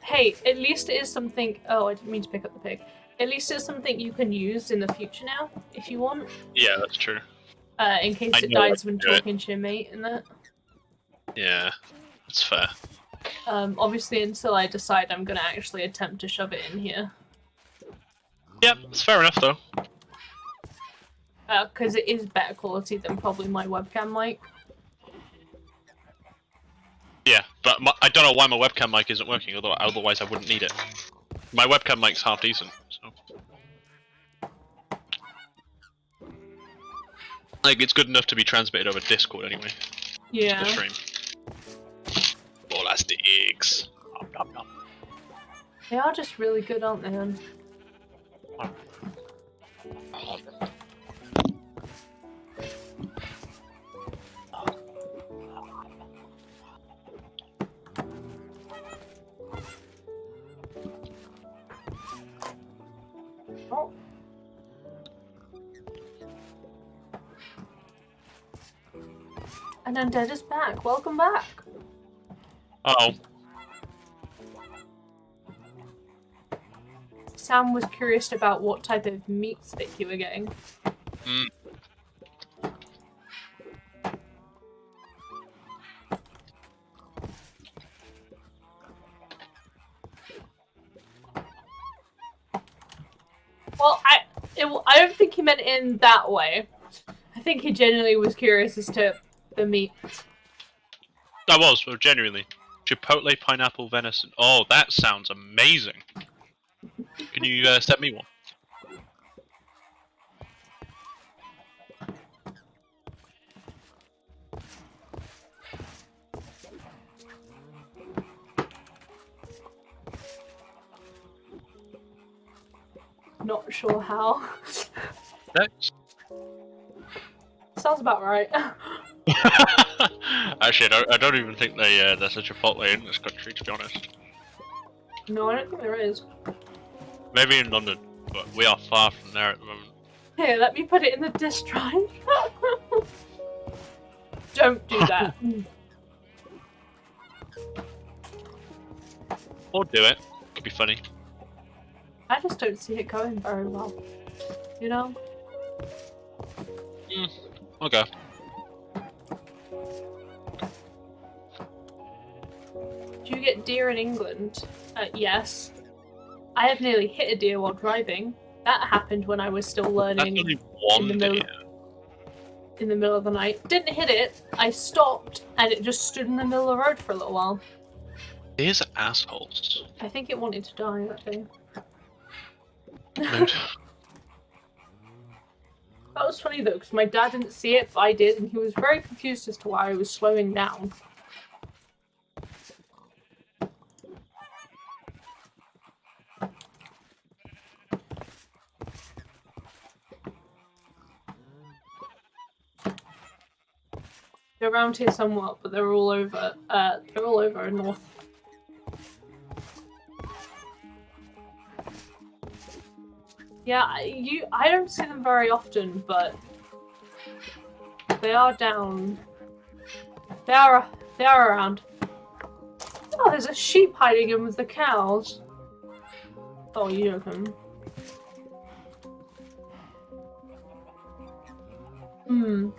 Hey, at least it is something. Oh, I didn't mean to pick up the pig. At least it's something you can use in the future now, if you want. Yeah, that's true. In case I it know I dies can when do it. talking to your mate and that. Yeah, that's fair. Obviously until I decide I'm gonna actually attempt to shove it in here. Yep, it's fair enough though. Because it is better quality than probably my webcam mic. Yeah, but I don't know why my webcam mic isn't working, otherwise I wouldn't need it. My webcam mic's half decent, so... Like, it's good enough to be transmitted over Discord anyway. Yeah. The stream. Bolas de eggs. Nom, nom, nom. They are just really good, aren't they, man? Oh. And Undead is back. Welcome back. Uh-oh. Sam was curious about what type of meat stick you were getting. Mm. Well, I don't think he meant it in that way. I think he genuinely was curious as to the meat. I was, well, genuinely. Chipotle pineapple venison. Oh, that sounds amazing. Can you send me one? Not sure how. Next. Sounds about right. Actually, I don't even think there's a Chipotle in this country, to be honest. No, I don't think there is. Maybe in London, but we are far from there at the moment. Here, let me put it in the disk drive. Don't do that. Or do it. Could be funny. I just don't see it going very well. You know? Okay. Do you get deer in England? Yes. I have nearly hit a deer while driving. That happened when I was still That's learning only one in the middle of the night. Didn't hit it. I stopped and it just stood in the middle of the road for a little while. Deers are assholes. I think it wanted to die, that thing. Note. That was funny though, because my dad didn't see it, but I did, and he was very confused as to why I was slowing down. They're around here somewhat, but they're all over north. Yeah, I don't see them very often, but they are down. They are around. Oh, there's a sheep hiding in with the cows. Oh, you joking? Hmm.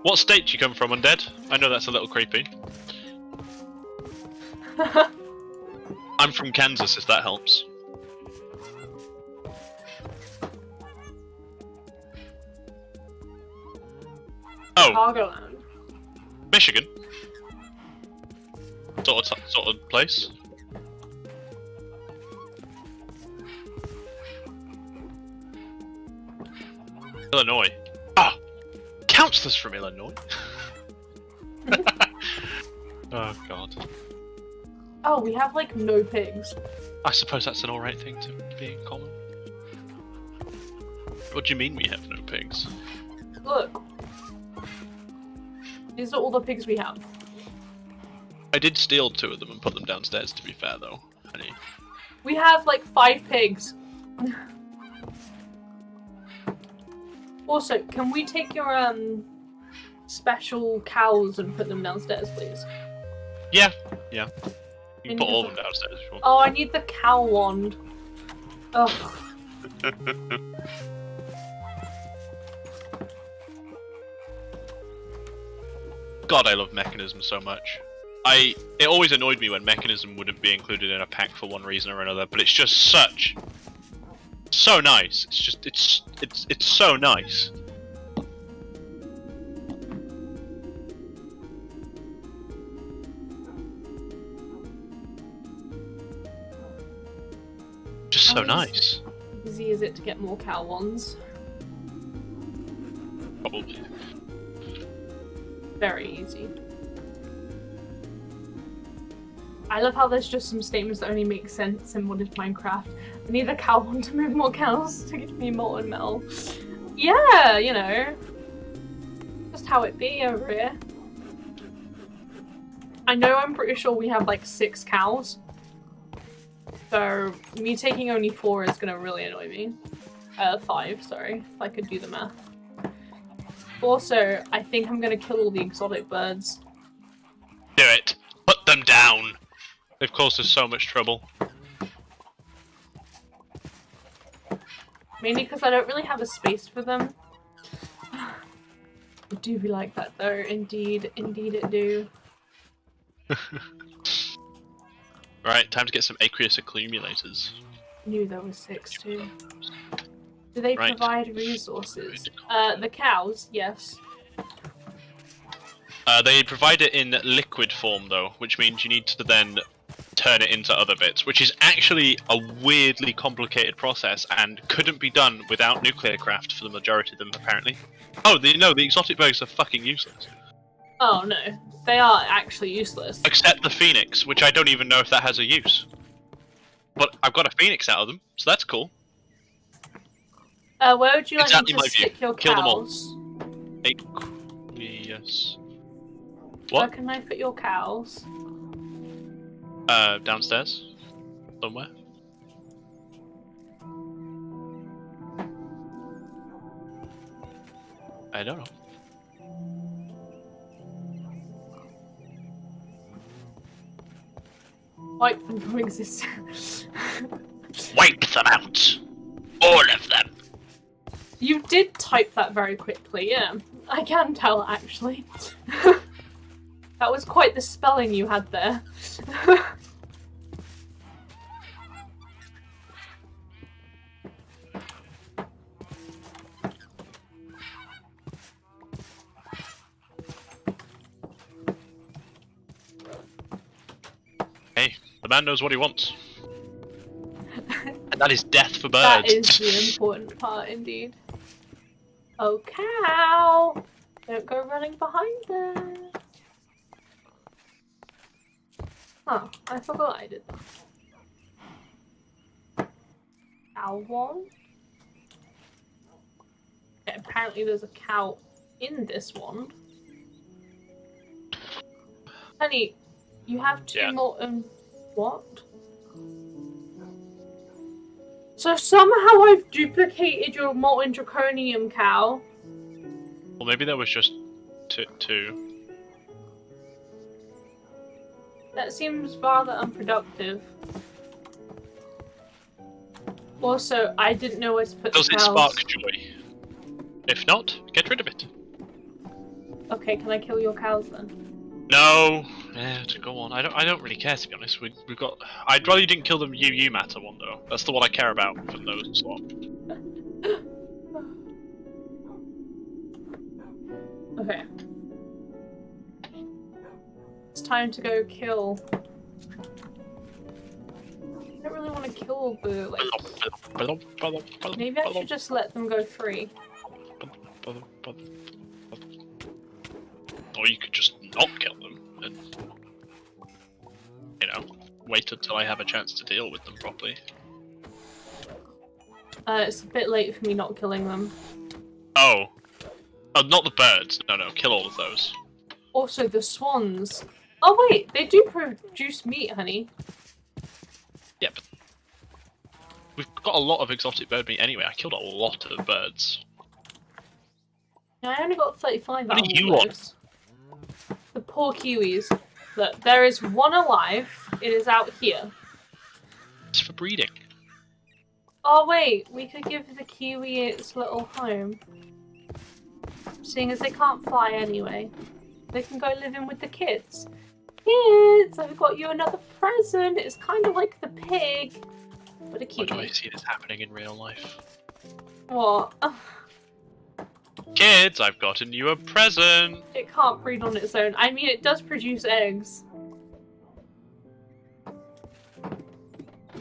What state do you come from, Undead? I know that's a little creepy. I'm from Kansas, if that helps. Oh, Chicagoland. Michigan? Sort of place? Illinois. Ah! Councillors from Illinois? Oh god. Oh, we have like no pigs. I suppose that's an alright thing to be in common. What do you mean we have no pigs? Look. These are all the pigs we have. I did steal 2 of them and put them downstairs, to be fair though, honey. We have like 5 pigs. Also, can we take your special cows and put them downstairs, please? Yeah. You can And put you all can- of them downstairs if you want. Oh, I need the cow wand. Ugh. God, I love Mechanism so much. It always annoyed me when Mechanism wouldn't be included in a pack for one reason or another, but it's just so nice. It's just it's so nice. Just so How nice. easy is it to get more cow wands? Probably. Very easy. I love how there's just some statements that only make sense in what is Minecraft. I need a cow wand to move more cows to give me molten metal. Yeah, you know. Just how it be over here. I know I'm pretty sure we have like 6 cows. So me taking only 4 is gonna really annoy me. 5, sorry, if I could do the math. Also, I think I'm gonna kill all the exotic birds. Do it. Put them down. They've caused us so much trouble. Mainly because I don't really have a space for them. It do be like that though, indeed it do. Right, time to get some aqueous accumulators. Knew there was 6 too. Do they Right. provide resources? The cows, yes. They provide it in liquid form though, which means you need to then turn it into other bits, which is actually a weirdly complicated process and couldn't be done without nuclear craft for the majority of them apparently. Oh, the exotic bugs are fucking useless. Oh no, they are actually useless. Except the phoenix, which I don't even know if that has a use. But I've got a phoenix out of them, so that's cool. Where would you like Exactly me to my view. stick your Kill them all. cows? Aqueous. Where What? can I put your cows? Downstairs? Somewhere? I don't know. Wipe them from existence. Wipe them out! All of them! You did type that very quickly, yeah. I can tell, actually. That was quite the spelling you had there. Hey, the man knows what he wants. And that is death for birds. That is the important part, indeed. Oh, cow! Don't go running behind them. Oh, I forgot I did that. Cow one. Okay, apparently there's a cow in this one. Honey, you have 2 Yeah. more. What? So somehow I've duplicated your molten draconium cow. Well, maybe there was just two. That seems rather unproductive. Also, I didn't know where to put Does the it cows. spark joy? If not, get rid of it. Okay, can I kill your cows then? No. Yeah, go on. I don't really care, to be honest. We've got. I'd rather you didn't kill the UU matter one though. That's the one I care about from those lot. Okay. It's time to go kill. I don't really want to kill the like. Maybe I should just let them go free. Or you could just not kill them and, you know, wait until I have a chance to deal with them properly. It's a bit late for me not killing them. Oh, not the birds. No, kill all of those. Also, the swans. Oh wait, they do produce meat, honey. Yep. We've got a lot of exotic bird meat anyway. I killed a lot of birds. Yeah, I only got 35 What out do of you those. want? The poor kiwis. Look, there is one alive. It is out here. It's for breeding. Oh wait, we could give the kiwi its little home. Seeing as they can't fly anyway. They can go live in with the kids. Kids, I've got you another present. It's kind of like the pig, but a Why do I kiwi. see this happening in real life? What? Kids, I've gotten you a present! It can't breed on its own. I mean, it does produce eggs.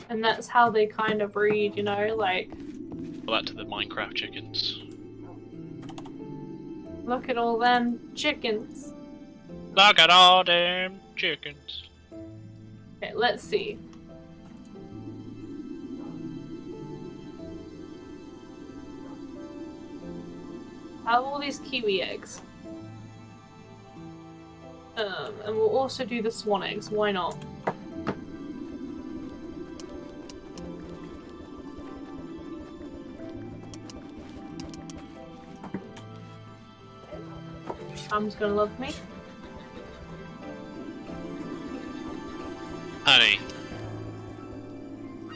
And that's how they kind of breed, you know, like... Well, that to the Minecraft chickens. Look at all them chickens. Look at all them chickens. Okay, let's see. I have all these kiwi eggs. And we'll also do the swan eggs, why not? Sam's gonna love me. Honey,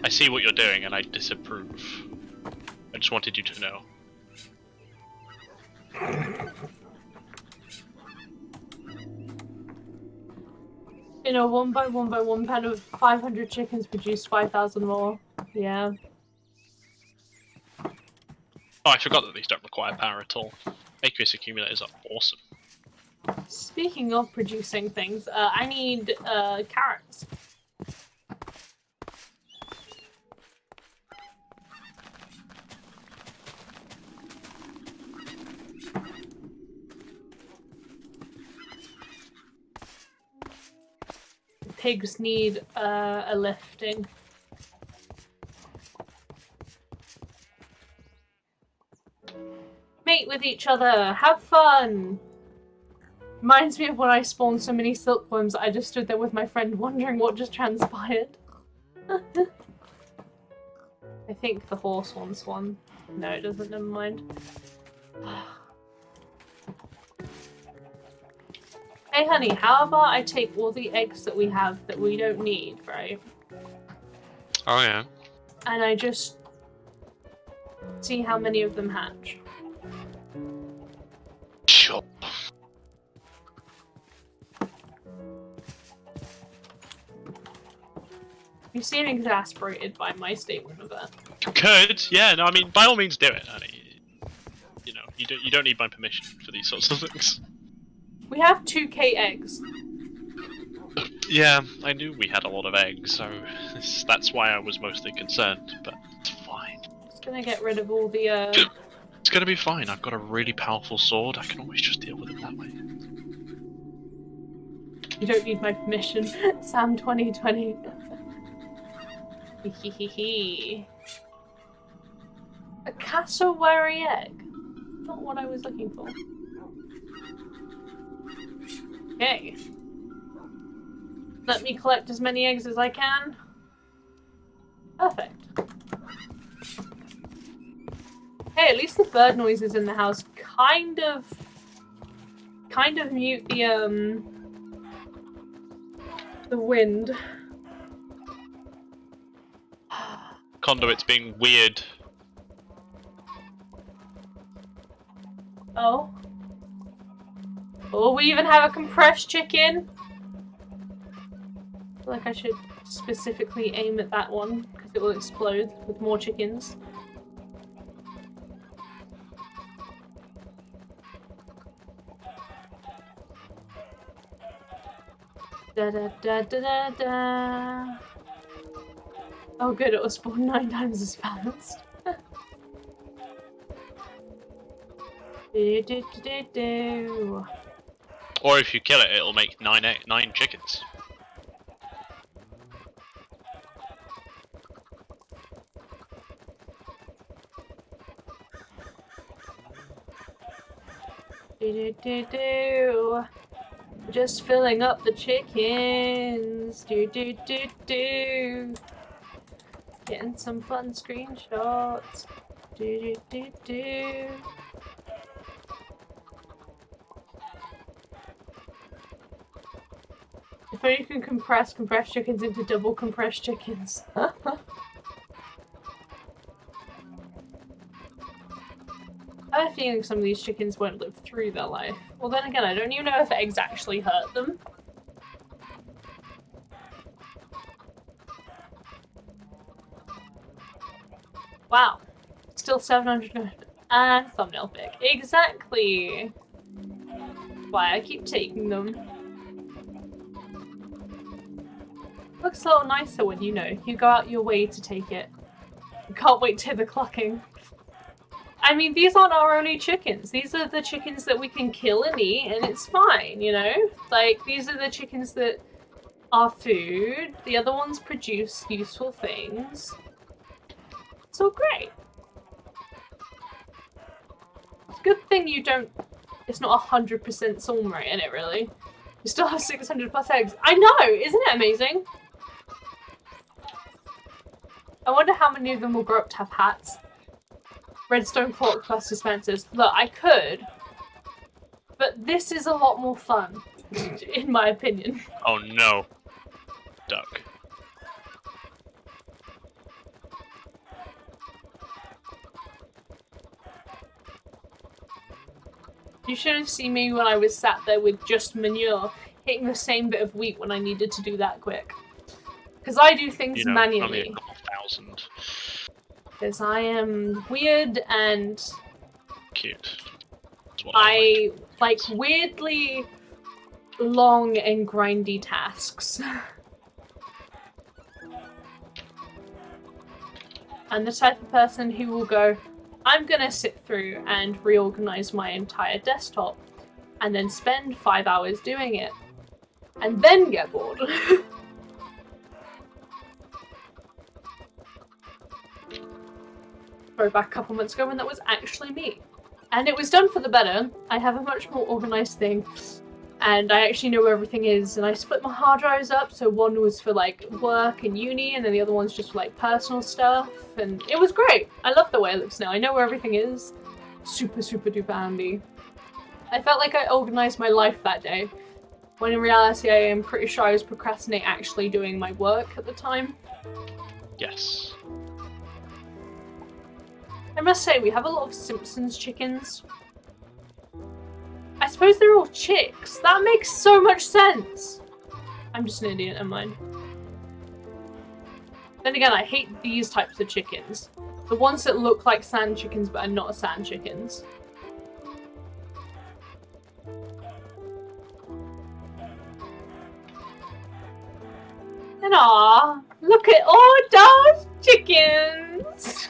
I see what you're doing and I disapprove. I just wanted you to know. In a 1 by 1 by 1 pen of 500 chickens produced 5,000 more. Yeah. Oh, I forgot that these don't require power at all. Aqueous accumulators are awesome. Speaking of producing things, I need carrots. Pigs need a lifting. Mate with each other, have fun! Reminds me of when I spawned so many silkworms, I just stood there with my friend wondering what just transpired. I think the horse wants one. No, it doesn't, never mind. Hey honey, how about I take all the eggs that we have that we don't need, right? Oh yeah. And I just see how many of them hatch. Sure. You seem exasperated by my statement of that. Good. Yeah. No. I mean, by all means, do it, honey. You know, you don't need my permission for these sorts of things. We have 2k eggs. Yeah, I knew we had a lot of eggs, so that's why I was mostly concerned. But it's fine. Just gonna get rid of all the It's gonna be fine. I've got a really powerful sword. I can always just deal with it that way. You don't need my permission. Sam 2020. Hehehe. A cassowary egg. Not what I was looking for. Okay. Let me collect as many eggs as I can. Perfect. Hey, at least the bird noises in the house kind of mute the wind. Conduit's being weird. Oh. Oh, we even have a compressed chicken. I feel like I should specifically aim at that one because it will explode with more chickens. Da da da da da da. Oh good, it will spawn 9 times as fast. Do do do do do. Or if you kill it, it'll make 9 chickens. Do do do do. Just filling up the chickens. Do do do do. Getting some fun screenshots. Do do do do. If only you can compress compressed chickens into double compressed chickens. I have a feeling some of these chickens won't live through their life. Well then again, I don't even know if eggs actually hurt them. Wow. Still 700 and thumbnail pic. Exactly! Why I keep taking them. Looks a little nicer when you know. You go out your way to take it. Can't wait to hear the clucking. I mean, these aren't our only chickens. These are the chickens that we can kill and eat, and it's fine, you know? Like, these are the chickens that are food. The other ones produce useful things. It's all great. It's a good thing you don't... It's not 100% soul rate in it, really. You still have 600 plus eggs. I know! Isn't it amazing? I wonder how many of them will grow up to have hats. Redstone clock plus dispensers. Look, I could, but this is a lot more fun, in my opinion. Oh no. Duck. You should have seen me when I was sat there with just manure, hitting the same bit of wheat when I needed to do that quick. Because I do things manually. Only a couple thousand. Because I am weird and... Cute. That's what I like weirdly long and grindy tasks. I'm the type of person who will go, I'm gonna sit through and reorganize my entire desktop and then spend 5 hours doing it and then get bored. Back a couple months ago when that was actually me. And it was done for the better. I have a much more organised thing and I actually know where everything is, and I split my hard drives up, so one was for like work and uni and then the other one's just for like personal stuff, and it was great. I love the way it looks now. I know where everything is. Super duper handy. I felt like I organised my life that day, when in reality I am pretty sure I was procrastinating actually doing my work at the time. Yes. I must say, we have a lot of Simpsons chickens. I suppose they're all chicks. That makes so much sense. I'm just an idiot, never mind. Then again, I hate these types of chickens. The ones that look like sand chickens but are not sand chickens. And aw, look at all those chickens!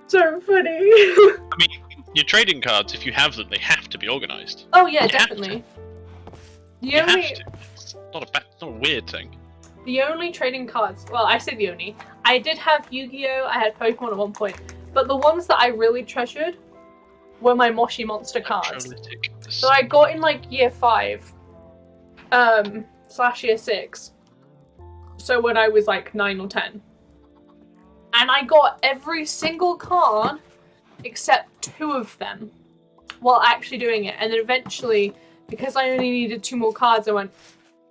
So funny. I mean, your trading cards, if you have them, they have to be organised. Oh yeah, You definitely. You have to. It's not a weird thing. The only trading cards, well, I say the only. I did have Yu-Gi-Oh! I had Pokemon at one point, but the ones that I really treasured were my Moshi Monster cards. So I got in like year 5, / year 6. So when I was like 9 or 10. And I got every single card except 2 of them while actually doing it. And then eventually, because I only needed 2 more cards, I went,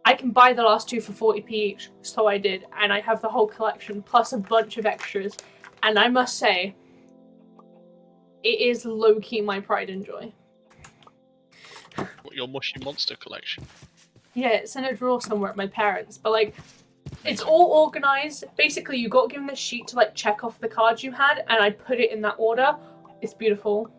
I can buy the last 2 for 40p each. So I did. And I have the whole collection plus a bunch of extras. And I must say, it is low-key my pride and joy. What, your Mushy Monster collection? Yeah, it's in a drawer somewhere at my parents', but like, it's all organized. Basically, you got given this sheet to like check off the cards you had, and I put it in that order. It's beautiful.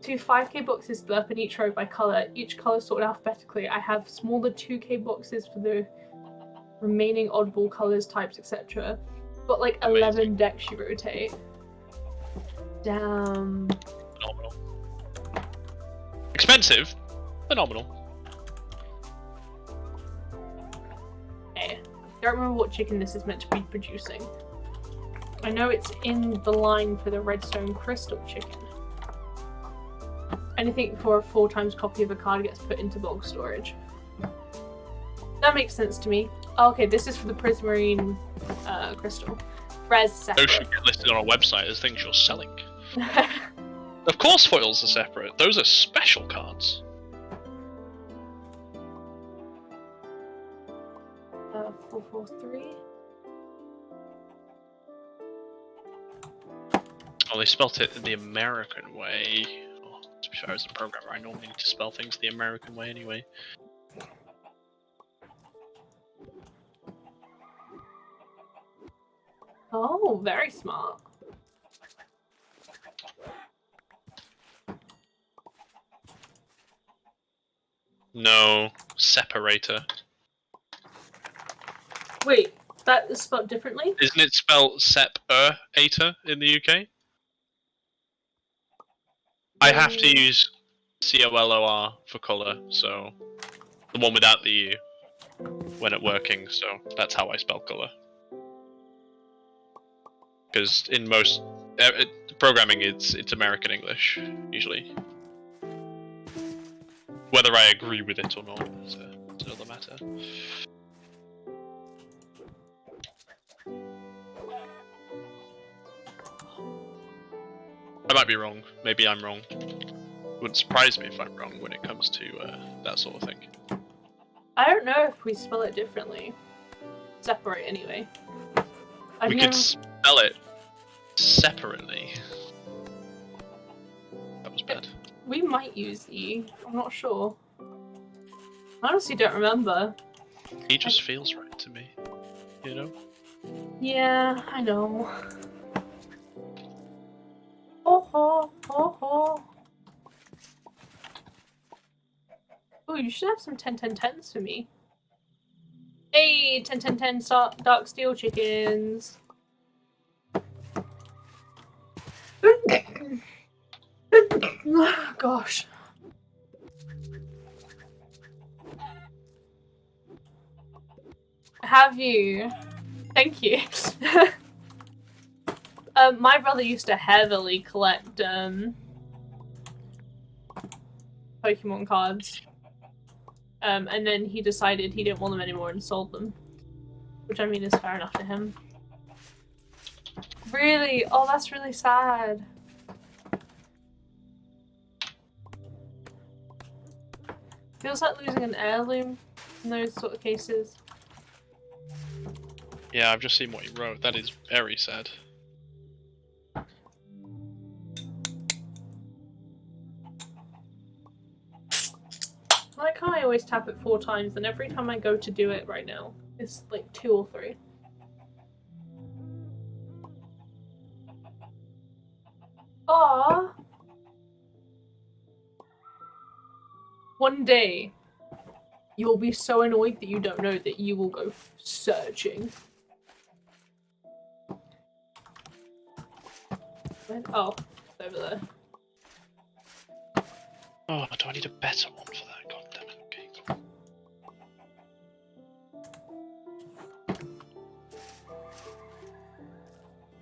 2 5k boxes split up in each row by color, each color sorted alphabetically. I have smaller 2k boxes for the remaining oddball colors, types, etc. Got like 11 decks you rotate. Damn. Phenomenal. Expensive. Phenomenal. Okay. I don't remember what chicken this is meant to be producing. I know it's in the line for the redstone crystal chicken. Anything for a 4 times copy of a card gets put into bulk storage. That makes sense to me. Oh, okay, this is for the prismarine crystal. Res separate. Those should get listed on a website as things you're selling. Of course foils are separate. Those are special cards. 443. Oh, they spelt it the American way. Oh, to be fair, as a programmer, I normally need to spell things the American way anyway. Oh, very smart. No, separator. Wait, that is spelled differently? Isn't it spelled separator in the UK? I have to use COLOR for colour, so the one without the U when it working, so that's how I spell colour. Because in most programming, it's American English usually. Whether I agree with it or not is another matter. I might be wrong. Maybe I'm wrong. Wouldn't surprise me if I'm wrong when it comes to that sort of thing. I don't know if we spell it differently. Separate, anyway. We could spell it separately. That was bad. We might use E. I'm not sure. I honestly don't remember. He just feels right to me, you know? Yeah, I know. Oh ho, oh ho. Oh, you should have some 10-10-10s for me. Hey, 10-10-10 dark steel chickens. Gosh. Have you? Thank you. My brother used to heavily collect Pokemon cards. And then he decided he didn't want them anymore and sold them. Which I mean is fair enough to him. Really? Oh, that's really sad. Feels like losing an heirloom in those sort of cases. Yeah, I've just seen what he wrote. That is very sad. Why can't I always tap it 4 times and every time I go to do it right now, it's like 2 or 3. Aww. One day, you'll be so annoyed that you don't know that you will go searching. Oh, it's over there. Oh, do I need a better one for that? God damn it. Okay.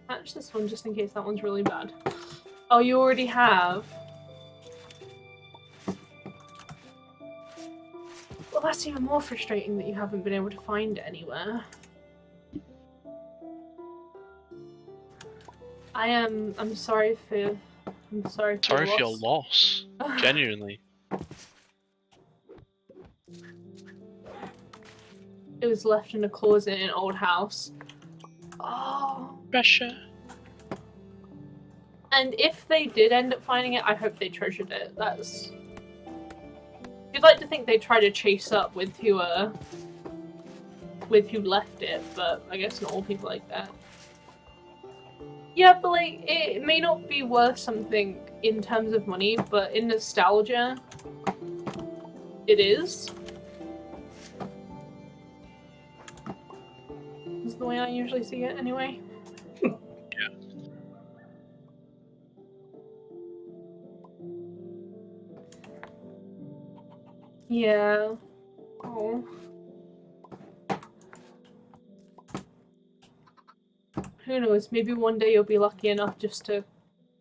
Patch this one just in case that one's really bad. Oh, you already have. Well, that's even more frustrating that you haven't been able to find it anywhere. I'm sorry for. I'm sorry for Sorry your for your loss. loss. Genuinely. It was left in a closet in an old house. Oh. Pressure. And if they did end up finding it, I hope they treasured it. That's. You'd like to think they try to chase up with who left it, but I guess not all people like that. Yeah, but like, it may not be worth something in terms of money, but in nostalgia, it is. Is the way I usually see it, anyway. Yeah. Oh. Who knows, maybe one day you'll be lucky enough just to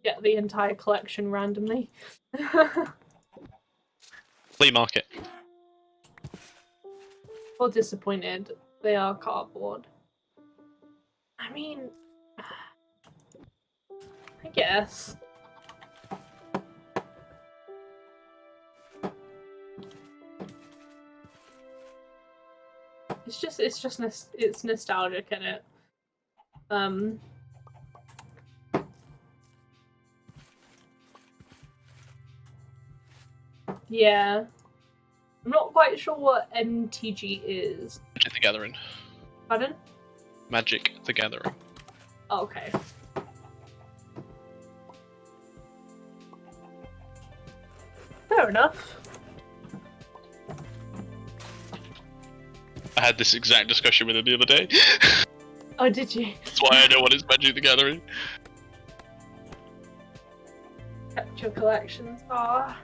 get the entire collection randomly. Flea market. Well, disappointed. They are cardboard. I mean, I guess. It's nostalgic, isn't it? Yeah. I'm not quite sure what MTG is. Magic the Gathering. Pardon? Magic the Gathering. Oh, okay. Fair enough. I had this exact discussion with him the other day. Oh, did you? That's why I know what is Magic the Gathering. Kept your collections. Ah.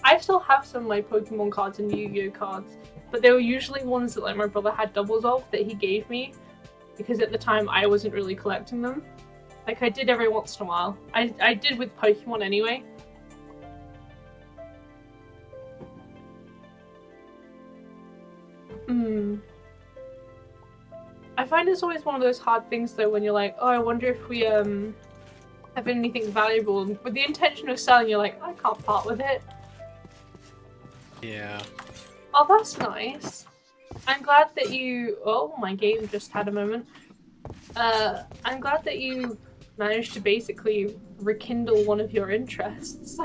I still have some of my Pokemon cards and Yu-Gi-Oh cards, but they were usually ones that like my brother had doubles of that he gave me, because at the time I wasn't really collecting them. Like I did every once in a while. I did with Pokemon anyway. I find it's always one of those hard things though when you're like, oh, I wonder if we have anything valuable, and with the intention of selling, you're like, I can't part with it. Yeah. Oh, that's nice. I'm glad that you. Oh, my game just had a moment. I'm glad that you managed to basically rekindle one of your interests.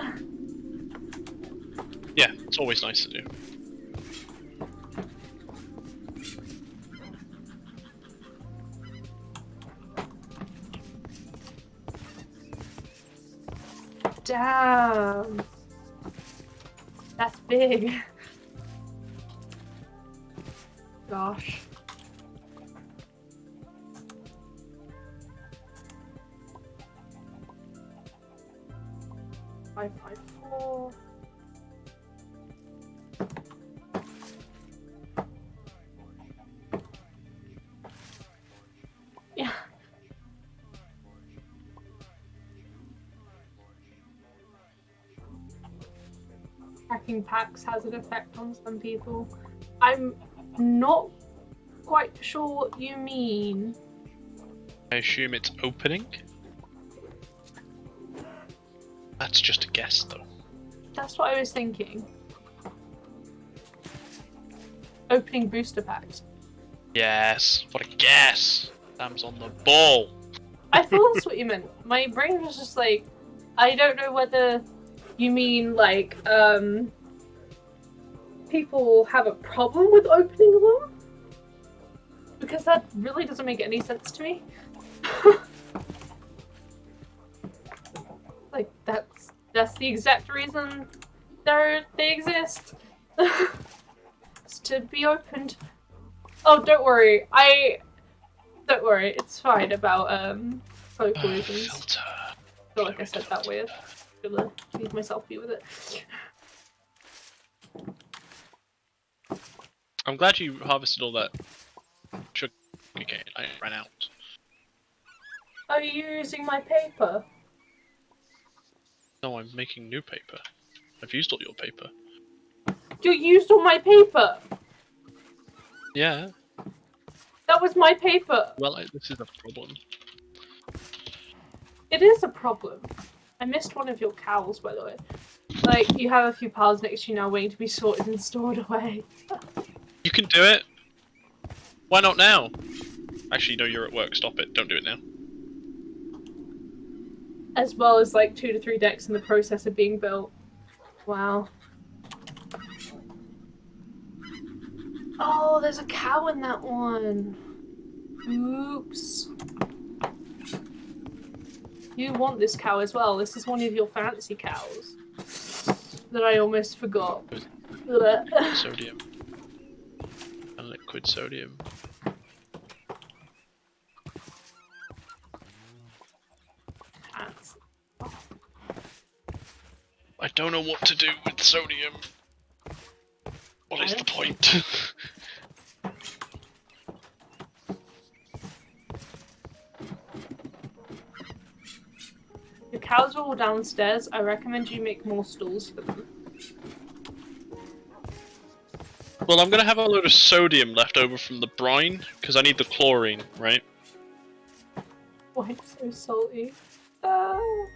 Yeah, it's always nice to do. Damn. That's big. Gosh. Five, 4. Yeah. Tracking packs has an effect on some people. I'm not quite sure what you mean. I assume it's opening? That's just a guess, though. That's what I was thinking. Opening booster packs. Yes, what a guess! Sam's on the ball! I thought that's what you meant. My brain was just like, I don't know whether you mean like, people have a problem with opening them? Because that really doesn't make any sense to me. Like, that's the exact reason they exist. It's to be opened. Oh, don't worry. Don't worry, it's fine about slow poisons. Filter. I feel like I said that weird. I'm gonna leave myself be with it. I'm glad you harvested all that sugar cane. I ran out. Are you using my paper? No, I'm making new paper. I've used all your paper. You used all my paper! Yeah. That was my paper! Well, this is a problem. It is a problem. I missed one of your cows, by the way. Like, you have a few piles next to you now waiting to be sorted and stored away. You can do it. Why not now? Actually, no, you're at work. Stop it. Don't do it now. As well as like 2 to 3 decks in the process of being built. Wow. Oh, there's a cow in that one. Oops. You want this cow as well. This is one of your fancy cows. That I almost forgot. Sodium. And liquid sodium. Cats. I don't know what to do with sodium. What is the point? The cows are all downstairs. I recommend you make more stalls for them. Well, I'm gonna have a load of sodium left over from the brine, because I need the chlorine, right? Why it's so salty? Oh,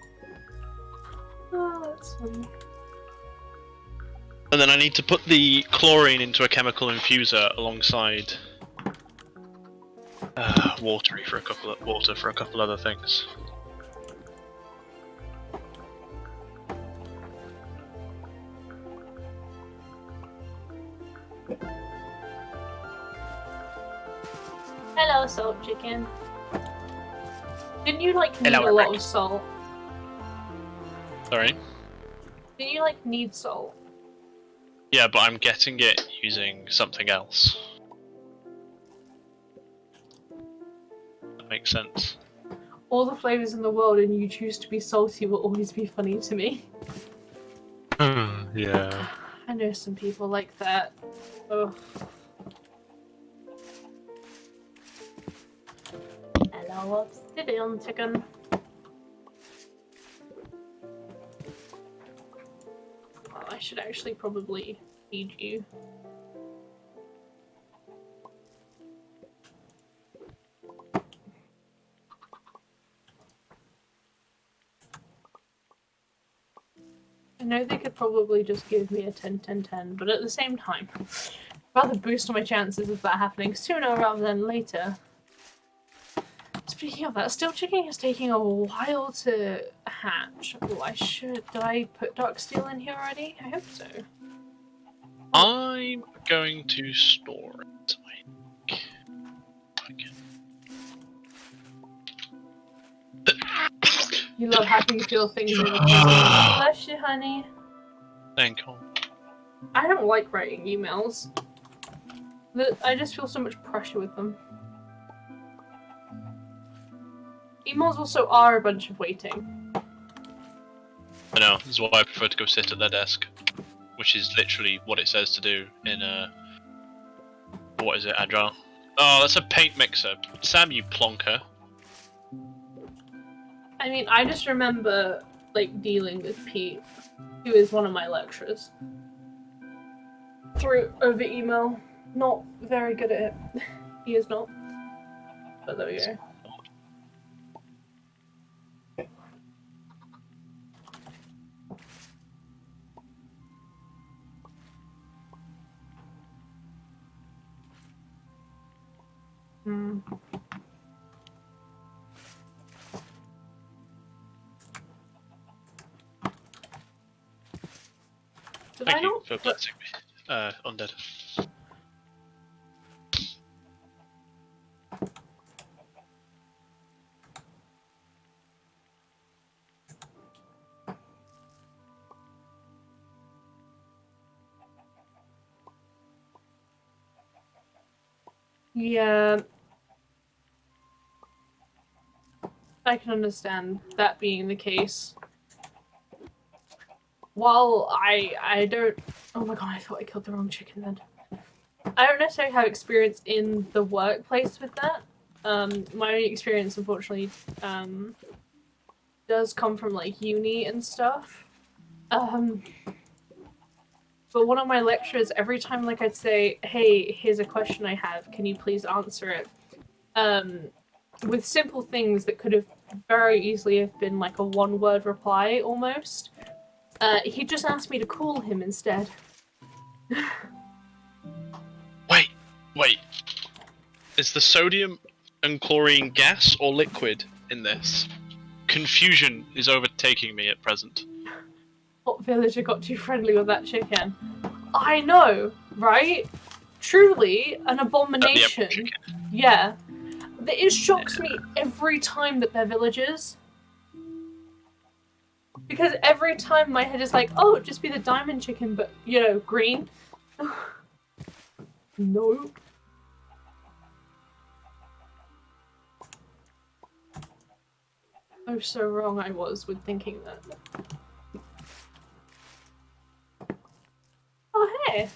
that's funny. And then I need to put the chlorine into a chemical infuser alongside water for a couple other things. Hello, salt chicken. Didn't you like need Hello, a lot Eric. of salt? Sorry? Didn't you like need salt? Yeah, but I'm getting it using something else. That makes sense. All the flavors in the world and you choose to be salty will always be funny to me. Yeah. I know some people like that. Ugh. Hello, obsidian chicken. Well, I should actually probably feed you. I know they could probably just give me a 10-10-10, but at the same time, I'd rather boost my chances of that happening sooner rather than later. Speaking of that, still chicken is taking a while to hatch. Oh, did I put dark steel in here already? I hope so. I'm going to store it, I think. You love having to feel things over. Bless you, honey. Thank you. I don't like writing emails. I just feel so much pressure with them. Emails also are a bunch of waiting. I know, this is why I prefer to go sit at their desk. Which is literally what it says to do in what is it, Agile? Oh, that's a paint mixer. Sam, you plonker. I mean, I just remember, like, dealing with Pete, who is one of my lecturers, over email. Not very good at it. He is not. But there we go. Hmm. Did I Thank you not for blessing me. Undead. Yeah. I can understand that being the case. While I don't... Oh my god, I thought I killed the wrong chicken then. I don't necessarily have experience in the workplace with that. My only experience, unfortunately, does come from, like, uni and stuff. But one of my lecturers, every time like I'd say, hey, here's a question I have, can you please answer it? With simple things that could have very easily have been like a one-word reply almost, he just asked me to call him instead. Wait. Is the sodium and chlorine gas or liquid in this? Confusion is overtaking me at present. What villager got too friendly with that chicken? I know, right? Truly an abomination. The chicken. Yeah. It shocks me every time that they're villagers. Because every time my head is like, oh, just be the diamond chicken, but, you know, green. No. Oh, so wrong I was with thinking that. Oh, hey!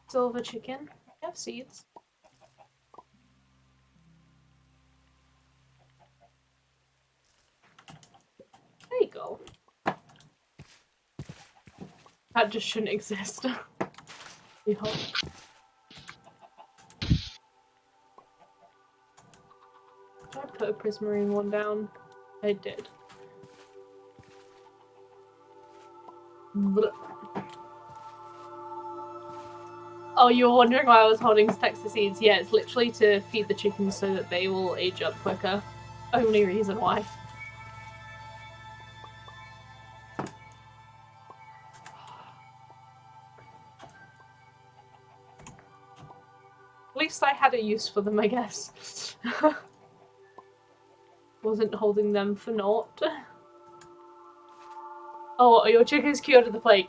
Silver chicken. I have seeds. There you go. That just shouldn't exist. We hope. Did I put a prismarine one down? I did. Blech. Oh, you were wondering why I was holding stacks of seeds? Yeah, it's literally to feed the chickens so that they will age up quicker. Only reason why. At least I had a use for them, I guess. Wasn't holding them for naught. Oh, are your chickens cured of the plague?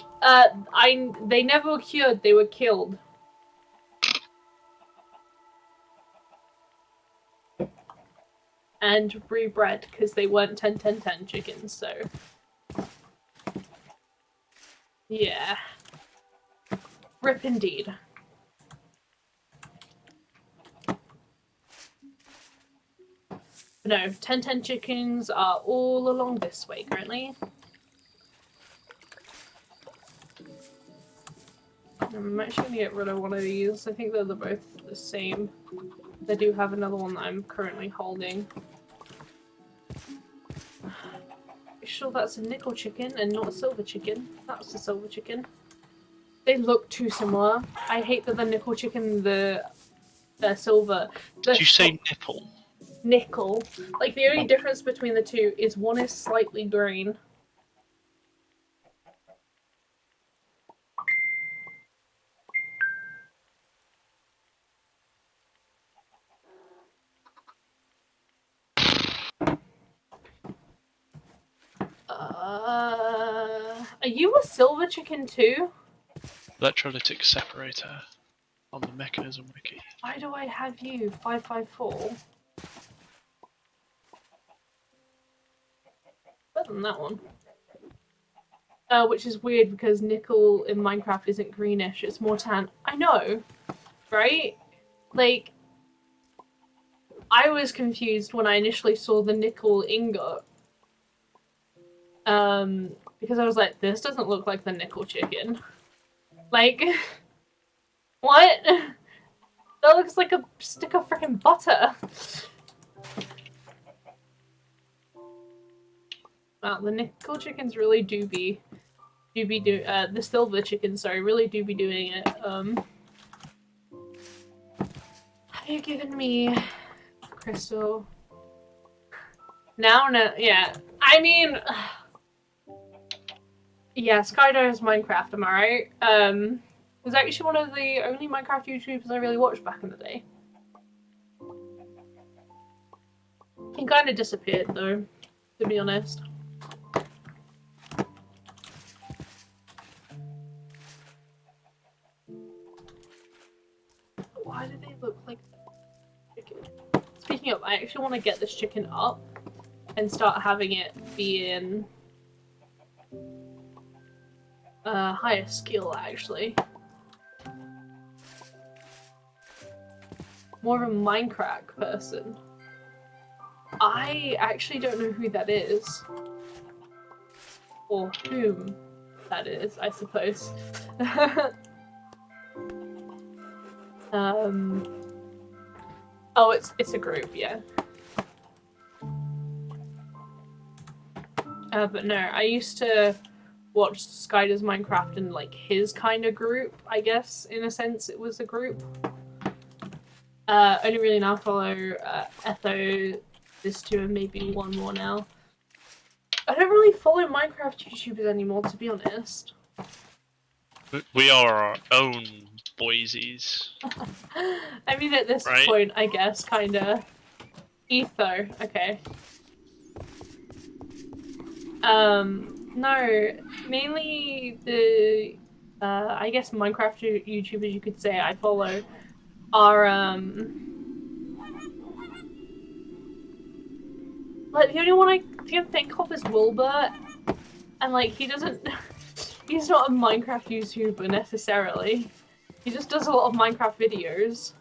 They never were cured, they were killed. And rebred, because they weren't 10-10-10 chickens, so... Yeah. Rip indeed. No, 10-10 chickens are all along this way currently. I'm actually gonna get rid of one of these. I think they're both the same. They do have another one that I'm currently holding. Sure that's a nickel chicken and not a silver chicken. That's a silver chicken. They look too similar. I hate that the nickel chicken and the silver. Did you say nipple? Nickel. Like, the only difference between the two is one is slightly green. Are you a silver chicken too? Electrolytic separator on the mechanism wiki. Why do I have you? 554. Better than that one. Which is weird because nickel in Minecraft isn't greenish, it's more tan. I know, right? Like, I was confused when I initially saw the nickel ingot. Because I was like, this doesn't look like the nickel chicken. Like, what? That looks like a stick of freaking butter. Wow, the nickel chickens really the silver chickens, sorry, really do be doing it. Have you given me crystal? Now, no, yeah. I mean, yeah, Skydive's Minecraft, am I right? Was actually one of the only Minecraft YouTubers I really watched back in the day. He kind of disappeared though, to be honest. Why do they look like chicken? Speaking of, I actually want to get this chicken up and start having it be in higher skill, actually. More of a Minecraft person. I actually don't know who that is. or whom that is, I suppose. Oh, it's a group, yeah. But no, I used to watch Skyder's Minecraft in like his kind of group, I guess, in a sense it was a group. Only really now follow Etho, this two, and maybe one more now. I don't really follow Minecraft YouTubers anymore, to be honest. We are our own boysies. I mean, at this Right? point, I guess, kinda. Etho, okay. No, mainly the, I guess Minecraft YouTubers you could say I follow are, like, the only one I can think of is Wilbur, and, like, he doesn't, he's not a Minecraft YouTuber necessarily. He just does a lot of Minecraft videos.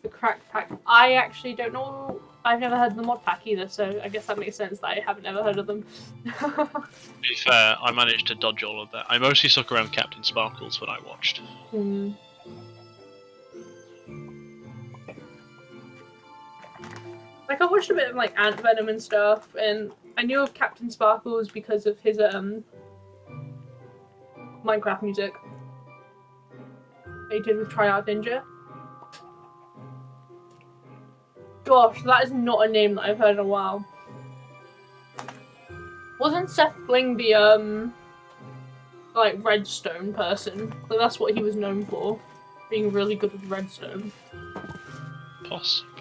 The Crack Pack, I actually don't know, I've never heard of the Modpack either, so I guess that makes sense that I haven't ever heard of them. To be fair, I managed to dodge all of that. I mostly stuck around Captain Sparkles when I watched. Hmm. Like, I watched a bit of, like, Ant Venom and stuff, and I knew of Captain Sparkles because of his, Minecraft music that he did with Try Out Ninja. Gosh, that is not a name that I've heard in a while. Wasn't Seth Bling the, like, redstone person? Like, that's what he was known for. Being really good with redstone. Possibly.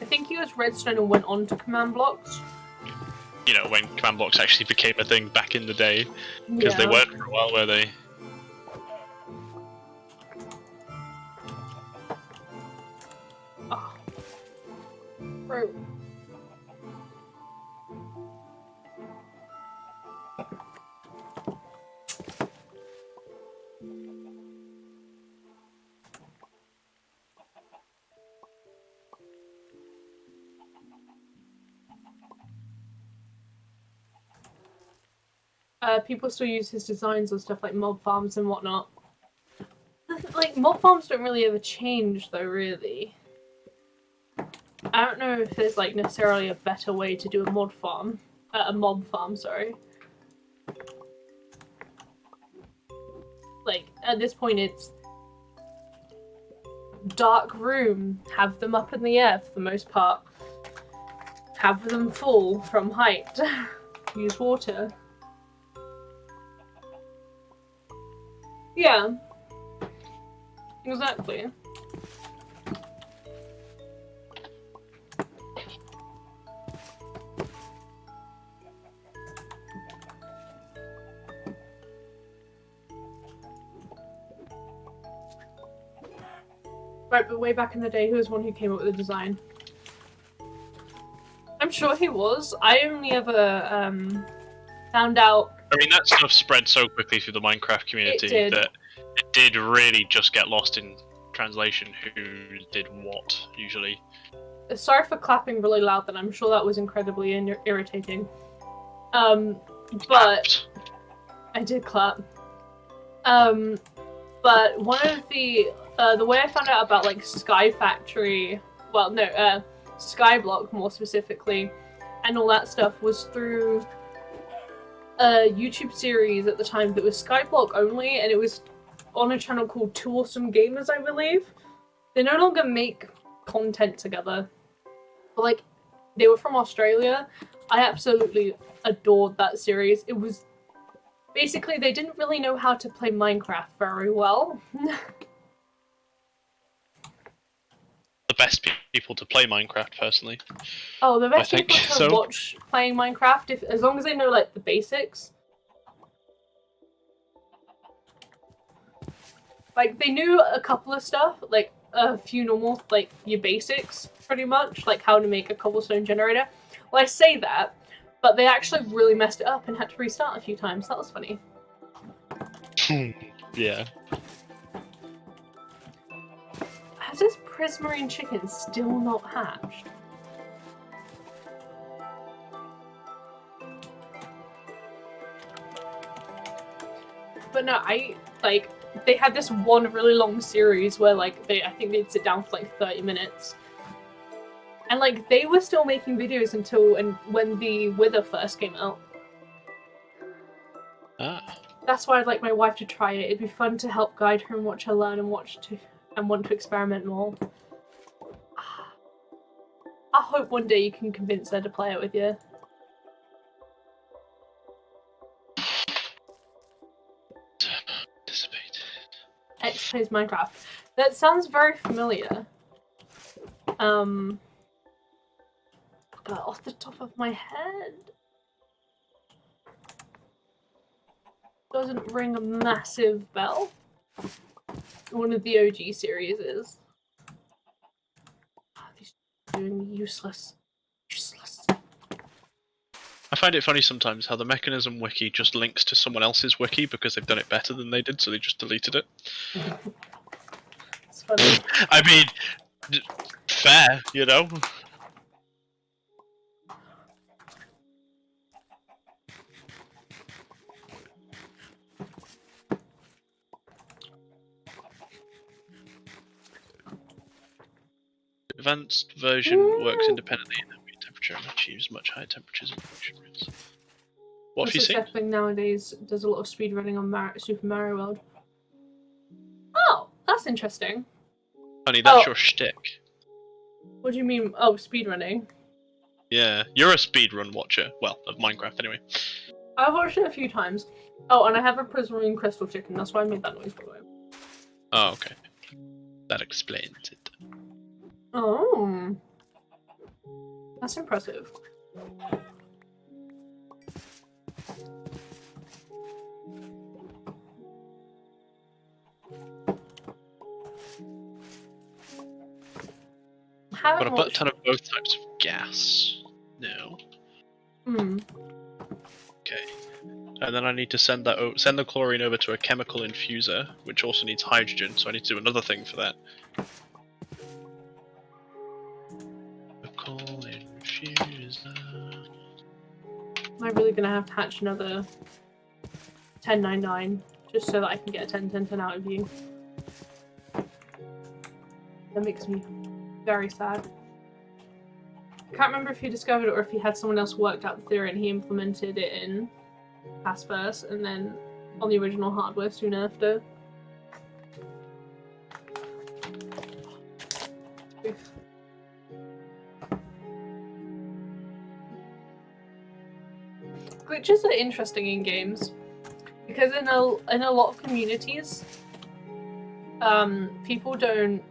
I think he was redstone and went on to command blocks. You know, when command blocks actually became a thing back in the day. Because they weren't for a while, were they? Oh. Bro. People still use his designs on stuff like mob farms and whatnot. Like, mob farms don't really ever change, though, really. I don't know if there's, like, necessarily a better way to do a mob farm, sorry. Like, at this point, it's dark room, have them up in the air for the most part. Have them fall from height. Use water. Yeah. Exactly. Right, but way back in the day, who was the one who came up with the design? I'm sure he was. I only ever, found out... I mean, that stuff spread so quickly through the Minecraft community that it did really just get lost in translation who did what, usually. Sorry for clapping really loud, then I'm sure that was incredibly irritating. But... I did clap. But one of the way I found out about, like, Sky Factory... Well, no, Skyblock, more specifically, and all that stuff was through a YouTube series at the time that was Skyblock only, and it was on a channel called Two Awesome Gamers, I believe. They no longer make content together. But, like, they were from Australia. I absolutely adored that series. It was... Basically, they didn't really know how to play Minecraft very well. The best people to play Minecraft, personally. Oh, the best I think people to so. watch playing Minecraft, as long as they know, like, the basics. Like, they knew a couple of stuff, like, a few normal, like, your basics, pretty much, like how to make a cobblestone generator. Well, I say that, but they actually really messed it up and had to restart a few times. That was funny. Yeah. Has this prismarine chicken still not hatched? But no, they had this one really long series where I think they'd sit down for like 30 minutes. And like they were still making videos until when the Wither first came out. Ah. That's why I'd like my wife to try it. It'd be fun to help guide her and watch her learn and want to experiment more. I hope one day you can convince her to play it with you. X plays Minecraft. That sounds very familiar. But off the top of my head, doesn't ring a massive bell. One of the OG series is. Oh, these are doing useless. Useless. I find it funny sometimes how the Mechanism wiki just links to someone else's wiki because they've done it better than they did, so they just deleted it. It's funny. I mean, fair, you know? Advanced version works independently in ambient temperature and achieves much higher temperatures and production rates. What have you seen? Thing nowadays does a lot of speedrunning on Super Mario World. Oh, that's interesting. Honey, that's your shtick. What do you mean? Oh, speedrunning. Yeah, you're a speedrun watcher. Well, of Minecraft anyway. I've watched it a few times. Oh, and I have a prismarine crystal chicken. That's why I made that noise, by the way. Oh, okay. That explains it. Oh. That's impressive. Got a butt ton of both types of gas. No. Hmm. Okay. And then I need to send the chlorine over to a chemical infuser, which also needs hydrogen, so I need to do another thing for that. Chemical infuser. Am I really gonna have to hatch another 1099 just so that I can get a 1010 out of you? That makes me very sad. I can't remember if he discovered it or if he had someone else worked out the theory and he implemented it in Pass and then on the original hardware soon after. Oof. Glitches are interesting in games because in a lot of communities, people don't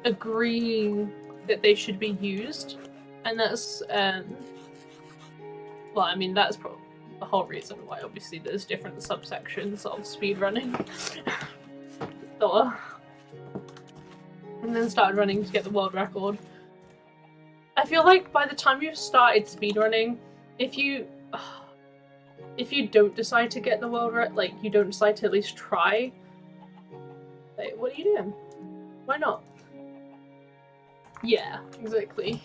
agree that they should be used, and that's well, I mean that's probably the whole reason why obviously there's different subsections of speedrunning. And then started running to get the world record. I feel like by the time you've started speedrunning, if you don't decide to get the world record, like you don't decide to at least try, like, what are you doing? Why not? Yeah, exactly.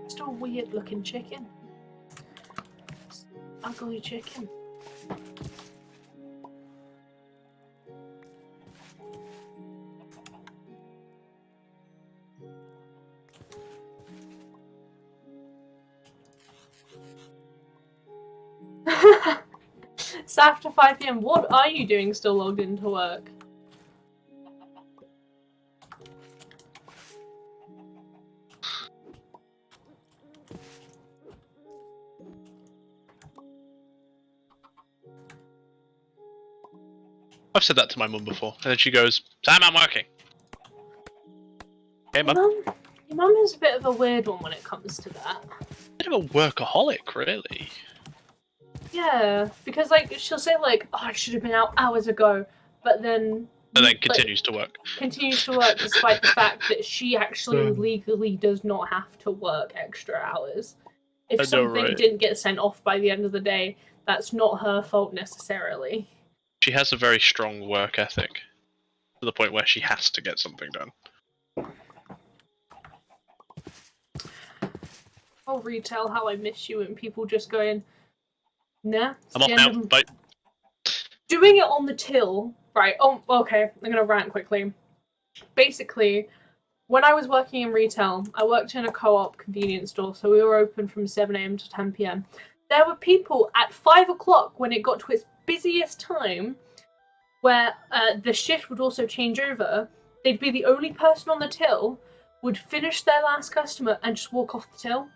Just a weird looking chicken. Ugly chicken. It's after 5 PM. What are you doing still logged into work? I've said that to my mum before, and then she goes, "Sam, I'm working." Hey, mum. Your mum is a bit of a weird one when it comes to that. Bit of a workaholic, really. Yeah, because like she'll say like, "Oh, I should have been out hours ago," but then And then continues to work. Continues to work despite the fact that she actually legally does not have to work extra hours. If something didn't get sent off by the end of the day, that's not her fault necessarily. She has a very strong work ethic, to the point where she has to get something done. I'll retell how I miss you and people just going, nah. I'm off now, bye. Doing it on the till, right, oh, okay, I'm gonna rant quickly. Basically, when I was working in retail, I worked in a co-op convenience store, so we were open from 7 AM to 10 PM. There were people at 5 o'clock when it got to its busiest time, where the shift would also change over. They'd be the only person on the till, would finish their last customer and just walk off the till,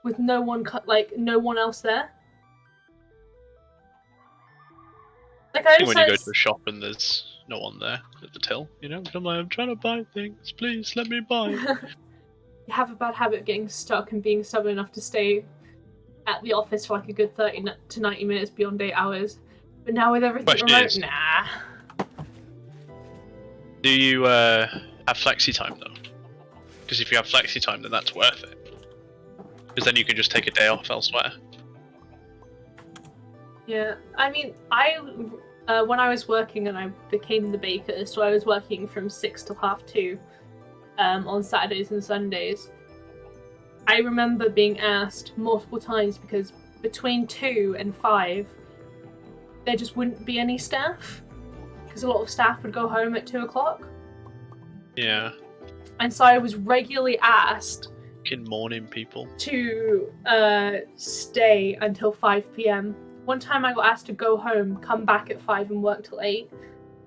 with no one else there. Like, I when you go to a shop and there's no one there at the till, you know, I'm trying to buy things, please let me buy. You have a bad habit of getting stuck and being stubborn enough to stay at the office for like a good 30 to 90 minutes beyond 8 hours. But now with everything remote, nah. Do you have flexi time though? Because if you have flexi time, then that's worth it. Because then you can just take a day off elsewhere. Yeah, I mean, when I was working and I became the baker, so I was working from 6 till 2:30 on Saturdays and Sundays. I remember being asked multiple times because between 2 and 5, there just wouldn't be any staff because a lot of staff would go home at 2 o'clock. Yeah. And so I was regularly asked fucking morning people to stay until 5 PM. One time I got asked to go home, come back at 5 and work till 8.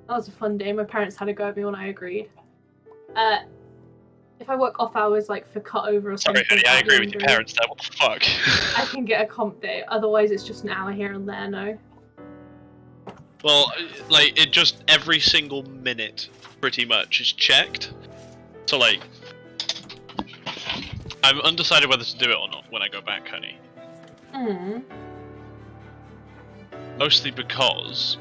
That was a fun day. My parents had a go at me when I agreed. If I work off hours, like for cut over or something... Sorry, honey, I agree with your parents there, what the fuck? I can get a comp day, otherwise it's just an hour here and there, no. Well, like, it just, every single minute, pretty much, is checked. So, like, I'm undecided whether to do it or not when I go back, honey. Mostly because,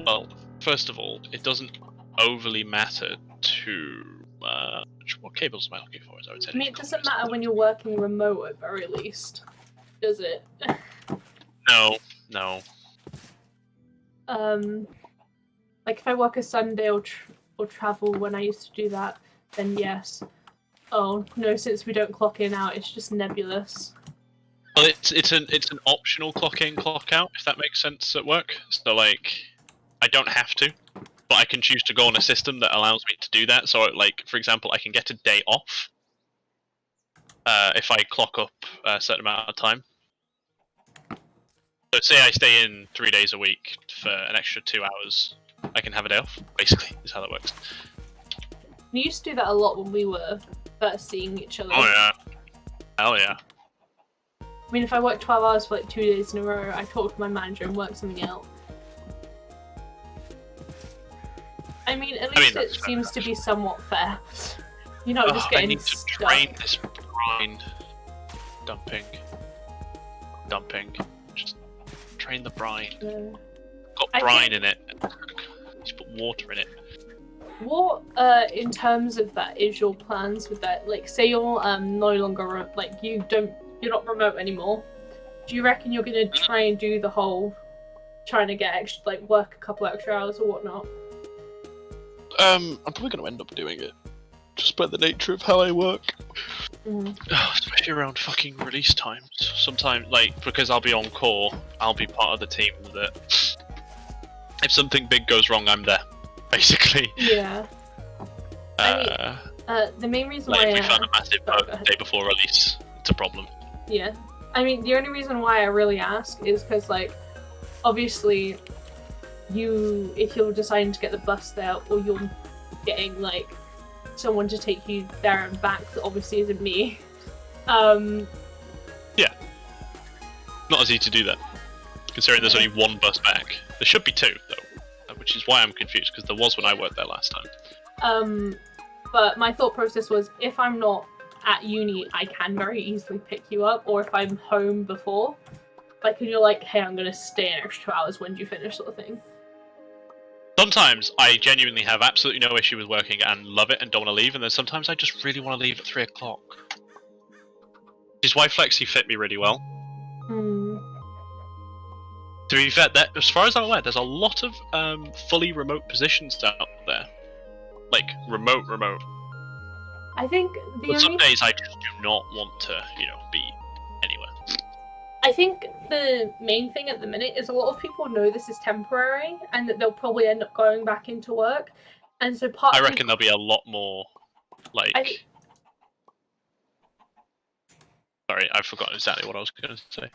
well, first of all, it doesn't overly matter too much. What cables am I looking for? I mean, it doesn't matter when you're working remote at very least, does it? No, no. Like if I work a Sunday or travel when I used to do that, then yes. Oh no, since we don't clock in out, it's just nebulous. Well, it's an optional clock in, clock out, if that makes sense at work. So like, I don't have to, but I can choose to go on a system that allows me to do that. So like, for example, I can get a day off if I clock up a certain amount of time. So say I stay in 3 days a week for an extra 2 hours, I can have a day off, basically, is how that works. We used to do that a lot when we were first seeing each other. Oh yeah. Hell yeah. I mean, if I work 12 hours for like 2 days in a row, I talk to my manager and work something out. I mean, at least it seems to be somewhat fair. You're not just getting stuck. I need to train this brine. Dumping. Just train the brine. Got brine in it. Just put water in it. What, in terms of that, is your plans with that? Like, say you're no longer like you're not remote anymore. Do you reckon you're gonna try and do the whole trying to get extra, like, work a couple extra hours or whatnot? I'm probably gonna end up doing it, just by the nature of how I work. Especially around fucking release times. Sometimes, like, because I'll be on call, I'll be part of the team that if something big goes wrong, I'm there, basically. Yeah. I mean, the main reason why if we found a massive bug day before release, it's a problem. Yeah. I mean, the only reason why I really ask is because, like, obviously, if you're deciding to get the bus there, or you're getting, like, someone to take you there and back, that obviously isn't me. Yeah. Not as easy to do that, considering there's only one bus back. There should be 2, though, which is why I'm confused, because there was when I worked there last time. But my thought process was, if I'm not at uni, I can very easily pick you up, or if I'm home before, like, and you're like, hey, I'm gonna stay an extra 2 hours, when do you finish, sort of thing. Sometimes I genuinely have absolutely no issue with working and love it and don't want to leave, and then sometimes I just really want to leave at 3 o'clock. Which is why Flexi fit me really well. Hmm. To be fair, as far as I'm aware, there's a lot of fully remote positions out there. Like, remote. I think But some days I just do not want to, be anywhere. I think the main thing at the minute is a lot of people know this is temporary and that they'll probably end up going back into work. And so I reckon there'll be a lot more, like... Sorry, I've forgotten exactly what I was going to say.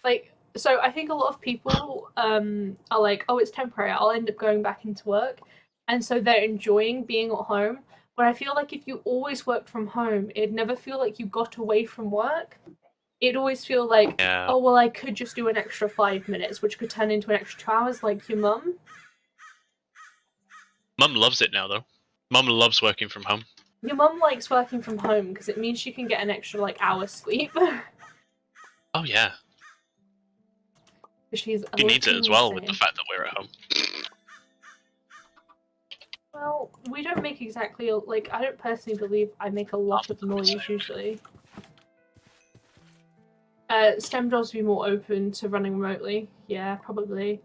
Like, so I think a lot of people are like, oh, it's temporary, I'll end up going back into work. And so they're enjoying being at home. But I feel like if you always worked from home, it'd never feel like you got away from work. It'd always feel like, oh, well, I could just do an extra 5 minutes, which could turn into an extra 2 hours, like your mum. Mum loves it now, though. Mum loves working from home. Your mum likes working from home because it means she can get an extra, like, hour sleep. Oh, yeah. She needs it as well with the fact that we're at home. Well, we don't make exactly, like, I don't personally believe I make a lot of noise usually. STEM jobs be more open to running remotely. Yeah, probably.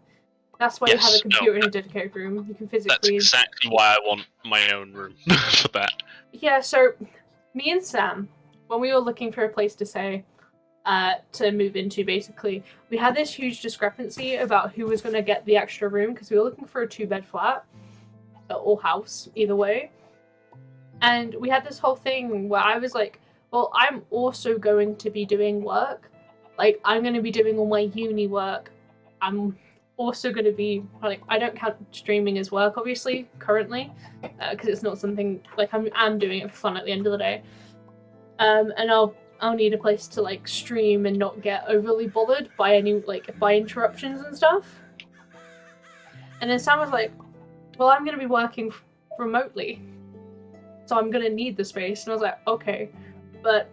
That's why you have a computer in a dedicated room. You can physically... That's exactly why I want my own room for that. Yeah, so me and Sam, when we were looking for a place to stay, to move into, basically, we had this huge discrepancy about who was going to get the extra room because we were looking for a 2-bed flat or house, either way. And we had this whole thing where I was like, well, I'm also going to be doing work. Like, I'm going to be doing all my uni work. I'm also going to be, like, I don't count streaming as work, obviously, currently, because it's not something, like, I'm doing it for fun at the end of the day. And I'll need a place to, like, stream and not get overly bothered by any, like, by interruptions and stuff. And then Sam was like, well, I'm going to be working remotely, so I'm going to need the space. And I was like, okay, but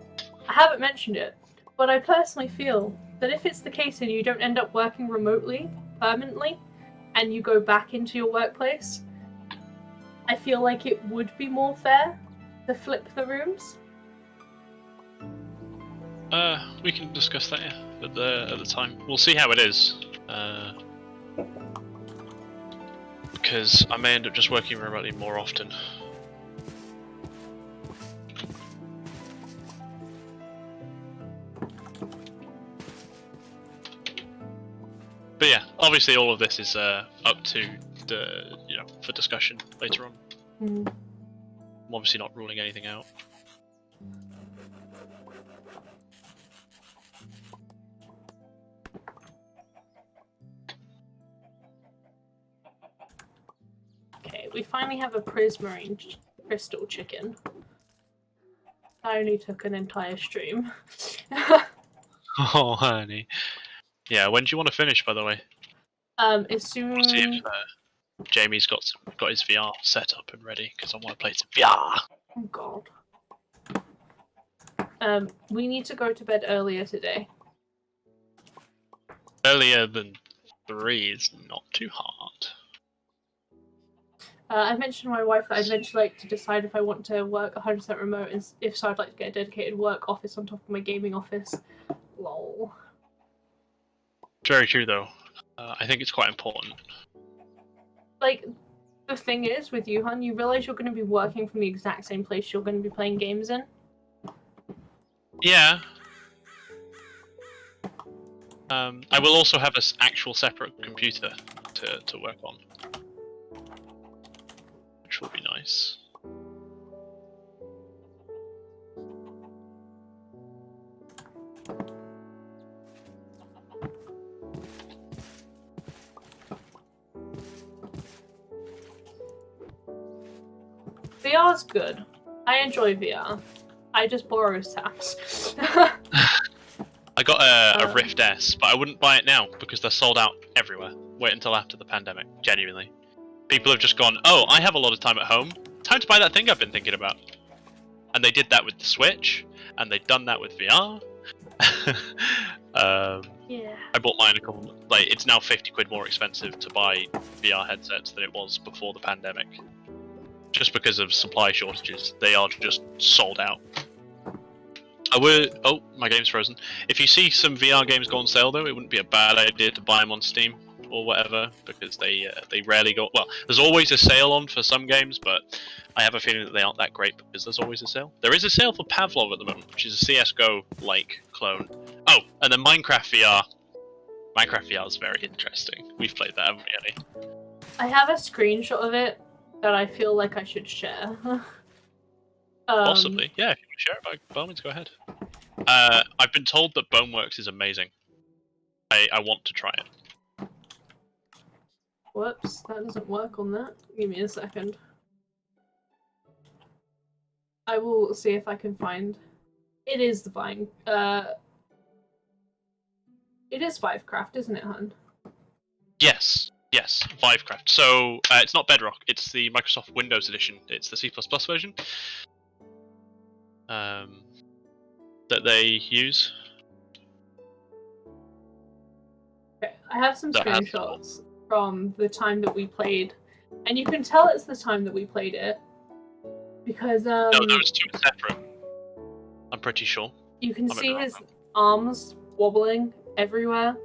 I haven't mentioned it, but I personally feel that if it's the case and you don't end up working remotely permanently and you go back into your workplace, I feel like it would be more fair to flip the rooms. We can discuss that, yeah, at the time. We'll see how it is. Because I may end up just working remotely more often. But yeah, obviously all of this is up to the, for discussion later on. Mm. I'm obviously not ruling anything out. Okay, we finally have a prismarine crystal chicken. I only took an entire stream. Oh, honey. Yeah, when do you want to finish, by the way? As soon... We'll see if Jamie's got his VR set up and ready, because I want to play some VR. Oh god. We need to go to bed earlier today. Earlier than 3 is not too hard. I mentioned to my wife that I'd eventually like to decide if I want to work 100% remote, and if so, I'd like to get a dedicated work office on top of my gaming office. Lol. Very true, though. I think it's quite important. Like, the thing is, with you, hun, you realise you're going to be working from the exact same place you're going to be playing games in? Yeah. I will also have an actual separate computer to work on. Which will be nice. VR's good. I enjoy VR. I just borrow Sam's. I got a Rift S, but I wouldn't buy it now because they're sold out everywhere. Wait until after the pandemic, genuinely. People have just gone, oh, I have a lot of time at home. Time to buy that thing I've been thinking about. And they did that with the Switch, and they've done that with VR. Yeah. I bought mine a couple. Like, it's now 50 quid more expensive to buy VR headsets than it was before the pandemic. Just because of supply shortages, they are just sold out. Oh, my game's frozen. If you see some VR games go on sale, though, it wouldn't be a bad idea to buy them on Steam or whatever, because they rarely go. Well, there's always a sale on for some games, but I have a feeling that they aren't that great because there's always a sale. There is a sale for Pavlov at the moment, which is a CS:GO-like clone. Oh, and then Minecraft VR. Minecraft VR is very interesting. We've played that, haven't we, Ellie? I have a screenshot of it that I feel like I should share. Possibly. Yeah, if you want to share it by all means, go ahead. I've been told that Boneworks is amazing. I want to try it. Whoops, that doesn't work on that. Give me a second. I will see if I can find. It is the Vine. It is Vivecraft, isn't it, hun? Yes, Vivecraft. So it's not Bedrock. It's the Microsoft Windows edition. It's the C++ version that they use. Okay, I have some That has- screenshots from the time that we played, and you can tell it's the time that we played it because No, it's two separate. I'm pretty sure. you can I might see be wrong, his though. arms wobbling everywhere.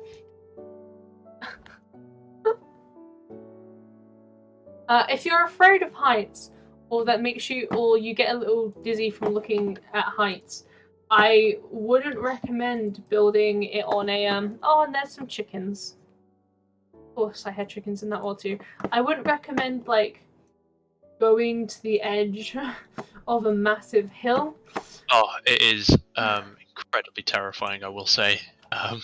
If you're afraid of heights, or that makes you, or you get a little dizzy from looking at heights, I wouldn't recommend building it on a Oh, and there's some chickens. Of course, I had chickens in that world too. I wouldn't recommend like going to the edge of a massive hill. Oh, it is incredibly terrifying, I will say. I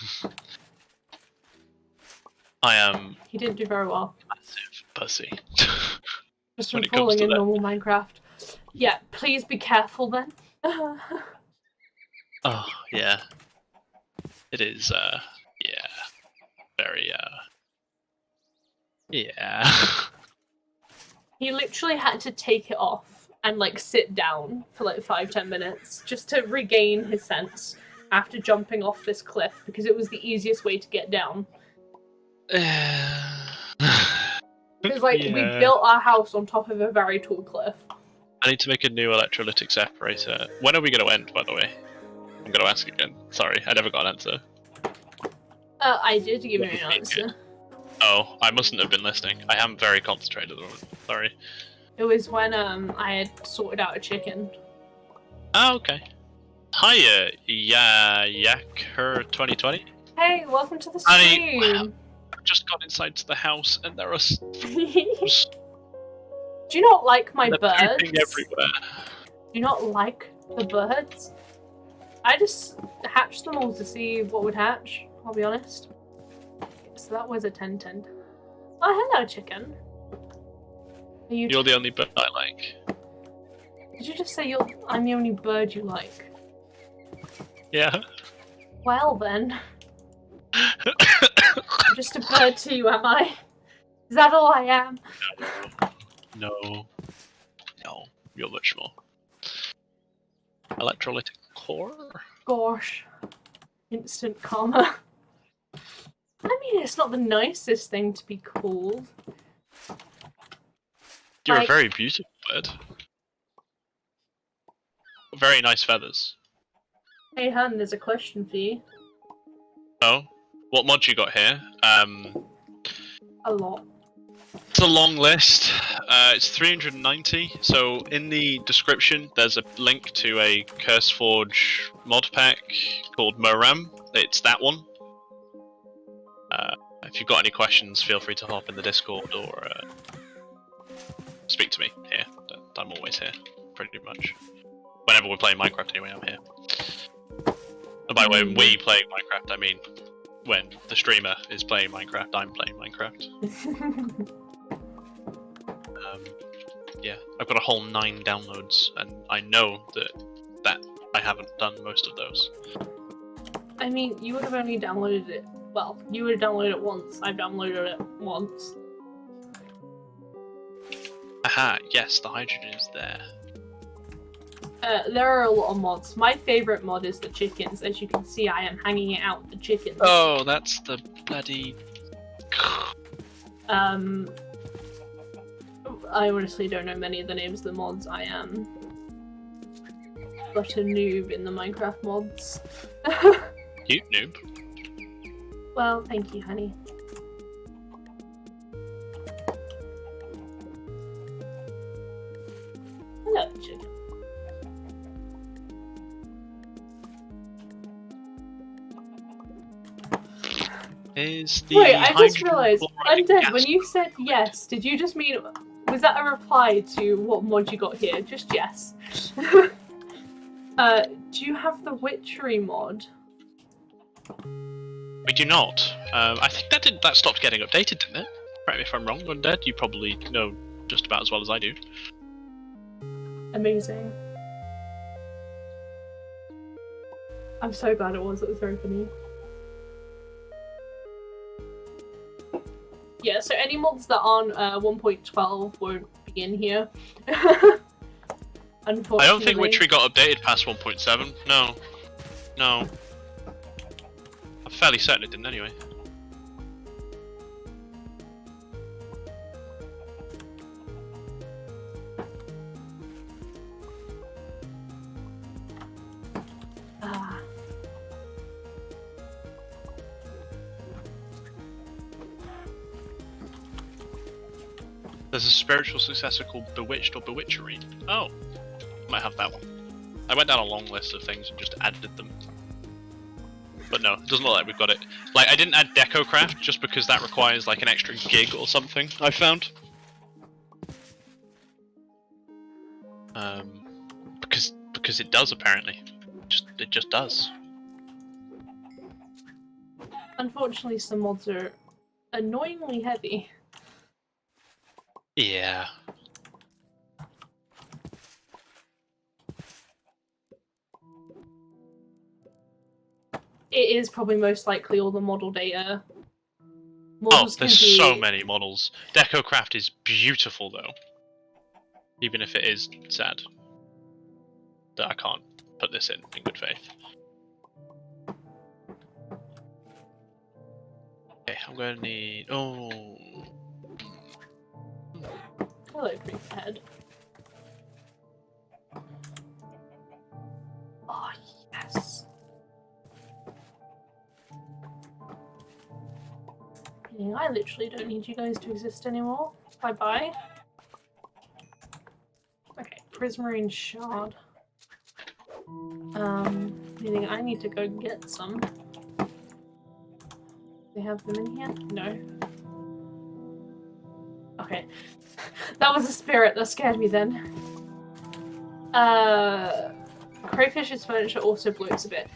am He didn't do very well. massive pussy. Just When from it comes falling to in that. normal Minecraft. Yeah, please be careful then. Oh, yeah. It is, yeah. Very, yeah. He literally had to take it off and like sit down for like 5-10 minutes just to regain his sense after jumping off this cliff because it was the easiest way to get down. Because like we Yeah. built our house on top of a very tall cliff. I need to make a new electrolytic separator. When are we going to end, by the way? I'm going to ask again. Sorry, I never got an answer. I did give you an answer. Oh, I mustn't have been listening. I am very concentrated at the moment. Sorry. It was when I had sorted out a chicken. Ah, okay. Hiya, Yacker2020. Hey, welcome to the Honey, stream. I've just got inside to the house and there are Do you not like my they're birds? pooping everywhere. Do you not like the birds? I just hatched them all to see what would hatch, I'll be honest. So that was a 10-10. Oh, hello, chicken. Are you You're the only bird I like. Did you just say I'm the only bird you like? Yeah. Well then. I'm just a bird to you, am I? Is that all I am? No. You're much more. Electrolytic core? Gosh. Instant karma. I mean, it's not the nicest thing to be called. You're Like- a very beautiful bird. Very nice feathers. Hey, hun, there's a question for you. Oh? What mod you got here? A lot. It's a long list. It's 390. So in the description, there's a link to a CurseForge mod pack called Moram. It's that one. If you've got any questions, feel free to hop in the Discord or speak to me here. I'm always here, pretty much. Whenever we're playing Minecraft, anyway, I'm here. And by the way, when we playing Minecraft, I mean when the streamer is playing Minecraft, I'm playing Minecraft. Yeah, I've got a whole 9 downloads, and I know that I haven't done most of those. I mean, you would have only downloaded it. Well, you would have downloaded it once. I've downloaded it once. Aha, yes, the hydrogen is there. There are a lot of mods. My favorite mod is the chickens. As you can see, I am hanging it out with the chickens. Oh, that's the bloody. I honestly don't know many of the names of the mods. I am but a noob in the Minecraft mods. Cute noob. Well, thank you, honey. Hello, chicken. Is the Wait, I just hydrogen realised, fluoride Undead, gas- when you said yes, did you just mean, was that a reply to what mod you got here? Just yes. Do you have the witchery mod? We do not. I think that stopped getting updated, didn't it? Correct me if I'm wrong, Undead. You probably know just about as well as I do. Amazing. I'm so glad it was very funny. Yeah, so any mods that aren't 1.12 won't be in here. Unfortunately. I don't think Witchery got updated past 1.7. No. No. I'm fairly certain it didn't anyway. Ah. There's a spiritual successor called Bewitched or Bewitchery. Oh. Might have that one. I went down a long list of things and just added them. But no, it doesn't look like we've got it. Like, I didn't add DecoCraft just because that requires like an extra gig or something, I found. Because it does apparently. It just does. Unfortunately, some mods are annoyingly heavy. Yeah. It is probably most likely all the model data. Oh, Models there's can be... so many models. DecoCraft is beautiful though. Even if it is sad that I can't put this in good faith. Okay, I'm gonna need... Oh... Hello, Creephead. Oh, yes. Yeah, I literally don't need you guys to exist anymore. Bye-bye. Okay, Prismarine Shard. Meaning I need to go get some. Do they have them in here? No. Okay. That was a spirit that scared me then. Crayfish's furniture also bloats a bit.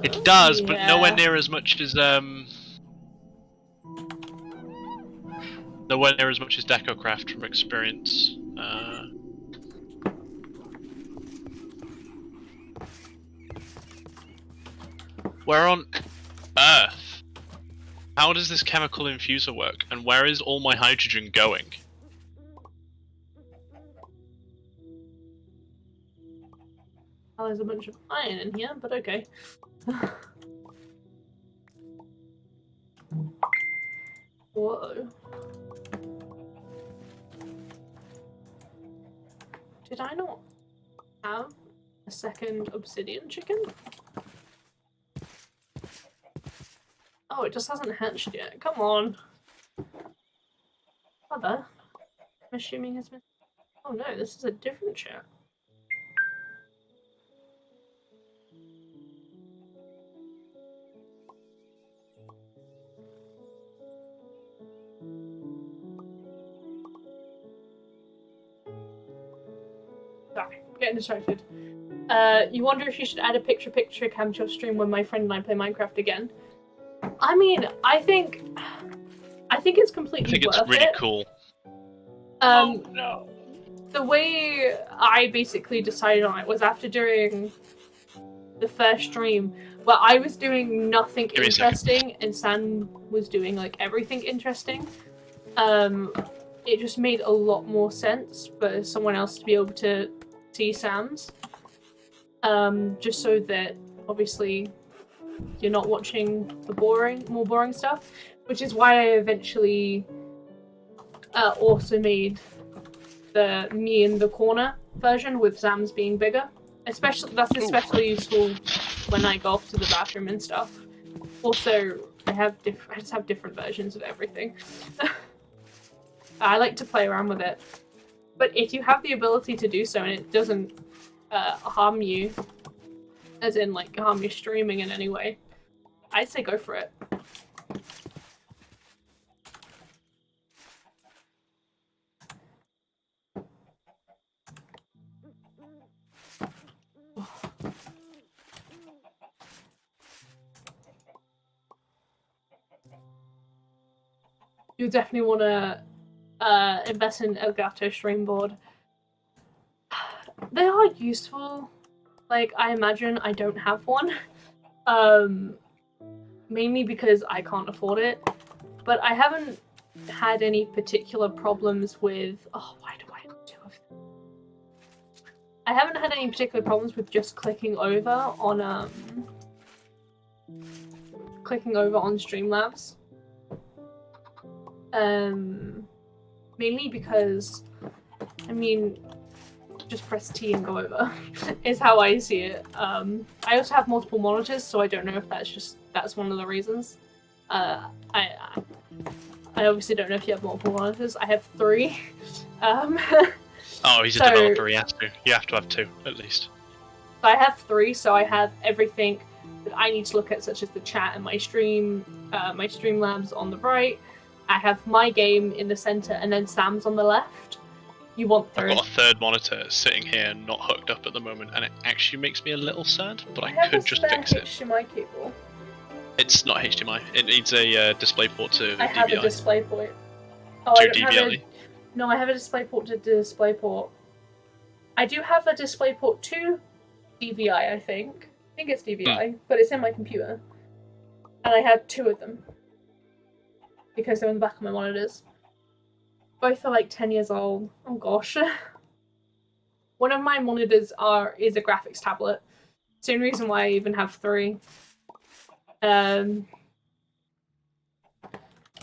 It does, but yeah. nowhere near as much as nowhere near as much as DecoCraft from experience. Where on Earth? How does this chemical infuser work? And where is all my hydrogen going? Oh, there's a bunch of iron in here, but okay. Whoa. Did I not have a second obsidian chicken? Oh, it just hasn't hatched yet. Come on. Mother. I'm assuming has been... Oh no, this is a different chat. Sorry, getting distracted. You wonder if you should add a picture-picture cam to your stream when my friend and I play Minecraft again. I mean, I think it's completely worth it. I think it's really cool. Oh no. The way I basically decided on it was after doing the first stream where I was doing nothing interesting and Sam was doing like everything interesting. It just made a lot more sense for someone else to be able to T SAMs, just so that obviously you're not watching the more boring stuff, which is why I eventually also made the me in the corner version with SAMs being bigger. That's especially useful when I go off to the bathroom and stuff. Also, I just have different versions of everything. I like to play around with it. But if you have the ability to do so and it doesn't harm you, as in like harm your streaming in any way, I'd say go for it. You definitely want to invest in Elgato Streamboard. They are useful. Like, I imagine I don't have one. Mainly because I can't afford it. But I haven't had any particular problems with... Oh, why do I have two of them? I haven't had any particular problems with just clicking over on Streamlabs. Mainly because, I mean, just press T and go over, is how I see it. I also have multiple monitors, so I don't know if that's one of the reasons. I obviously don't know if you have multiple monitors. I have 3. Oh, he's a developer, you have to have 2, at least. I have 3, so I have everything that I need to look at, such as the chat and my Streamlabs on the right. I have my game in the center, and then Sam's on the left. You want third. I've got a third monitor sitting here, not hooked up at the moment, and it actually makes me a little sad, but I could just fix it. HDMI cable. It's not HDMI. It needs a DisplayPort to DVI. I have a DisplayPort. Oh, to I don't DVI. No, I have a DisplayPort to DisplayPort. I do have a DisplayPort to DVI, I think. I think it's DVI, but it's in my computer. And I have 2 of them. Because they're on the back of my monitors. Both are like 10 years old. Oh gosh. One of my monitors is a graphics tablet. It's the only reason why I even have 3.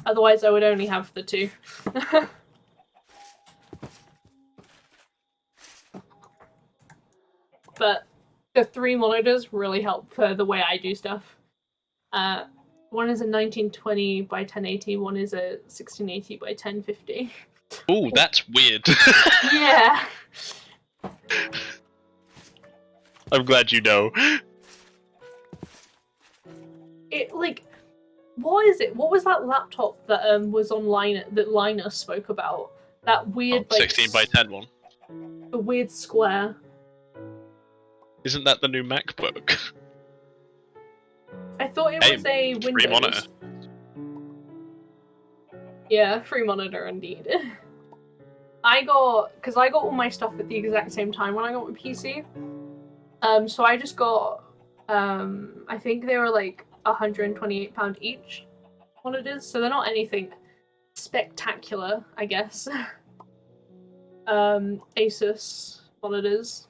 Otherwise I would only have the 2. But the 3 monitors really help for the way I do stuff. One is a 1920 by 1080, one is a 1680 by 1050. Ooh, that's weird. Yeah. I'm glad you know. It, like, what is it? What was that laptop that was online that Linus spoke about? That weird, like... 16 by 10 one. The weird square. Isn't that the new MacBook? I thought it was a Windows. Free monitor. Yeah, free monitor indeed. Because I got all my stuff at the exact same time when I got my PC. So I just got, I think they were like £128 each monitors, so they're not anything spectacular, I guess. Asus monitors.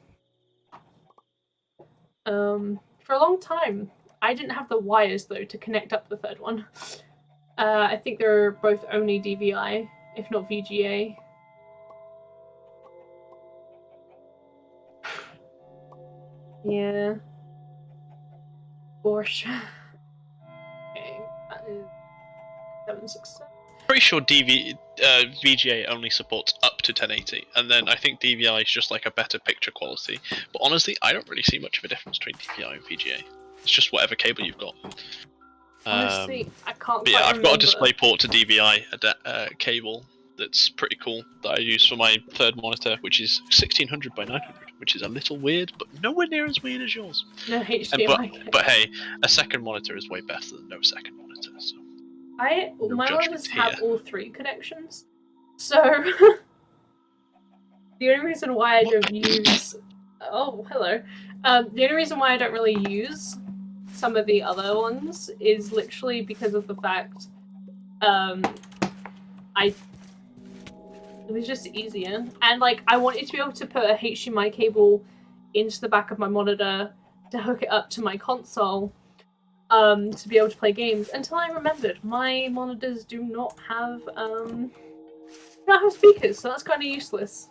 For a long time. I didn't have the wires, though, to connect up the third one. I think they're both only DVI, if not VGA. Yeah. Gosh. Okay, that is 767. Pretty sure VGA only supports up to 1080, and then I think DVI is just like a better picture quality. But honestly, I don't really see much of a difference between DVI and VGA. It's just whatever cable you've got. Honestly, I can't But yeah, quite I've got a remember. DisplayPort to DVI cable that's pretty cool that I use for my third monitor, which is 1600 by 900, which is a little weird, but nowhere near as weird as yours. No HDMI. But hey, a second monitor is way better than no second monitor. So my judgment monitors here. have all 3 connections, so the only reason why I don't use... Oh, hello. The only reason why I don't really use some of the other ones is literally because of the fact It was just easier. And like I wanted to be able to put a HDMI cable into the back of my monitor to hook it up to my console to be able to play games until I remembered my monitors do not have speakers, so that's kind of useless.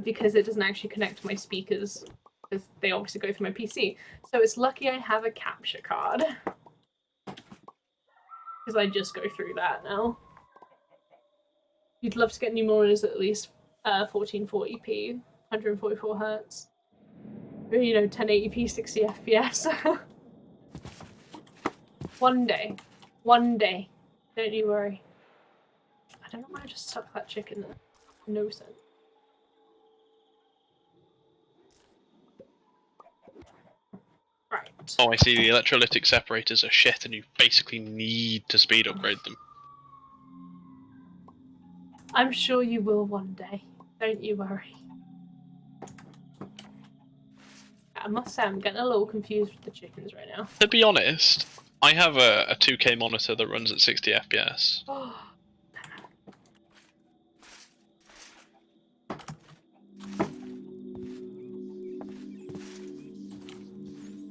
Because it doesn't actually connect to my speakers, because they obviously go through my PC. So it's lucky I have a capture card. Because I just go through that now. You'd love to get new monitors at least 1440p, 144 Hz. You know, 1080p, 60 FPS. One day. One day. Don't you worry. I don't know why I just stuck that chicken there. No sense. Right. Oh, I see. The electrolytic separators are shit, and you basically need to speed upgrade them. I'm sure you will one day. Don't you worry. I must say, I'm getting a little confused with the chickens right now. To be honest, I have a 2K monitor that runs at 60 FPS.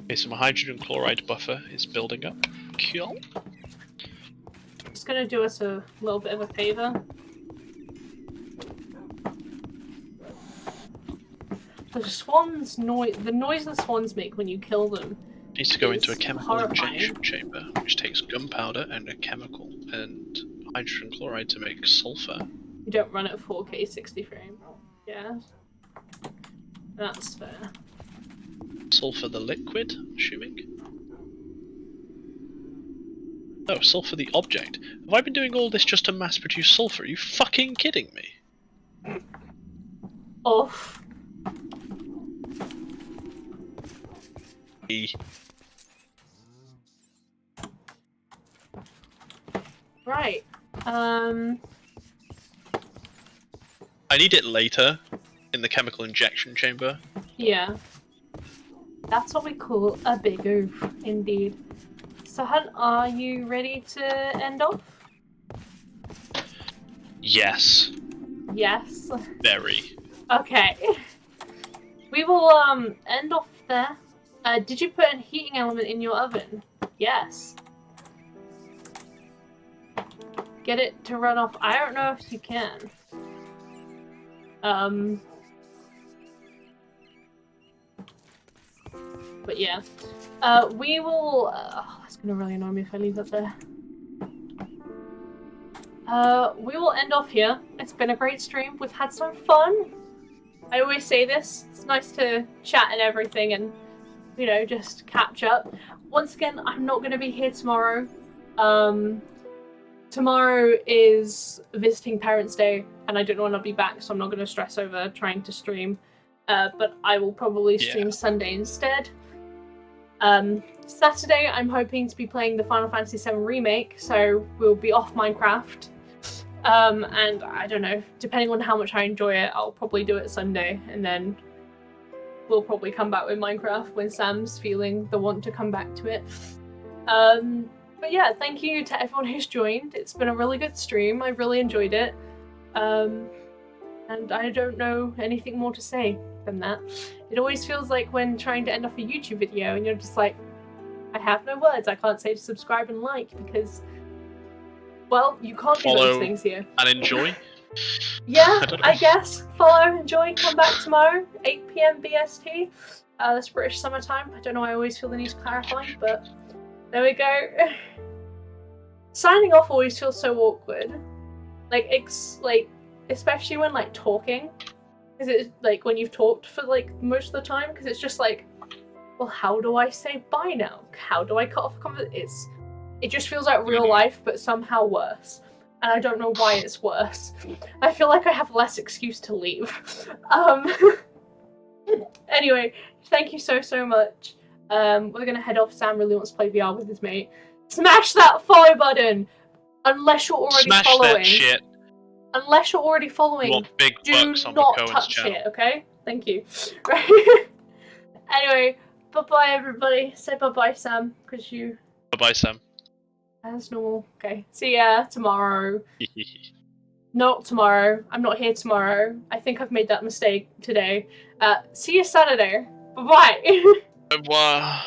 Okay, so my hydrogen chloride buffer is building up. Cool. Just gonna do us a little bit of a favor. The noise the swans make when you kill them. Needs to go into a chemical horrifying. injection chamber, which takes gunpowder and a chemical and hydrogen chloride to make sulfur. You don't run at 4K 60 frame. Yeah. That's fair. Sulfur the liquid, assuming. Oh, sulfur the object. Have I been doing all this just to mass produce sulfur? Are you fucking kidding me? Off. Right. I need it later in the chemical injection chamber. Yeah. That's what we call a big oof, indeed. So, Hunt, are you ready to end off? Yes. Yes. Very. Okay. We will end off there. Did you put a heating element in your oven? Yes. Get it to run off. I don't know if you can. But yeah. We will... that's gonna really annoy me if I leave that there. We will end off here. It's been a great stream. We've had some fun. I always say this. It's nice to chat and everything and, you know, just catch up. Once again, I'm not going to be here tomorrow. Tomorrow is Visiting Parents' Day, and I don't know when I'll be back, so I'm not going to stress over trying to stream. But I will probably stream Sunday instead. Saturday, I'm hoping to be playing the Final Fantasy VII Remake, so we'll be off Minecraft. And I don't know, depending on how much I enjoy it, I'll probably do it Sunday, and then we'll probably come back with Minecraft when Sam's feeling the want to come back to it. But yeah, thank you to everyone who's joined. It's been a really good stream. I really enjoyed it. And I don't know anything more to say than that. It always feels like when trying to end off a YouTube video and you're just like, I have no words. I can't say to subscribe and like because, well, you can't do those things here. And enjoy. Yeah, I guess. Follow, enjoy, come back tomorrow, 8 PM BST. That's British summertime. I don't know why I always feel the need to clarify, but there we go. Signing off always feels so awkward. Like, especially when, like, talking. Is it, like, when you've talked for, like, most of the time? Because it's just like, well, how do I say bye now? How do I cut off a conversation? It just feels like real life, but somehow worse. And I don't know why it's worse. I feel like I have less excuse to leave. Anyway, thank you so much. We're gonna head off. Sam really wants to play VR with his mate. Smash that follow button! Unless you're already following. That shit. Unless you're already following, You want big do bucks on not Cohen's touch channel. it, okay? Thank you. Right. Anyway, bye-bye everybody. Say bye-bye, Sam, because you... Bye-bye, Sam. As normal. Okay. See ya tomorrow. Not tomorrow. I'm not here tomorrow. I think I've made that mistake today. See you Saturday. Bye-bye. Well,